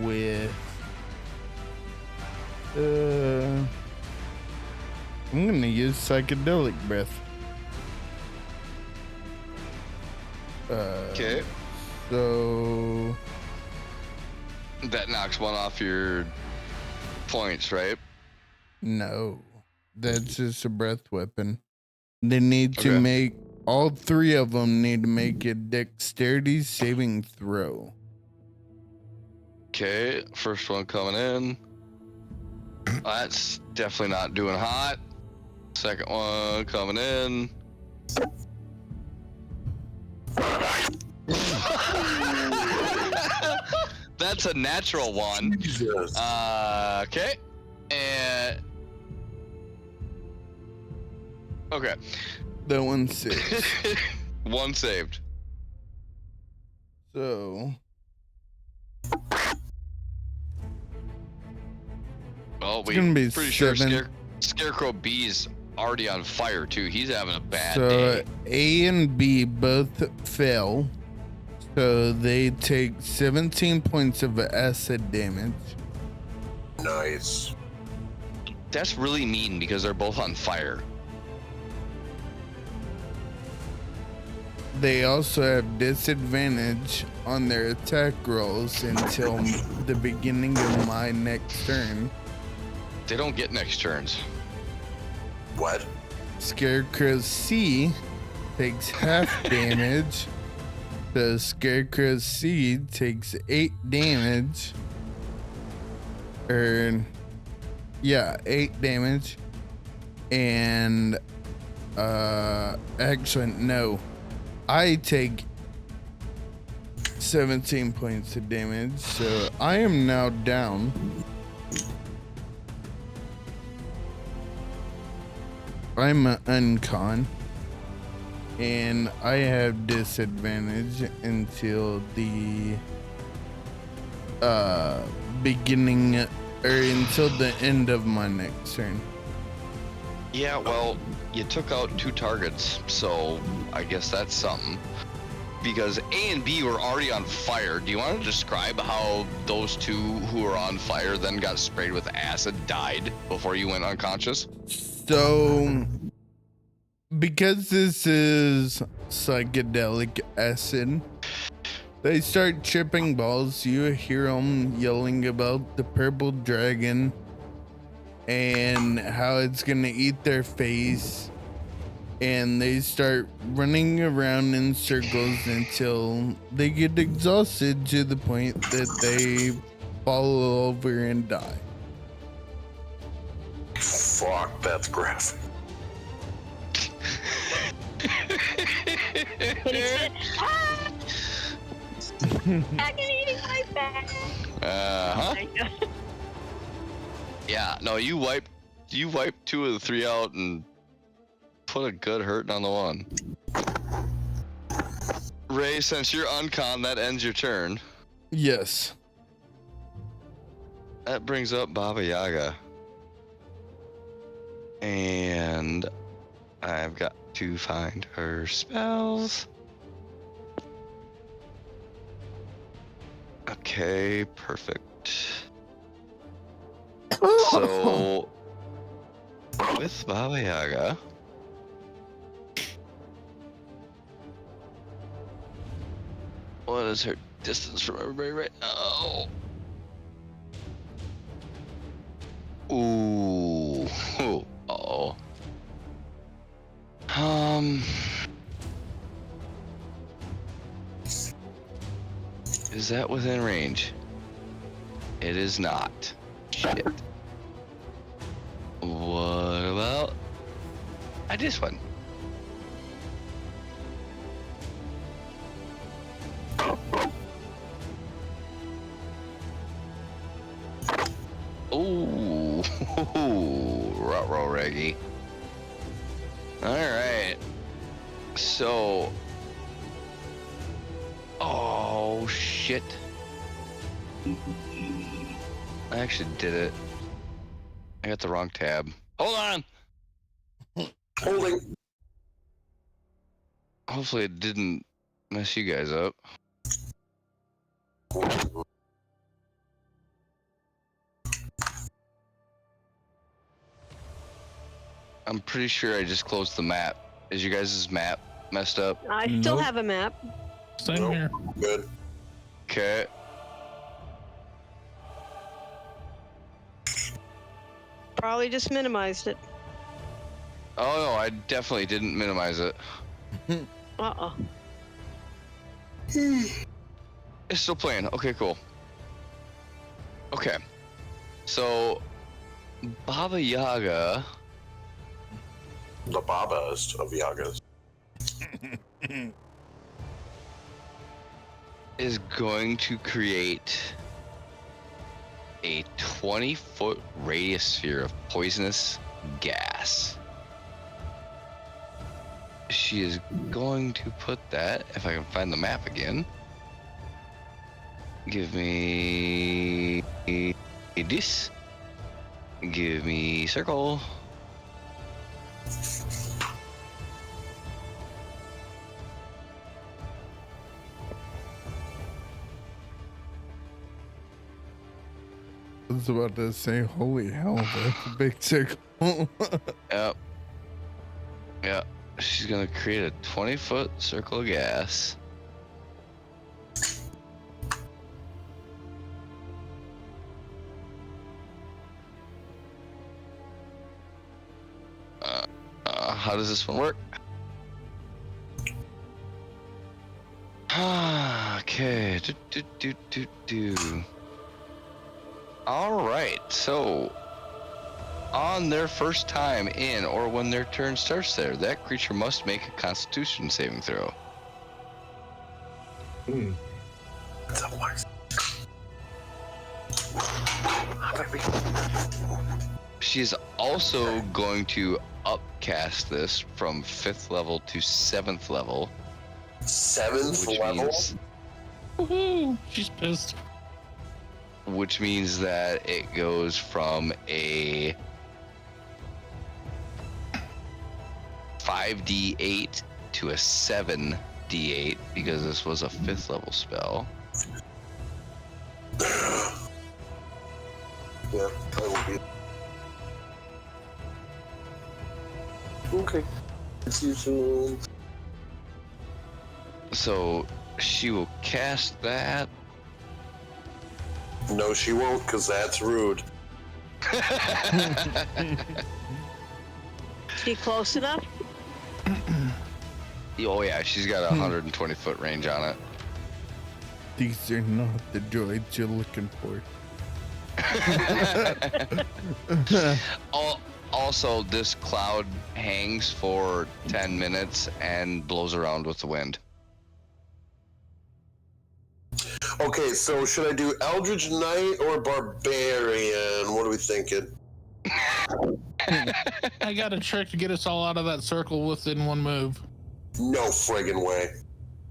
with I'm gonna use Psychedelic Breath. Okay. So That knocks one off your points, right? no, that's just a breath weapon. They need to Okay. make all three of them need to make a dexterity saving throw. Okay, first one coming in. That's definitely not doing hot. Second one coming in. That's a natural one. Jesus. Okay. And okay. That one's 6. One saved. So Oh, it's gonna be pretty 7. sure Scarecrow B's already on fire too. He's having a bad So day. A and B both fail. So they take 17 points of acid damage. Nice. That's really mean because they're both on fire. They also have disadvantage on their attack rolls until the beginning of my next turn. They don't get next turns. What? Scarecrow C takes half damage. The Scarecrow C takes 8 damage. 8 damage. And actually no. I take 17 points of damage, so I am now down. I'm an uncon, and I have disadvantage until the beginning or until the end of my next turn. Yeah, well, you took out 2 targets, so I guess that's something. Because A and B were already on fire. Do you want to describe how those 2 who were on fire then got sprayed with acid died before you went unconscious? So, because this is psychedelic acid, they start tripping balls. You hear them yelling about the purple dragon and how it's gonna eat their face, and they start running around in circles until they get exhausted to the point that they fall over and die. Fuck, that's graphic. And he said, ah! Back and eating my back. Uh-huh. There you go. Yeah, no, you wipe 2 of the 3 out and put a good hurting on the one. Ray, since you're uncon, that ends your turn. Yes. That brings up Baba Yaga. And I've got to find her spells. Okay, perfect. So, with Baba Yaga, what is her distance from everybody right now? Ooh. Uh-oh. Is that within range? It is not. Shit. What about this one? Ooh, ruh-roh reggy. All right. So, oh shit! I actually did it. I got the wrong tab. Hold on. Holding. Hopefully it didn't mess you guys up. I'm pretty sure I just closed the map. Is you guys' map messed up? I still Nope. have a map. Same Nope. here. Good. Okay. Probably just minimized it. Oh no, I definitely didn't minimize it. Uh-oh. It's still playing. Okay, cool. Okay. So, Baba Yaga The Babas of Yagas. is going to create a 20-foot radius sphere of poisonous gas. She is going to put that, if I can find the map again. Give me this. Give me circle. I was about to say, holy hell, that's a big circle. Yep. Yep. She's gonna create a 20-foot circle of gas. How does this one work? Okay. All right. So, on their first time in, or when their turn starts there, that creature must make a Constitution saving throw. Hmm. She is also going to upcast this from 5th level to 7th level. 7th Which level? means, Woohoo! She's pissed. which means that it goes from a 5d8 to a 7d8 because this was a 5th level spell. Yeah, that will be. Okay. See you soon. So she will cast that. No, she won't, because that's rude. Be close enough? Oh yeah, she's got a 120-foot range on it. These are not the droids you're looking for. Also, this cloud hangs for 10 minutes and blows around with the wind. Okay, so should I do Eldritch Knight or Barbarian? What are we thinking? I got a trick to get us all out of that circle within one move. No friggin' way.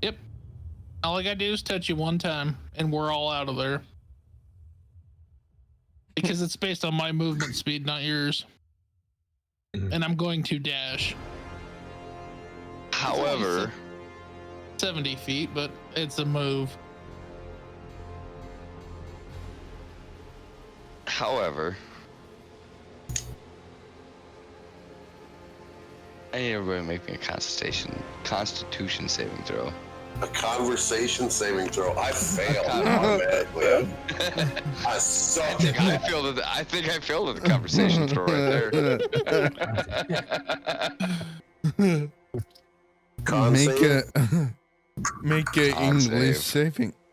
Yep. All I gotta do is touch you one time, and we're all out of there. Because it's based on my movement speed, not yours. And I'm going to dash. However, 70 feet, but it's a move. I need everybody to make me a constitution saving throw. A conversation saving throw. I failed automatically. I suck. I think I failed at the conversation throw right there.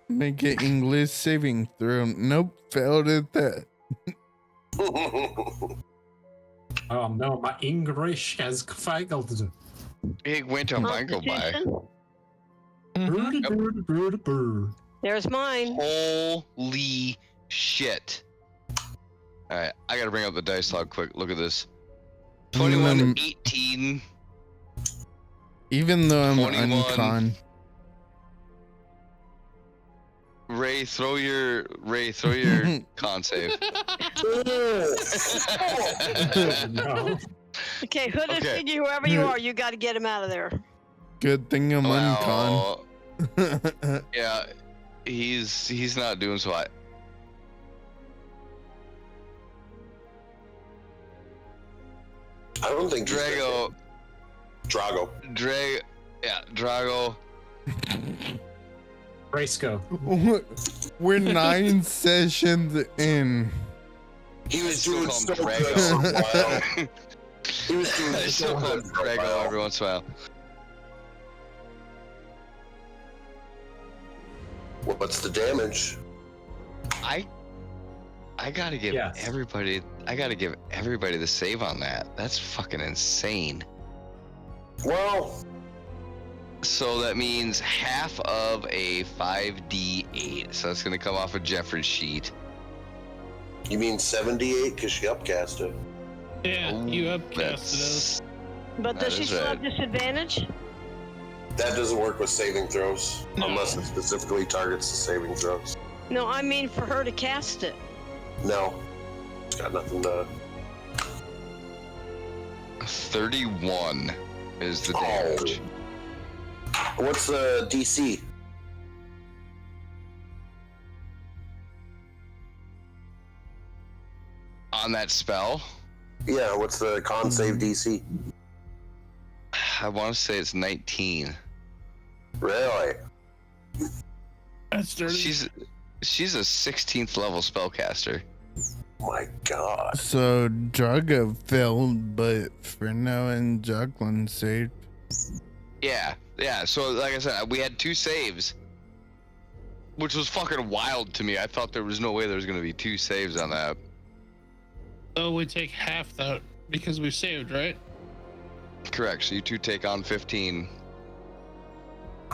Make a English saving throw. Nope, failed at that. Oh no, my English has failed. It went on by. Constitution? There's mine. Holy shit. Alright, I gotta bring up the dice log quick. Look at this. 21, 18. Even though I'm 21. uncon. Ray, throw your con save. No. Okay, hood and figure, whoever you are, you got to get him out of there. Good thing I'm uncon. Yeah, he's not doing so hot. I don't think Drago. Raceco. We're 9 sessions in. He was Still doing call him so good Drago. for a while. He was doing I so still call him good for a Drago while. every once in a while. What's the damage? I gotta give everybody the save on that. That's fucking insane. Well, so that means half of a 5d8. So that's gonna come off of Jeffrey's sheet. you mean 78 because she upcast it. Yeah, you upcasted us. But does she still have disadvantage? That doesn't work with saving throws No. unless it specifically targets the saving throws. No, I mean for her to cast it. No, it's got nothing to. 31 is the damage. What's the DC? On that spell? Yeah, what's the con save DC? I want to say it's 19. Really? That's dirty. She's a 16th level spellcaster. My God. So Draga failed, but Frenno and Jacqueline saved. Yeah. So like I said, we had 2 saves, which was fucking wild to me. I thought there was no way there was gonna be 2 saves on that. So we take half that because we saved, right? Correct. So you 2 take on 15.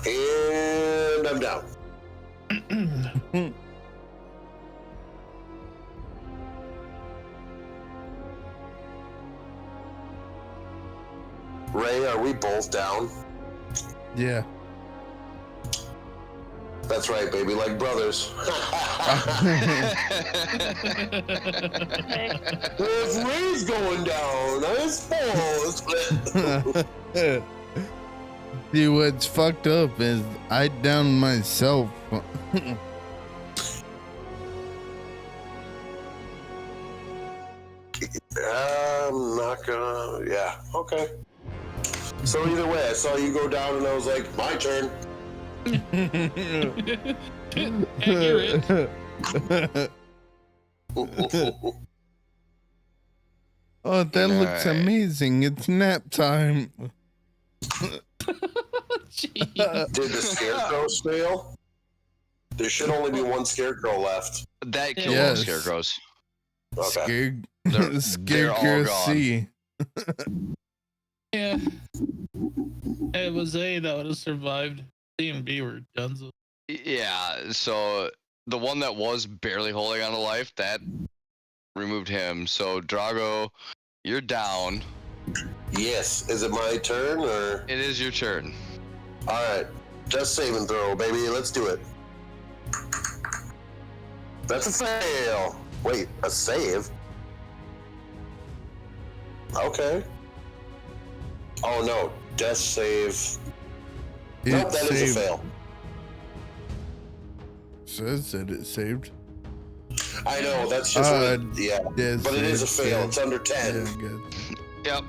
And I'm down. Ray, are we both down? Yeah. That's right, baby, like brothers. If Ray's going down, I suppose. See, what's fucked up is I downed myself. I'm not gonna. Yeah, okay. So either way, I saw you go down and I was like, my turn. Accurate. Oh, that looks amazing. It's nap time. Did the scarecrows fail? There should only be one scarecrow left. That killed all the scarecrows. Okay. They're all Scarecrow. Yeah. It was A that would have survived. C and B were dunzo. Yeah, so the one that was barely holding on to life, that removed him. So Drago, you're down. Yes. Is it my turn or? It is your turn. All right. Just save and throw, baby. Let's do it. That's a fail. Wait, a save? Okay. Oh no, death save. Nope, that is a fail. Says that it saved. I know, that's just what yeah. Death But it is a save, fail. yeah. It's under 10. Yeah, good. Yep.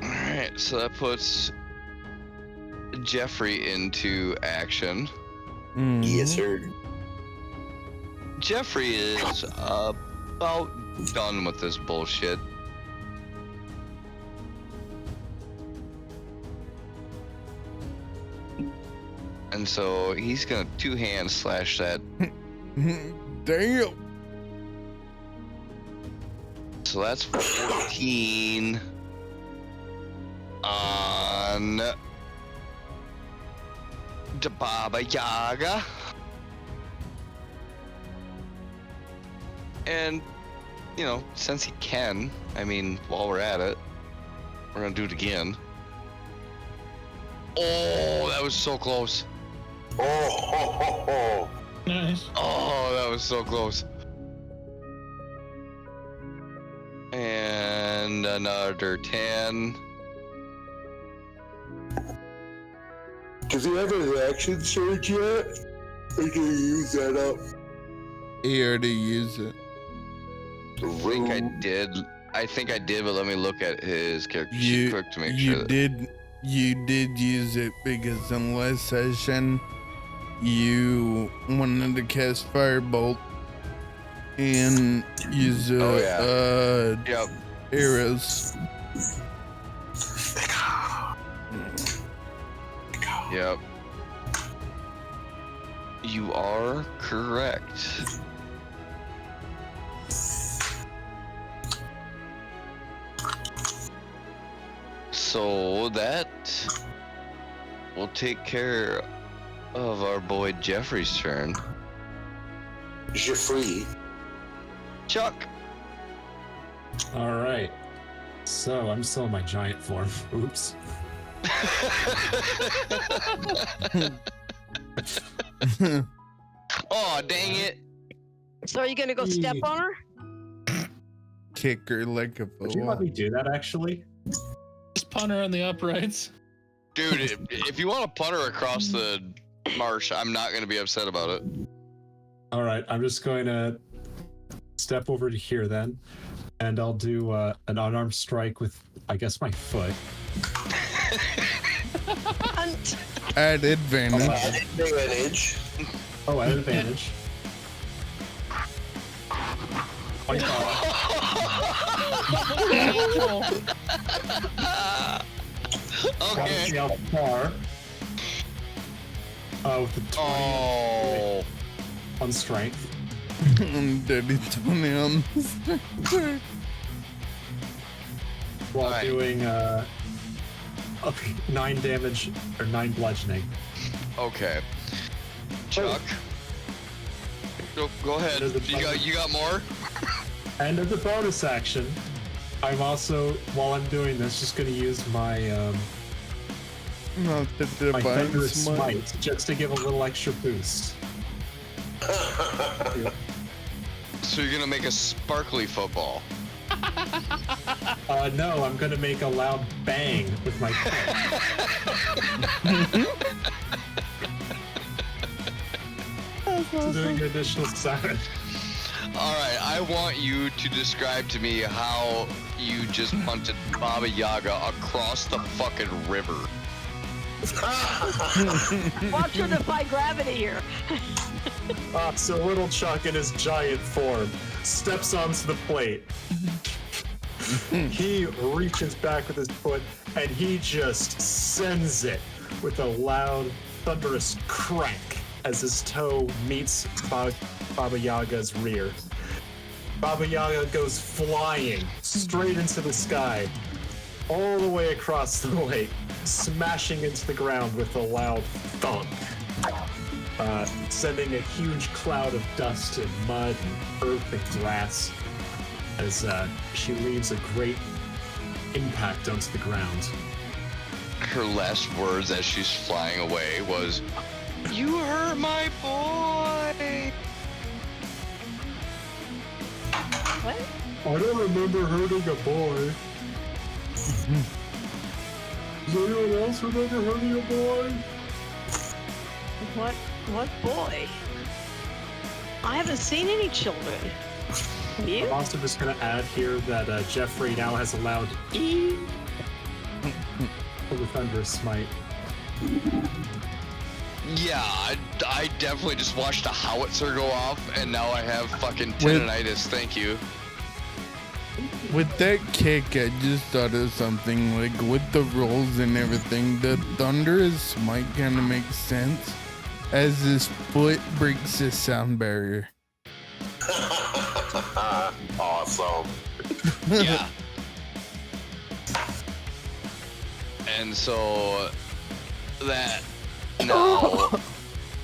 Alright, so that puts Jeffrey into action. Yes, sir. Jeffrey is about done with this bullshit. And so he's gonna two-hand slash that. Damn. So that's 14 on the Baba Yaga. And, you know, since he can, I mean, while we're at it, we're gonna do it again. Oh, that was so close. Oh, ho, ho, ho. Nice. Oh, that was so close. And another 10. Does he have an action surge yet? Or can you use that up? He already used it. I think I did, but let me look at his character sheet quick to make sure. You did use it because in last session you wanted to cast Firebolt and use Yep. arrows. Yep. You are correct. So that will take care of our boy Jeffrey's turn. Jeffrey. Chuck. All right. So I'm still in my giant form. Oops. Oh, dang it. So are you gonna go step on her? Kick her like a Would you let me do that, actually? Just punt her on the uprights. Dude, if you want to punt her across the marsh, I'm not going to be upset about it. All right, I'm just going to step over to here then, and I'll do an unarmed strike with, I guess, my foot. Punt. At advantage. Advantage. Oh, at advantage. 25. Okay. See how far. With the 20 on strength. Dirty 20 on While Right. doing 9 damage or 9 bludgeoning. Okay. Chuck. Go ahead. You got more? And as a bonus action, I'm also, while I'm doing this, just going to use my not the my divine thunderous smite. smite just to give a little extra boost. So you're gonna make a sparkly football. No, I'm going to make a loud bang with my foot. Doing an additional sound. All right, I want you to describe to me how you just punted Baba Yaga across the fucking river. Watch her defy gravity here. So little Chuck in his giant form steps onto the plate. He reaches back with his foot and he just sends it with a loud, thunderous crack as his toe meets Baba Yaga's rear. Baba Yaga goes flying straight into the sky, all the way across the lake, smashing into the ground with a loud thunk, sending a huge cloud of dust and mud and earth and grass as she leaves a great impact onto the ground. Her last words as she's flying away was, "You hurt my boy." What? I don't remember hurting a boy. Does anyone else remember hurting a boy? What boy? I haven't seen any children. You? I'm also just going to add here that Jeffrey now has allowed E for the Thunderous Smite. Yeah, I definitely just watched a howitzer go off, and now I have fucking tendinitis. Thank you. With that kick, I just thought of something. Like with the rolls and everything, the thunderous smite kind of makes sense as his foot breaks the sound barrier. Awesome. Yeah. And so that now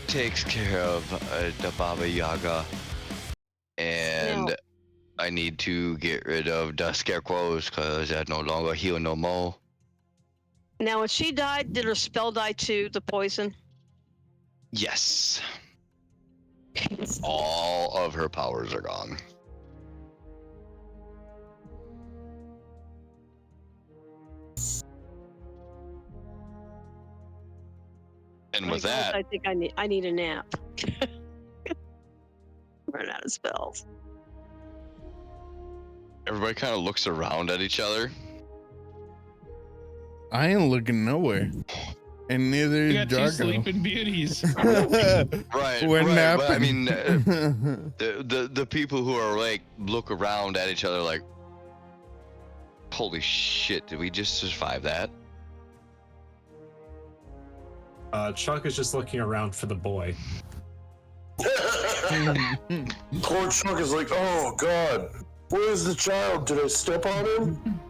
takes care of the Baba Yaga, and No. I need to get rid of the scarecrows because I no longer heal no more. Now, when she died, did her spell die too? The poison? Yes. All of her powers are gone. And with that, I think I need a nap. Run out of spells. everybody kind of looks around at each other. I ain't looking nowhere. And neither You is got two Drago. sleeping beauties. Right, We're right. napping. But I mean, the people who are like look around at each other like, holy shit! Did we just survive that? Chuck is just looking around for the boy. Poor Chuck is like, oh god, where's the child? Did I step on him?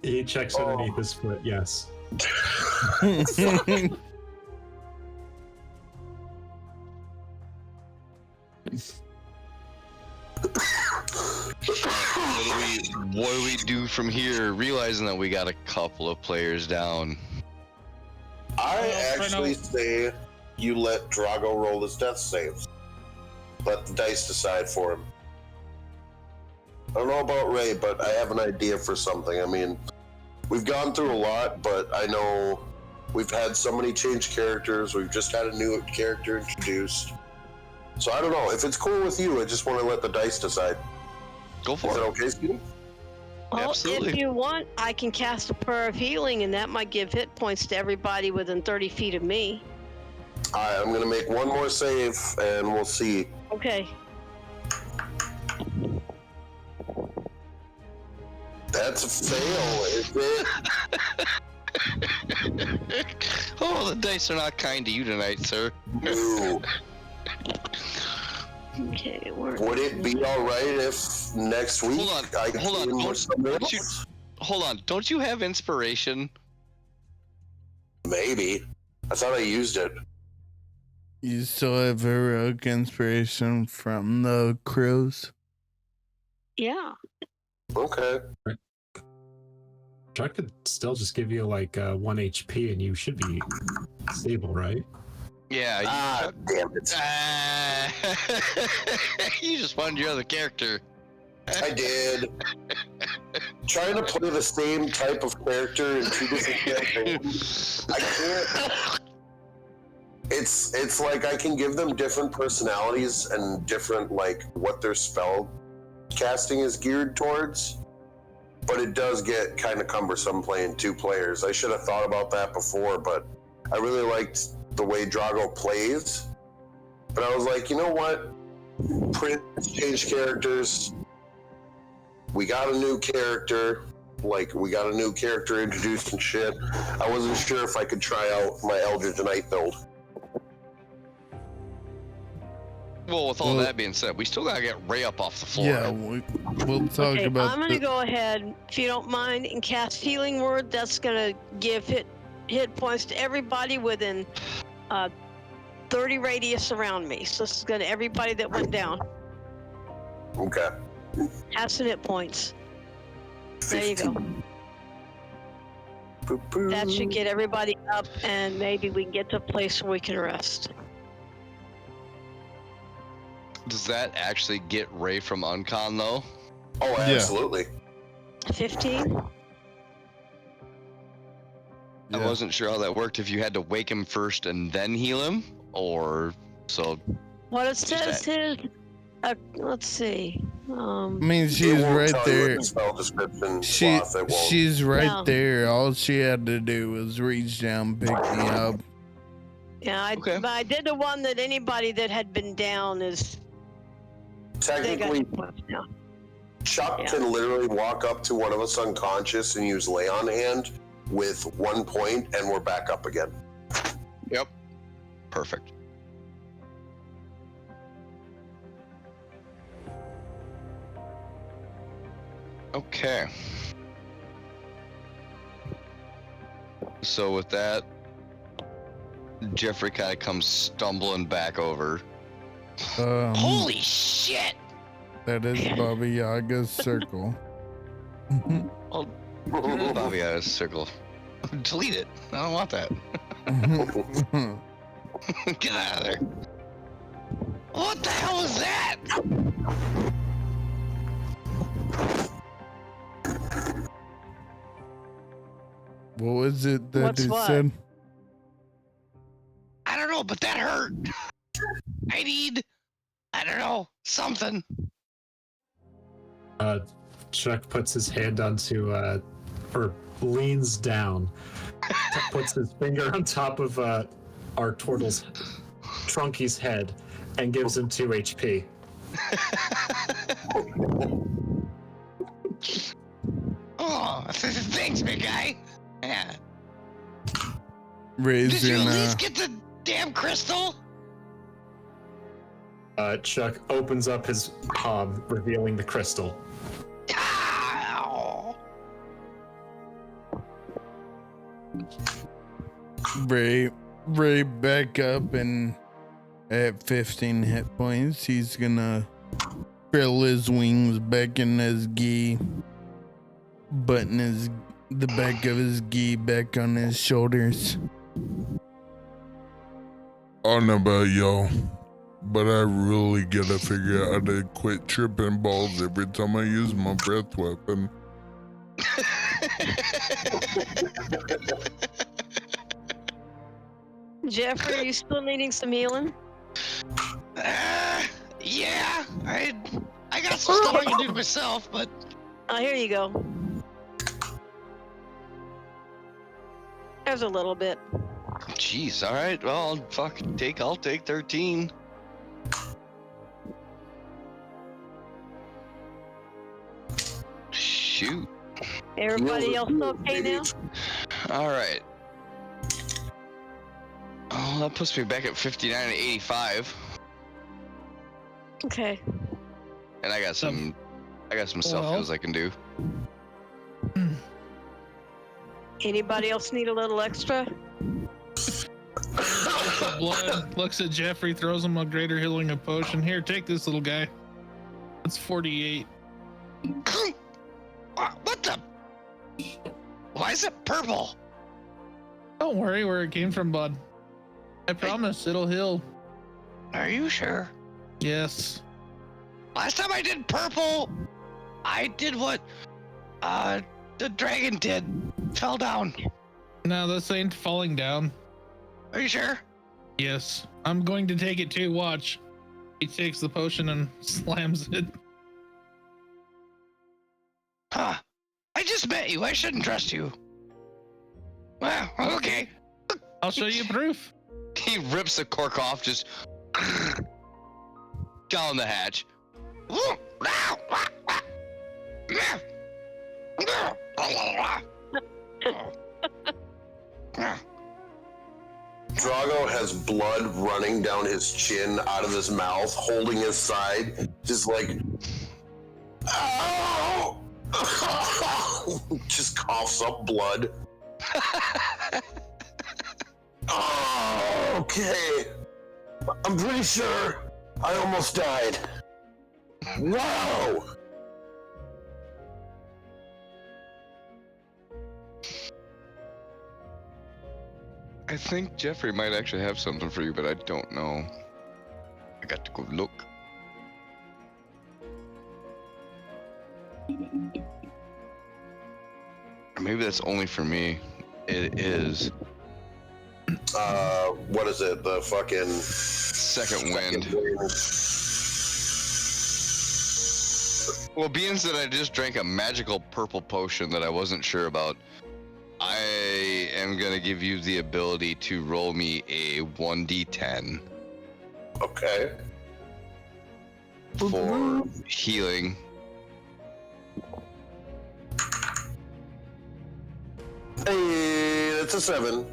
He checks underneath his foot, yes. What do we do from here? Realizing that we got a couple of players down. I actually say you let Drago roll his death saves. Let the dice decide for him. I don't know about Ray, but I have an idea for something. I mean, we've gone through a lot, but I know we've had so many changed characters. We've just had a new character introduced. So I don't know. If it's cool with you, I just want to let the dice decide. Go for Is it. it okay, Steve? Well, Absolutely. if you want, I can cast a prayer of healing, and that might give hit points to everybody within 30 feet of me. Alright, I'm going to make one more save, and we'll see. Okay. That's a fail, is it? Oh, the dice are not kind to you tonight, sir. No. Okay, we're... Would it be alright if next week I Hold on. came with something Don't you- else? Hold on. Don't you have inspiration? Maybe. I thought I used it. You still have heroic inspiration from the crows? Yeah. Okay. Chuck could still just give you like 1 HP and you should be stable, right? Yeah. Ah, damn it. You just found your other character. I did. Trying to play the same type of character in two different campaigns. I can't. It's like I can give them different personalities and different like what their spell casting is geared towards. But it does get kind of cumbersome playing two players. I should have thought about that before, but I really liked the way Drago plays. But I was like, you know what? Prince changed characters. We got a new character, Like, we got a new character introduced and shit. I wasn't sure if I could try out my Eldritch Knight build. Well, with all that being said, we still gotta get Ray up off the floor. Yeah, we'll talk Okay, about I'm gonna go ahead, if you don't mind, and cast Healing Word. That's gonna give hit points to everybody within 30 radius around me. So this is gonna everybody that went down. Okay. Have some hit points. There you go. That should get everybody up, and maybe we can get to a place where we can rest. Does that actually get Ray from Uncon though? Oh, absolutely. 15? I wasn't sure how that worked. If you had to wake him first and then heal him, or so. What it says is, let's see. I mean, she's right there. She's right there. All she had to do was reach down, pick me up. Yeah, but I did the one that anybody that had been down is. Technically, Chuck can literally walk up to one of us unconscious and use lay on hand with 1 point, and we're back up again. Yep. Perfect. Okay. So with that, Jeffrey kind of comes stumbling back over. Holy shit! That is Baba Yaga's circle. Well, Bobby had a circle. Delete it. I don't want that. Get out of there. What the hell is that? What was it that What's he what? said? I don't know, but that hurt. I need, I don't know, something. Chuck puts his hand onto, or leans down, puts his finger on top of our turtle's Trunky's head, and gives him 2 HP. Oh, thanks, big guy. Yeah. Raising, Did you at least get the damn crystal? Chuck opens up his palm, revealing the crystal. Ow. Ray back up, and at 15 hit points, he's gonna fill his wings back in his gi, button the back of his gi back on his shoulders. I don't know about y'all, but I really gotta figure out how to quit tripping balls every time I use my breath weapon. Jeffrey, are you still needing some healing? Yeah, I got some stuff I can do myself, but. Oh, here you go. There's a little bit. Jeez, all right. Well, I'll take 13. Shoot. Everybody else okay now? All right. Oh, that puts me back at 59 and 85. Okay. And I got some self heals I can do. Anybody else need a little extra? Blood looks at Jeffrey, throws him a greater healing of potion. Here, take this, little guy. That's 48. What the? Why is it purple? Don't worry where it came from, bud. I promise it'll heal. Are you sure? Yes. Last time I did purple, I did what the dragon did. Fell down. No, this ain't falling down. Are you sure? Yes. I'm going to take it too. Watch. He takes the potion and slams it. Huh. I just met you. I shouldn't trust you. Well, okay. I'll show you proof. He rips the cork off, just down the hatch. blood running down his chin, out of his mouth, holding his side, just like, ow! Just coughs up blood. Oh, okay. I'm pretty sure I almost died. Wow! I think Jeffrey might actually have something for you, but I don't know. I got to go look. Or maybe that's only for me. It is What is it? The fucking second wind. Well, being that I just drank a magical purple potion that I wasn't sure about, I am gonna give you the ability to roll me a 1d10 Okay. for healing. Hey, that's a 7.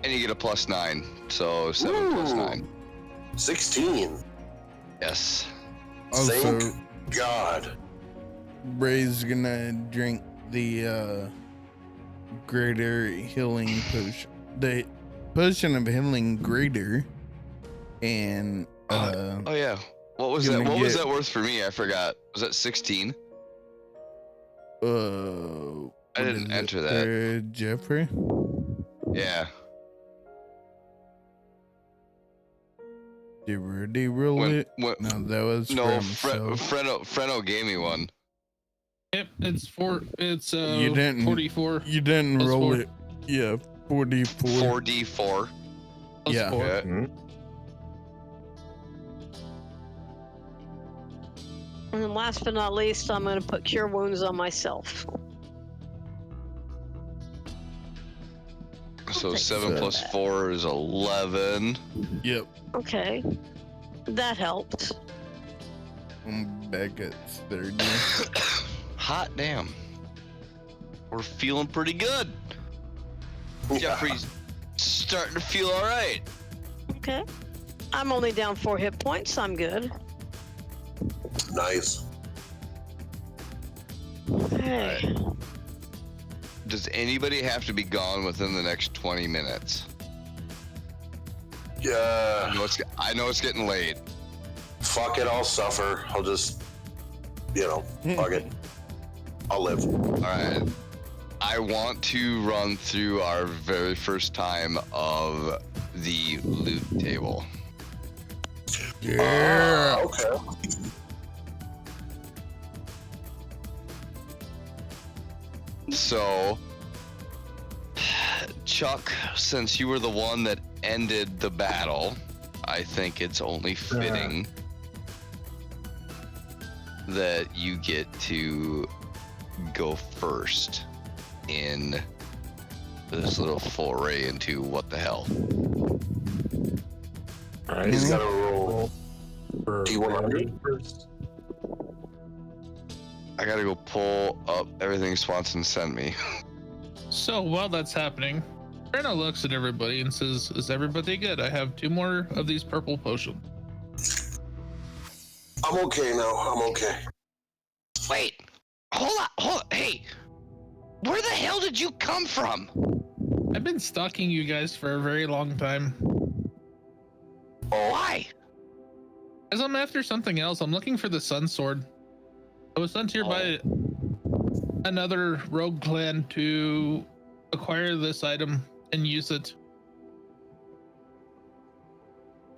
And you get a +9, so 7 plus Ooh. 9. 16. Yes. Also, Thank God. Ray's gonna drink the greater healing potion. The potion of healing greater. And Oh yeah. What was Gonna that? What was get- that worth for me? I forgot. Was that 16? I what didn't is it enter that. there, Jeffrey? Yeah. Did Rudy roll When, it? when, No, that was no, from Freno gave me one. Yep, it's You didn't- 44. You didn't Plus roll 4. it. Yeah, 44. 4d4. Plus Yeah. 4. Yeah. Mhm. And then last but not least, I'm going to put Cure Wounds on myself. So take 7 that. plus 4 is 11. Yep. Okay. That helped. I'm back at 30. Hot damn. We're feeling pretty good. Jeffrey's starting to feel all right. Okay. I'm only down 4 hit points. I'm good. Nice. Okay. Does anybody have to be gone within the next 20 minutes? Yeah. I know it's getting late. Fuck it, I'll suffer. I'll just, fuck it. I'll live. All right. I want to run through our very first time of the loot table. Yeah. Okay. So, Chuck, since you were the one that ended the battle, I think it's only fitting that you get to go first in this little foray into what the hell. All right. He's got to roll. For D100 first. I gotta go pull up everything Swanson sent me. So while that's happening, Freno looks at everybody and says, "Is everybody good? I have 2 more of these purple potions." I'm okay now. I'm okay. Wait, hold on, hey, where the hell did you come from? I've been stalking you guys for a very long time. Why? As I'm after something else, I'm looking for the Sun Sword. I was sent here by another rogue clan to acquire this item and use it.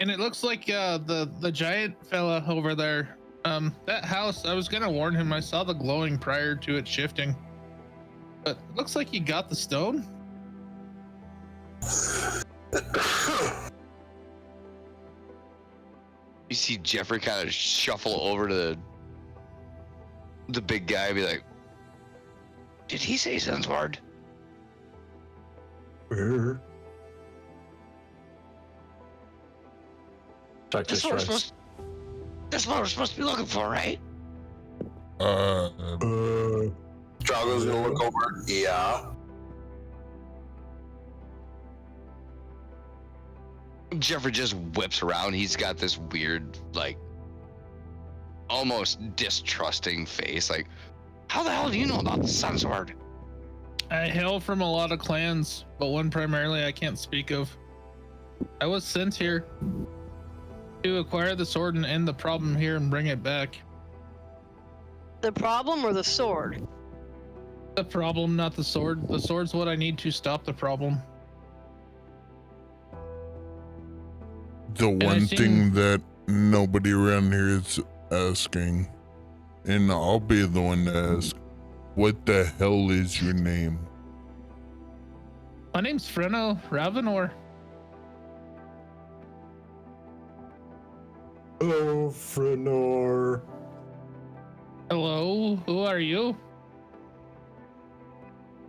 And it looks like the giant fella over there, that house, I was gonna warn him, I saw the glowing prior to it shifting. But it looks like he got the stone. You see Jeffrey kind of shuffle over to the big guy and be like, "Did he say Sun Sword?" Check That's this what, right. that's what we're supposed to be looking for, right? Drago's gonna look over. Yeah. Jeffrey just whips around. He's got this weird, like, almost distrusting face. Like, how the hell do you know about the Sun Sword? I hail from a lot of clans, but one primarily I can't speak of. I was sent here to acquire the sword and end the problem here and bring it back. The problem or the sword? The problem, not the sword. The sword's what I need to stop the problem. The one thing that nobody around here is asking, and I'll be the one to ask, what the hell is your name? My name's Freno Ravenor. Hello, Frenor. Hello, who are you?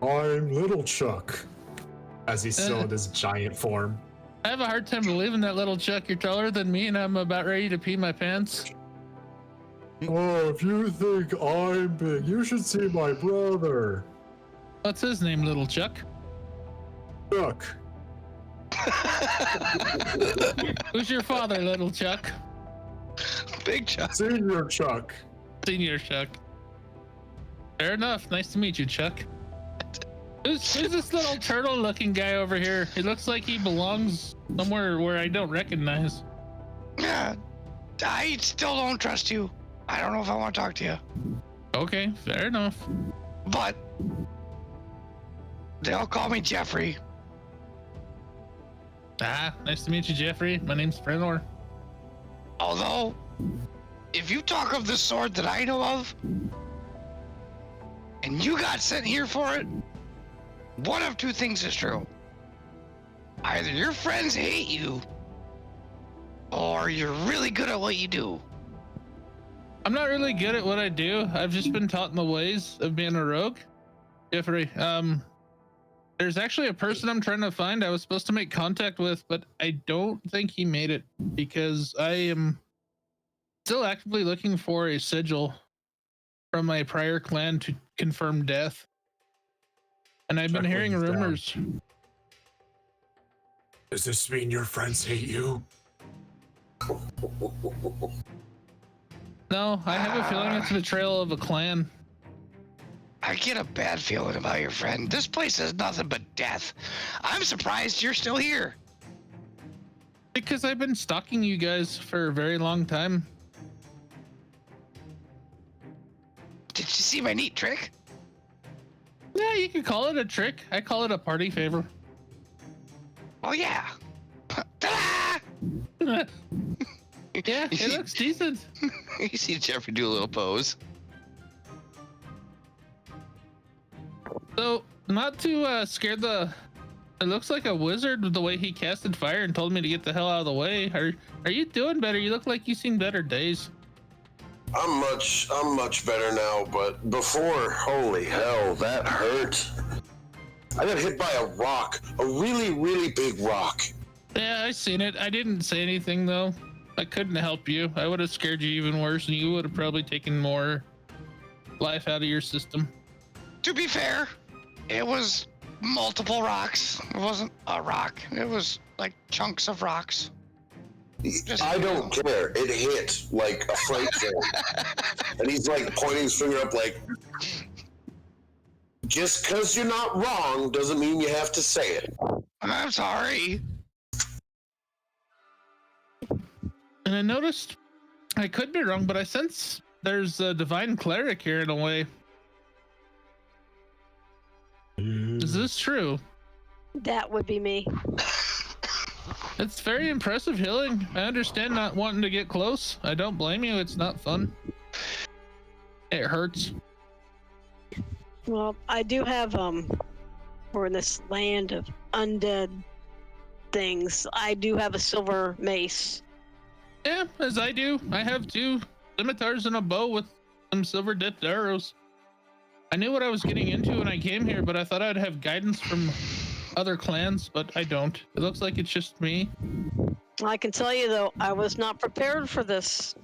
I'm Little Chuck. As he's still in his giant form. I have a hard time believing that, little Chuck. You're taller than me and I'm about ready to pee my pants. Oh, if you think I'm big, you should see my brother. What's his name, little Chuck? Chuck. Who's your father, little Chuck? Big Chuck. Senior Chuck. Senior Chuck. Fair enough. Nice to meet you, Chuck. Who's this little turtle-looking guy over here? He looks like he belongs somewhere where I don't recognize. I still don't trust you. I don't know if I want to talk to you. Okay, fair enough. But they'll call me Jeffrey. Ah, nice to meet you, Jeffrey. My name's Frenor. Although, if you talk of the sword that I know of, and you got sent here for it, one of two things is true. Either your friends hate you, or you're really good at what you do. I'm not really good at what I do. I've just been taught in the ways of being a rogue. Jeffrey, there's actually a person I'm trying to find I was supposed to make contact with, but I don't think he made it because I am still actively looking for a sigil from my prior clan to confirm death. And I've been hearing rumors. Does this mean your friends hate you? No, I have a feeling it's a betrayal of a clan. I get a bad feeling about your friend. This place is nothing but death. I'm surprised you're still here. Because I've been stalking you guys for a very long time. Did you see my neat trick? Yeah, you could call it a trick. I call it a party favor. Oh yeah. Ta-da! Yeah, it looks decent. You see Jeffrey do a little pose. So, not to scare the... It looks like a wizard with the way he casted fire and told me to get the hell out of the way. Are you doing better? You look like you've seen better days. I'm much better now, but before, holy hell, that hurt. I got hit by a rock, a really, really big rock. Yeah, I seen it. I didn't say anything though. I couldn't help you. I would have scared you even worse, and you would have probably taken more life out of your system. To be fair, it was multiple rocks. It wasn't a rock. It was like chunks of rocks. I don't care. It hit like a freight train. And he's like pointing his finger up like, just because you're not wrong doesn't mean you have to say it. I'm sorry. And I noticed, I could be wrong, but I sense there's a divine cleric here in a way. Is this true? That would be me. It's very impressive healing. I understand not wanting to get close. I don't blame you. It's not fun. It hurts. Well, I do have, we're in this land of undead things. I do have a silver mace. Yeah, as I do. I have 2 scimitars and a bow with some silver dipped arrows. I knew what I was getting into when I came here, but I thought I'd have guidance from other clans, but I don't. It looks like it's just me. I can tell you though, I was not prepared for this.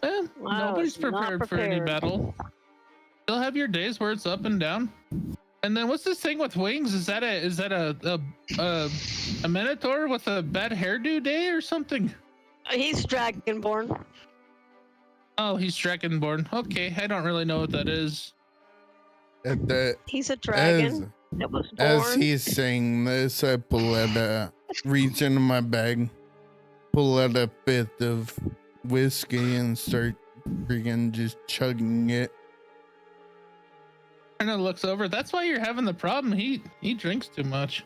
Nobody's was not prepared for any prepared. battle. You'll have your days where it's up and down. And then what's this thing with wings? Is that a minotaur with a bad hairdo day or something? He's dragonborn. Oh, he's dragonborn. Okay, I don't really know what that is. At that, He's a dragon that was born. as he's saying this, I pull out reach into my bag, pull out a fifth of whiskey and start freaking just chugging it. Brenna looks over. That's why you're having the problem. He drinks too much.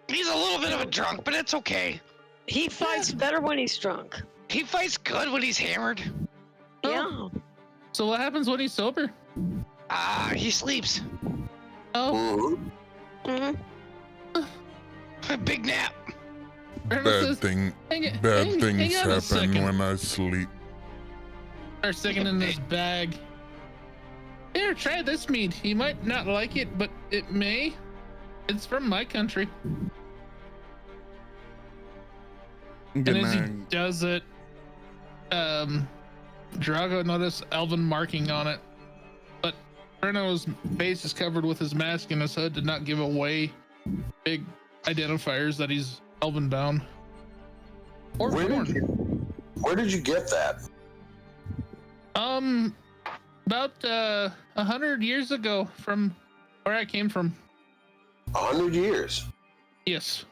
He's a little bit of a drunk, but it's okay. He fights better when he's drunk. He fights good when he's hammered. Oh. So what happens when he's sober? He sleeps. Oh. Mm-hmm. A big nap. Brenna says, Bad things hang on a happen second. when I sleep. Start sticking in this bag. Here, try this meat. You might not like it, but it may. It's from my country. And as he does it, Drago noticed elven marking on it, but Bruno's face is covered with his mask and his hood did not give away big identifiers that he's elven bound. Or Where born. did you get that? About 100 years ago from where I came from. 100 years. Yes.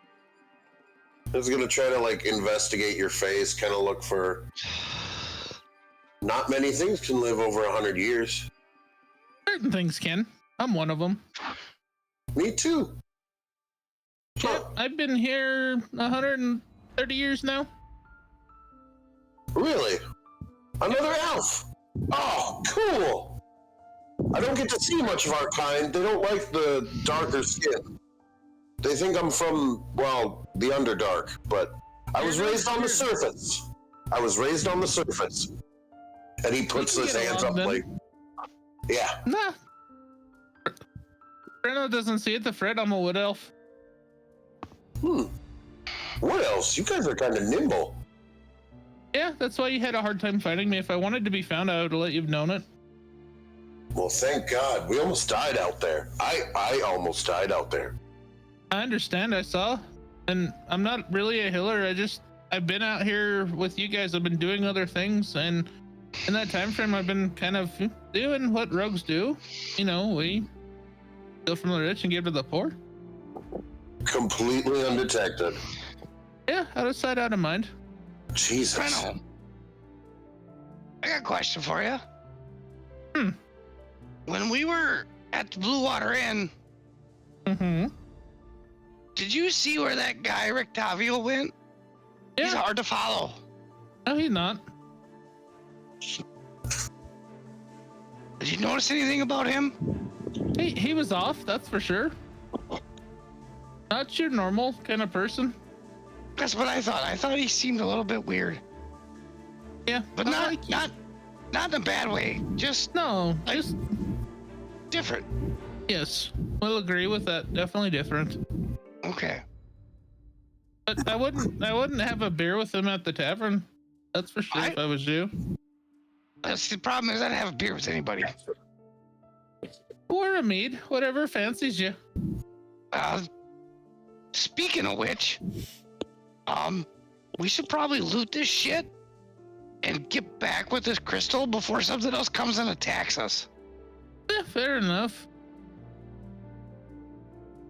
I was gonna try to like investigate your face, kind of look for. Not many things can live over 100 years. Certain things can. I'm one of them. Me too. Yeah, I've been here 130 years now. Really? Another elf? Oh, cool. I don't get to see much of our kind. They don't like the darker skin. They think I'm from, well, the Underdark, but I was raised on the surface. And he puts his hands up like, yeah. Nah. Brenna doesn't see it to Fred. I'm a wood elf. What else? You guys are kind of nimble. Yeah, that's why you had a hard time finding me. If I wanted to be found, I would have let you have known it. Well, thank God. We almost died out there. I almost died out there. I understand. I saw. And I'm not really a healer. I've been out here with you guys. I've been doing other things. And in that time frame, I've been kind of doing what rogues do. You know, we steal from the rich and give to the poor. Completely undetected. Yeah, out of sight, out of mind. Jesus. Reno, I got a question for you. When we were at the Blue Water Inn, did you see where that guy Rictavio went? Yeah. He's hard to follow. No, he's not. Did you notice anything about him? He was off, that's for sure. Not your normal kind of person. That's what I thought. I thought he seemed a little bit weird, Yeah, but not in a bad way. Just no, like- just different. yes. We'll agree with that. Definitely different. Okay. But I wouldn't have a beer with him at the tavern. That's for sure. If I was you. That's the problem. Is I don't have a beer with anybody. Or a mead, whatever fancies you. Speaking of which, we should probably loot this shit and get back with this crystal before something else comes and attacks us. Yeah, fair enough.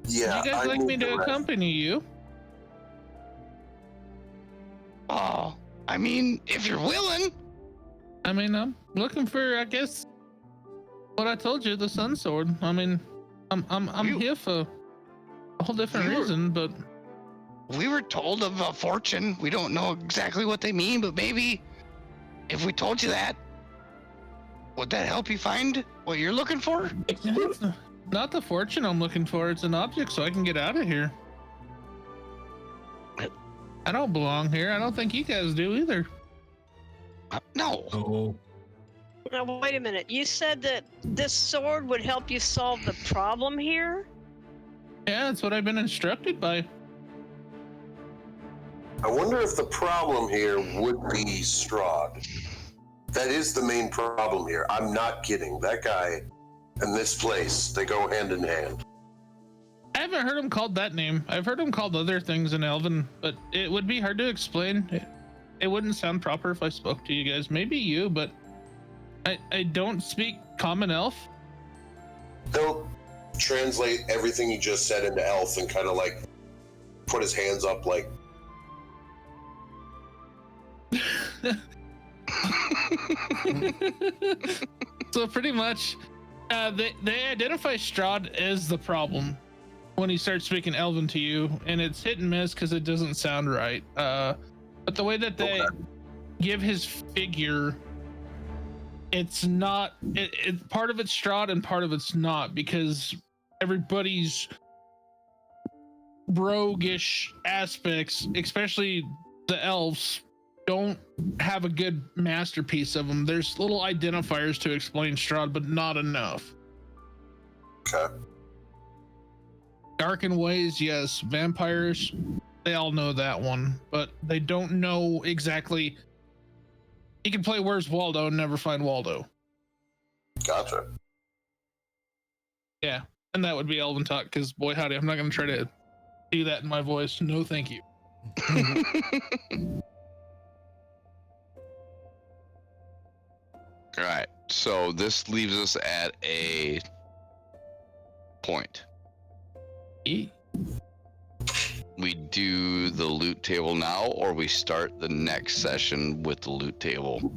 Yeah. Would you guys like me to accompany you? Oh, I mean, if you're willing. I mean, I'm looking for, I guess, what I told you, the sun sword. I mean, I'm here for a whole different reason, but We were told of a fortune. We don't know exactly what they mean, but maybe if we told you that, would that help you find what you're looking for? it's not the fortune I'm looking for. It's an object so I can get out of here. I don't belong here. I don't think you guys do either. No. Oh, Now, wait a minute. You said that this sword would help you solve the problem here? Yeah, that's what I've been instructed by. I wonder if the problem here would be Strahd. That is the main problem here. I'm not kidding. That guy and this place, they go hand in hand. I haven't heard him called that name. I've heard him called other things in Elven, but it would be hard to explain. It wouldn't sound proper if I spoke to you guys. Maybe you, but I don't speak Common Elf. He'll translate everything you just said into elf and kind of like put his hands up like. So pretty much, they identify Strahd as the problem when he starts speaking Elven to you, and it's hit and miss because it doesn't sound right. But the way that they give his figure, it's not. It part of it's Strahd and part of it's not, because everybody's roguish aspects, especially the elves, don't have a good masterpiece of them. There's little identifiers to explain Strahd, but not enough. Okay. Darkened ways, yes. Vampires, they all know that one, but they don't know exactly. You can play Where's Waldo and never find Waldo. Gotcha. Yeah, and that would be Elven talk, because boy howdy, I'm not going to try to do that in my voice. No, thank you. All right, so this leaves us at a point. E- We do the loot table now, or we start the next session with the loot table.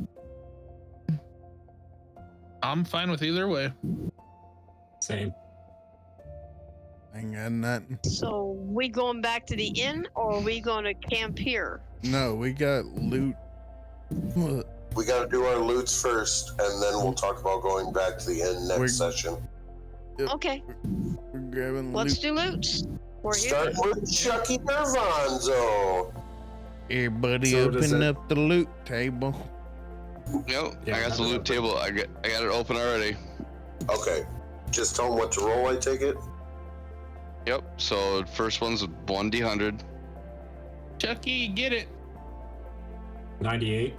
I'm fine with either way. Same. Ain't got nothing. So we going back to the inn, or are we going to camp here? No, we got loot. What? We got to do our loots first, and then we'll talk about going back to the inn next session. Yep. Okay, We're grabbing let's loot. do loots. We're here. Start with Chucky Nervanzo. Everybody So does open it- up the loot table. Nope, Yeah, I got the loot table. I got it open already. Okay. Just tell them what to roll, I take it? Yep. So first one's 1d100. Chucky, get it. 98.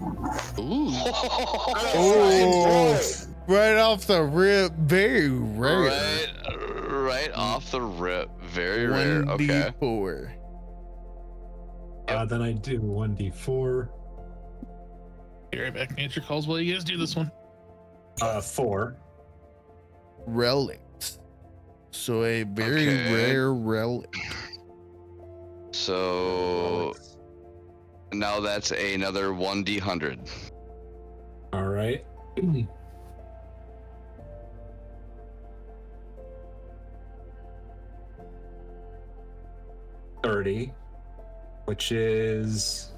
Ooh. Oh, right off the rip, very rare. Right off the rip. Very rare. Okay. 1d4. Then I do 1d4. Be right back. Nature calls while you guys do this one. 4. Relics. So a very Okay. rare relic. So now that's another 1d100. All right. 30, which is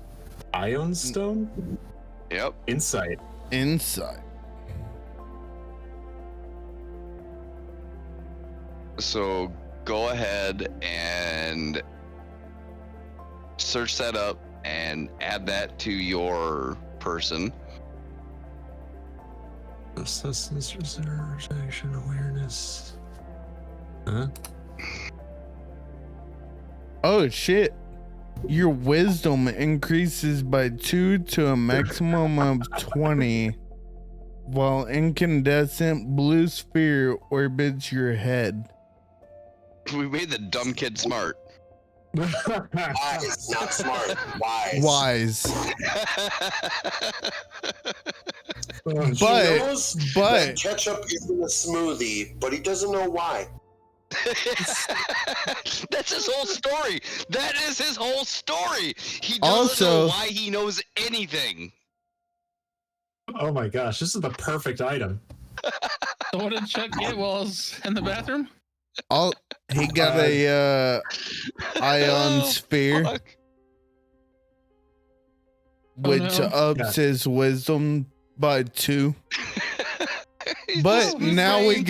Ion Stone? Yep. Insight. Insight. So go ahead and search that up and add that to your person. Assessance, reserve, action, awareness. Huh? Oh shit. Your wisdom increases by 2 to a maximum of 20, while incandescent blue sphere orbits your head. We made the dumb kid smart. Wise, not smart. Wise. Wise. He But- knows but- that ketchup is in a smoothie, but he doesn't know why. That's his whole story. That is his whole story. He doesn't Also- know why he knows anything. Oh my gosh, this is the perfect item. So what did Chuck get while I was in the bathroom? He got a ion Oh, sphere, fuck. which no. ups his wisdom by 2. He's But just now we insane.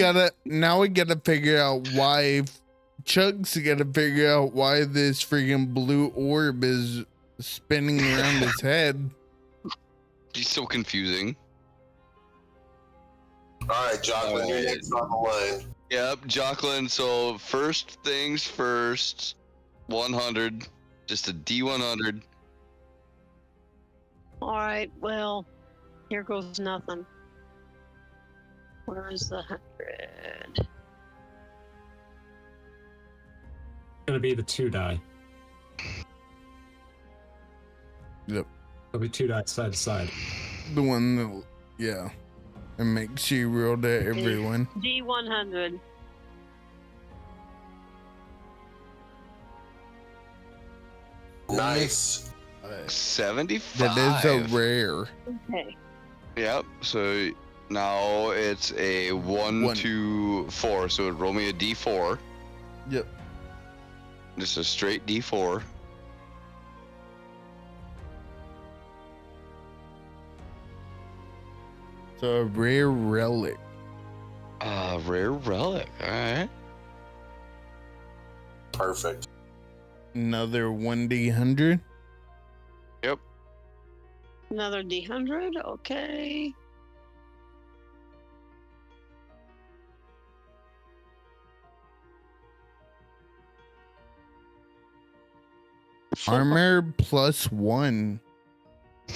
gotta figure out why. Chuck's gotta figure out why this freaking blue orb is spinning around his head. He's so confusing. All right, Jocelyn, you're Alright. next on the line. Yep, Jocelyn. So first things first, 100, just a D100. All right, well, here goes nothing. Where is the 100? gonna be the 2 die. Yep. It'll be 2 die side to side. The one that, yeah. And make sure you rolled at everyone. D100. Nice. 75. That is a rare. Okay. Yep. So now it's a 1, One. 2, 4. So roll me a D4. Yep. Just a straight D4. So a rare relic. Rare relic. All right. Perfect. Another 1d100. Yep. Another D100. Okay. Armor +1.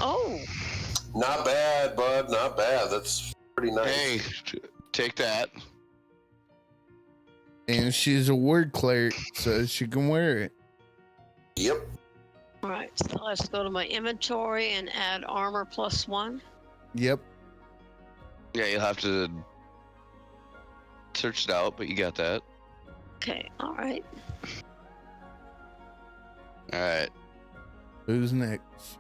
Oh. Not bad, bud. Not bad. That's pretty nice. Hey, take that. And she's a ward cleric, so she can wear it. Yep. All right. So let's go to my inventory and add armor +1. Yep. Yeah, you'll have to search it out, but you got that. Okay. All right. All right. Who's next?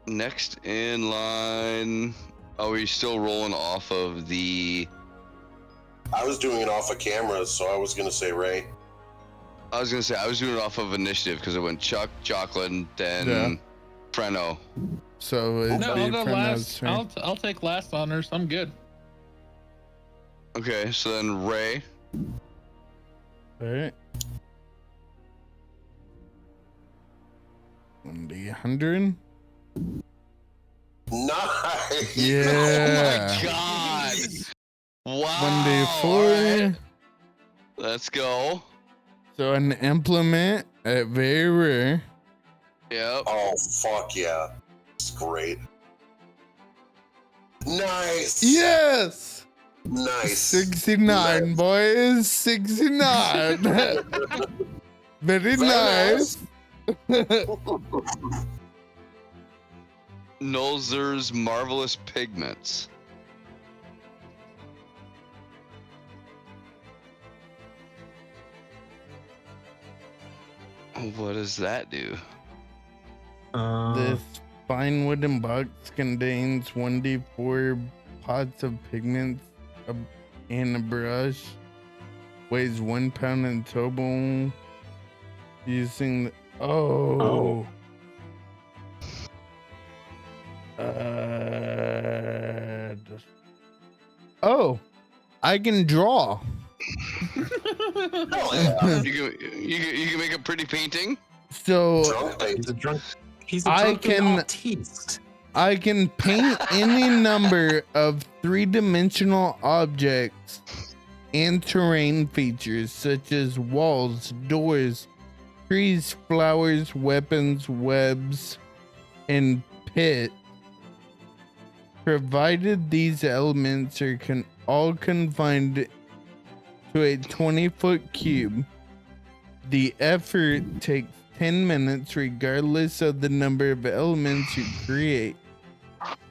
Next in line. Are we still rolling off of the? I was doing it off of cameras, so I was gonna say Ray. I was gonna say I was doing it off of initiative because it went Chuck, Jocelyn, then Yeah. Freno. So it'd No, be I'll go Fernand's last. turn. I'll take last honors. I'm good. Okay, so then Ray. All right. 1d100. Nice. Yeah. Oh my god! Wow. 1d4. Alright, let's go. So an implement at very rare. Yep. Oh fuck yeah. It's great. Nice. Yes. Nice. 69, boys. 69. Very nice. Nolzur's marvelous pigments. What does that do? This fine wooden box contains 1d4 pots of pigments and a brush. Weighs 1 pound in total. Using the, oh. Oh, I can draw. Oh, yeah. You can make a pretty painting. So Drunk baby. He's a drunk. He's a I drunken can- autiste. I can paint any number of three-dimensional objects and terrain features such as walls, doors, trees, flowers, weapons, webs, and pit. Provided these elements are all confined to a 20-foot cube, the effort takes 10 minutes regardless of the number of elements you create,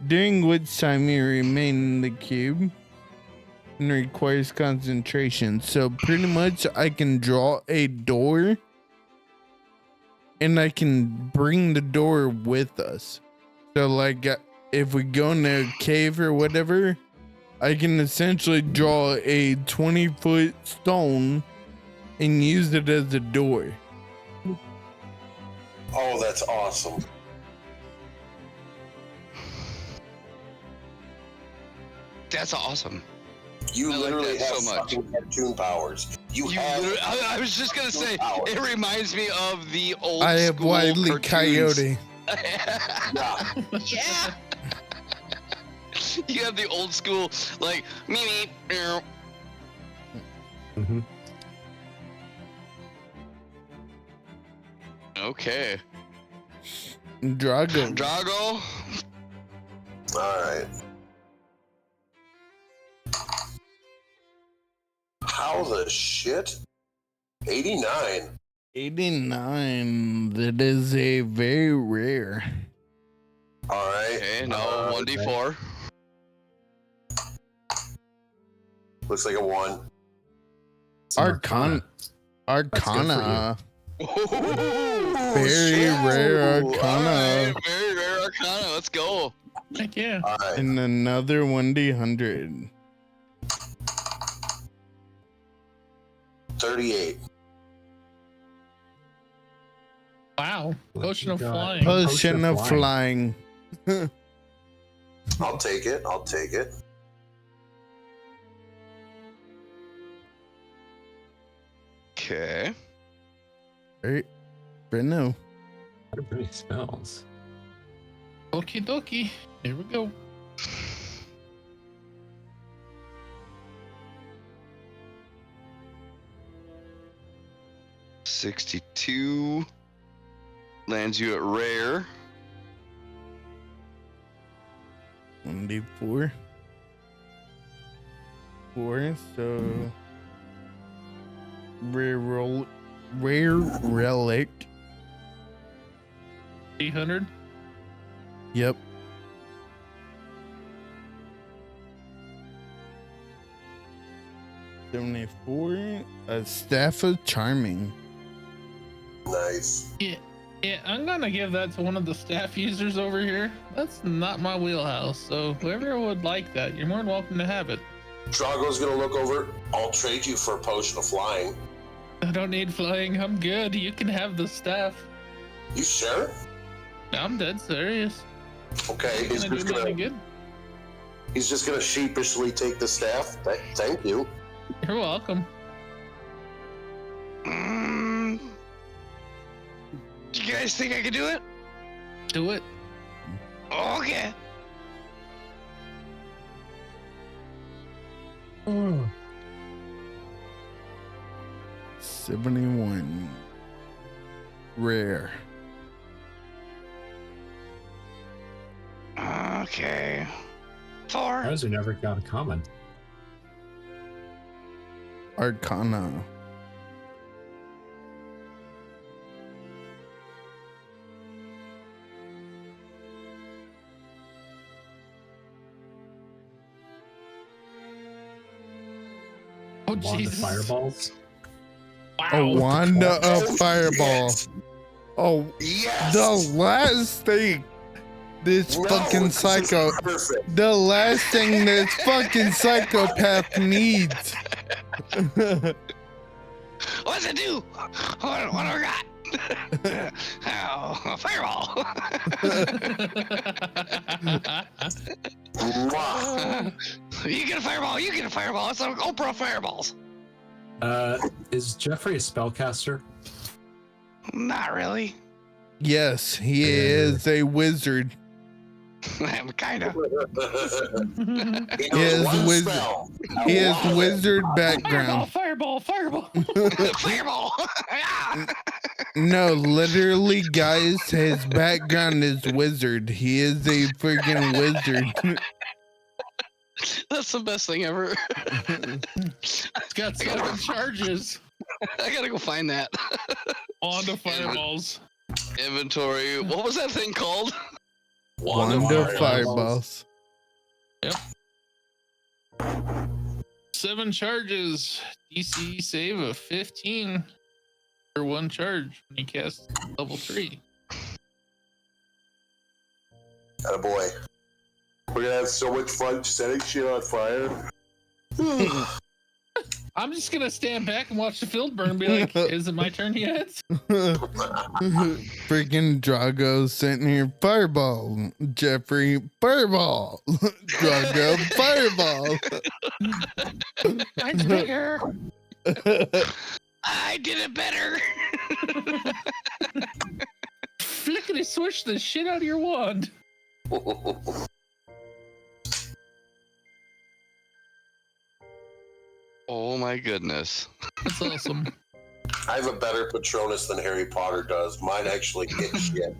during which time you remain in the cube and requires concentration. So pretty much I can draw a door and I can bring the door with us. So like if we go in a cave or whatever, I can essentially draw a 20-foot stone and use it as a door. Oh, that's awesome. That's awesome. You I like literally that have so much. fucking cartoon powers. You You have. literally- I was just gonna say, powers. it reminds me of the old I have school Wile E. cartoons. Coyote. Yeah. Yeah. You have the old school, like, me. Mhm. Okay. Drago. Drago. All right. How the shit? 89. 89. That is a very rare. All right. Okay, now 1d4. Looks like a 1. It's an Arcana. Arcana. Very shit. rare All Arcana. right, very rare Arcana. Let's go. Heck yeah. All right. And another 1d100. 38. Wow. What Potion you of got? flying. Potion of flying. I'll take it. I'll take it. Okay. Right. Breno. What are many spells? Okie dokie. Here we go. $62 lands you at rare. 1d4. 4, so rare relic. 800. Yep. $74. A staff of charming. Nice. Yeah, I'm gonna give that to one of the staff users over here. That's not my wheelhouse, so whoever would like that, you're more than welcome to have it. Drago's gonna look over. I'll trade you for a potion of flying. I don't need flying. I'm good. You can have the staff. You sure? I'm dead serious. Okay. It's gonna do me any good. He's just gonna sheepishly take the staff. Thank you. You're welcome. Do you guys think I can do it? Do it. Okay. Oh. 71. Rare. Okay. 4. Those who never got a common. Arcana. Oh, Wand of Jesus. fireballs. Wow. A wand of Oh, fireball. yes. Oh, Yes. the last thing this No, fucking this is psycho. Perfect. The last thing this fucking psychopath needs. What's it do? What do I got? Oh, a fireball. Mwah. You get a fireball. You get a fireball. It's an Oprah fireballs. Is Jeffrey a spellcaster? Not really. Yes, he is a wizard. I'm kind of. He He knows is one wizard. spell. He has Wow. wizard Fireball, background. fireball, fireball. Fireball. Yeah. No, literally, guys, his background is wizard. He is a freaking wizard. That's the best thing ever. It's got 7 charges. I gotta go find that. On the fireballs. Inventory. What was that thing called? Wand of fireballs. 7 charges. DC save of 15 for 1 charge when you cast level 3. Attaboy. We're gonna have so much fun setting shit on fire. I'm just gonna stand back and watch the field burn and be like, is it my turn yet? Freaking Drago sitting here, fireball. Jeffrey, fireball. Drago, fireball. Mine's bigger. I did it better. Flickety switch the shit out of your wand. Oh my goodness. That's awesome. I have a better Patronus than Harry Potter does. Mine actually gets shit.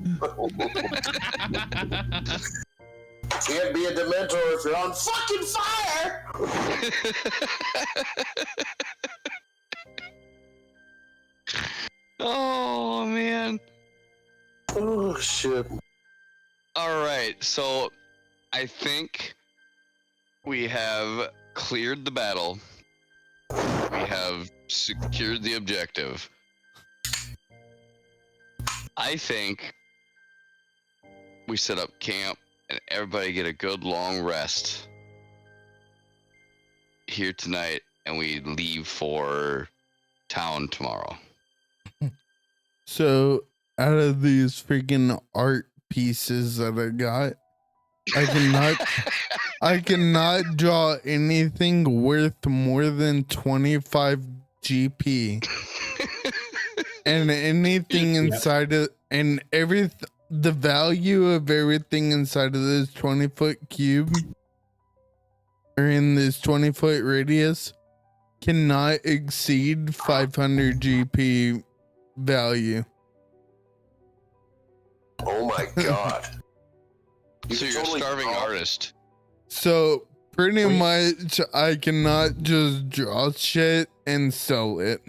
Can't be a Dementor if you're on fucking fire! Oh man. Oh shit. All right, so I think we have cleared the battle. We have secured the objective. I think we set up camp and everybody get a good long rest here tonight, and we leave for town tomorrow. So, out of these freaking art pieces that I got, I cannot draw anything worth more than 25 GP. And anything inside of the value of everything inside of this 20-foot cube or in this 20-foot radius cannot exceed 500 GP value. Oh my god. So you're a starving artist. So pretty much I cannot just draw shit and sell it.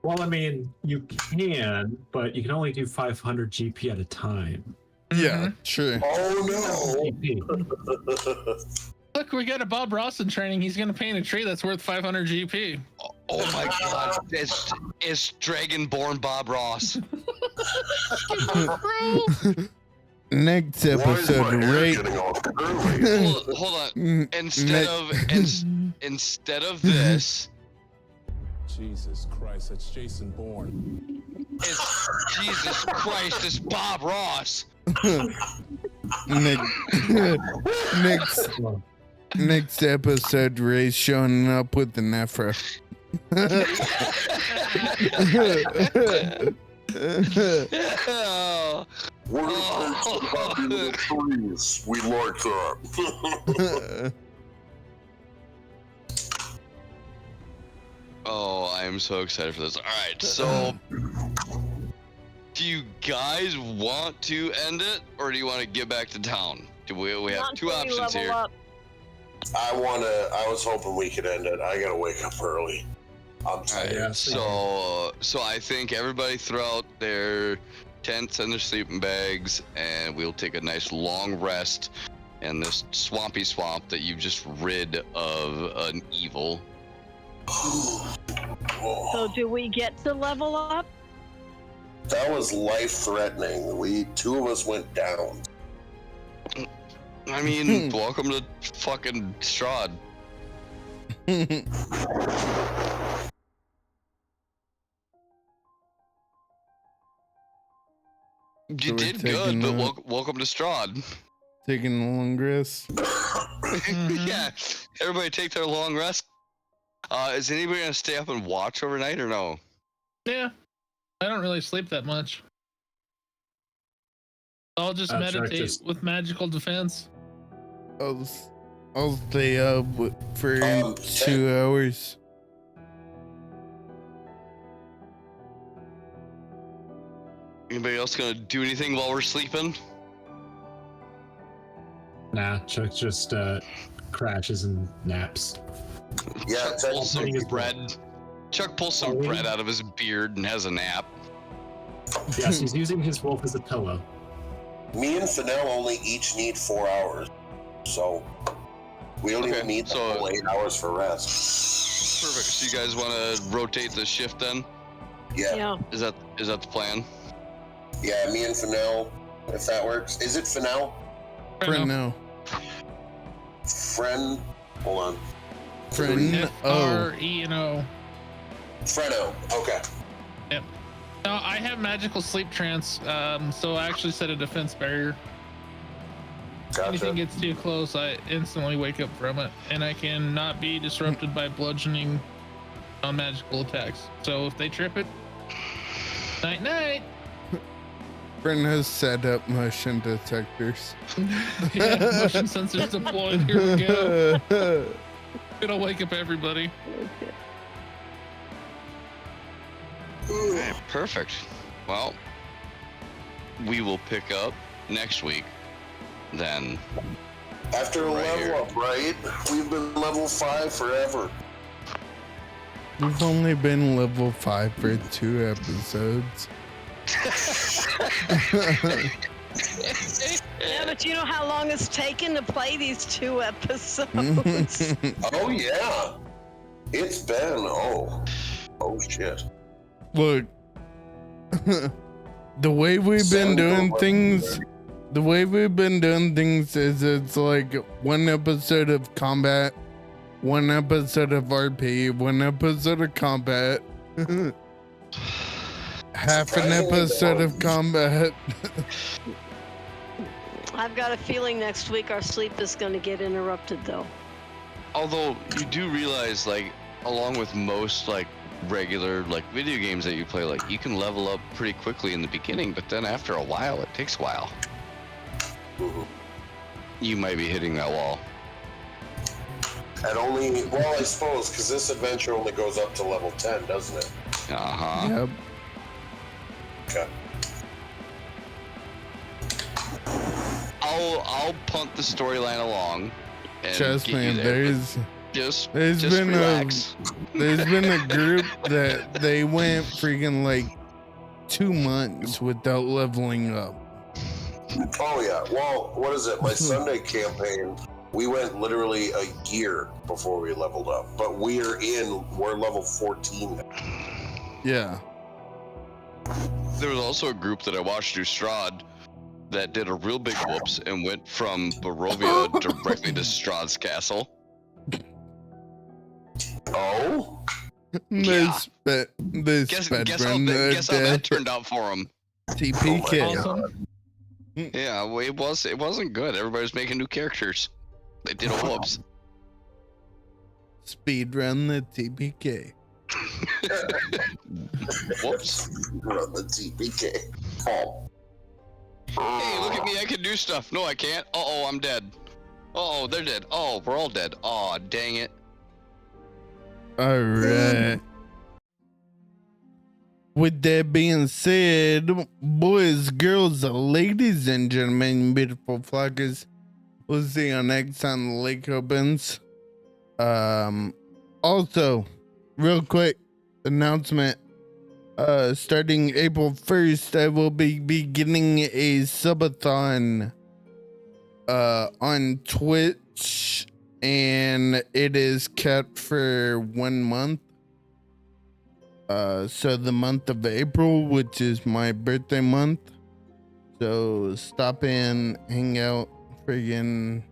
Well, I mean, you can, but you can only do 500 GP at a time. Yeah, true. Oh no. Look, we got a Bob Ross in training. He's gonna paint a tree that's worth 500 GP. Oh my god, it's Dragonborn Bob Ross. Next episode, right? Hold on. Instead of this, Jesus Christ, that's Jason Bourne. it's Jesus Christ, it's Bob Ross. Next episode, Ray's showing up with an afro. Trees. We like that. Oh, I am so excited for this. All right, so do you guys want to end it, or do you want to get back to town? We have two options here. I was hoping we could end it. I gotta wake up early. I'm tired. Right, so I think everybody throw out their tents and their sleeping bags, and we'll take a nice long rest in this swampy swamp that you've just rid of an evil. So do we get to level up? That was life-threatening. Two of us went down. I mean, welcome to fucking Strahd. You did good, but welcome to Strahd. Taking a long rest. Yeah, everybody take their long rest. Is anybody gonna stay up and watch overnight or no? Yeah, I don't really sleep that much. I'll just meditate with magical defense. I'll stay up for 2 hours. Anybody else gonna do anything while we're sleeping? Nah, Chuck just crashes and naps. Yeah, Chuck pulls some bread. Chuck pulls some bread out of his beard and has a nap. Yes, he's using his wolf as a pillow. Me and Fennell only each need 4 hours, so we don't even need the full 8 hours for rest. Perfect. So you guys want to rotate the shift then? Yeah. Is that the plan? Yeah, me and Fennell, if that works. Is it Fennell? Frenno. Hold on. Frenno. F-R-E-N-O. Frenno. Okay. Yep. No, I have magical sleep trance, so I actually set a defense barrier. Gotcha. Anything gets too close, I instantly wake up from it, and I cannot be disrupted by bludgeoning non-magical attacks. So if they trip it, night night. Frenno's set up motion detectors. Yeah, motion sensors deployed. Here we go. It'll wake up everybody. Okay, perfect. Well, we will pick up next week then. After a level up, right? We've been level 5 forever. We've only been level 5 for 2 episodes. Yeah, but you know how long it's taken to play these 2 episodes? Oh yeah, it's been oh shit. Look, the way we've been doing things, is it's like 1 episode of combat, 1 episode of RP, 1 episode of combat, half an episode of combat. I've got a feeling next week our sleep is going to get interrupted, though. Although you do realize, like, along with most like regular like video games that you play, like you can level up pretty quickly in the beginning, but then after a while, it takes a while. You might be hitting that wall. At only, well, I suppose, because this adventure only goes up to level 10, doesn't it? Uh-huh. Yep. Okay. I'll punt the storyline along. And Trust get me, you there, there's just been relax. there's been a group that they went freaking like 2 months without leveling up. Oh yeah. Well, what is it? My Sunday campaign, we went literally a year before we leveled up, but we're level 14 now. Yeah. There was also a group that I watched do Strahd that did a real big whoops and went from Barovia directly to Strahd's castle. Oh? Guess how that turned out for him. TPK. Awesome. Yeah, well, it wasn't good. Everybody's making new characters. They did a whoops. Speedrun the TPK. Whoops. Run the TPK. Oh. Hey, look at me, I can do stuff. No, I can't. Uh-oh, I'm dead. Uh-oh, they're dead. Oh, we're all dead. Aw, dang it. All right. With that being said, boys, girls, ladies, and gentlemen, beautiful flockers, we'll see you next time the lake opens. Also, real quick announcement. Starting April 1st, I will be beginning a subathon on Twitch, and it is kept for 1 month. So the month of April, which is my birthday month. So stop in, hang out, friggin'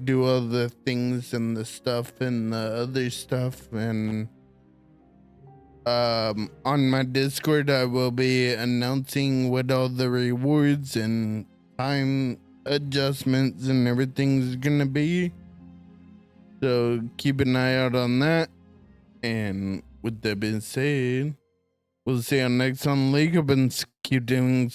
do all the things and the stuff and the other stuff. And on my Discord, I will be announcing what all the rewards and time adjustments and everything's gonna be. So keep an eye out on that. And with that being said, we'll see you next on League of Keep doing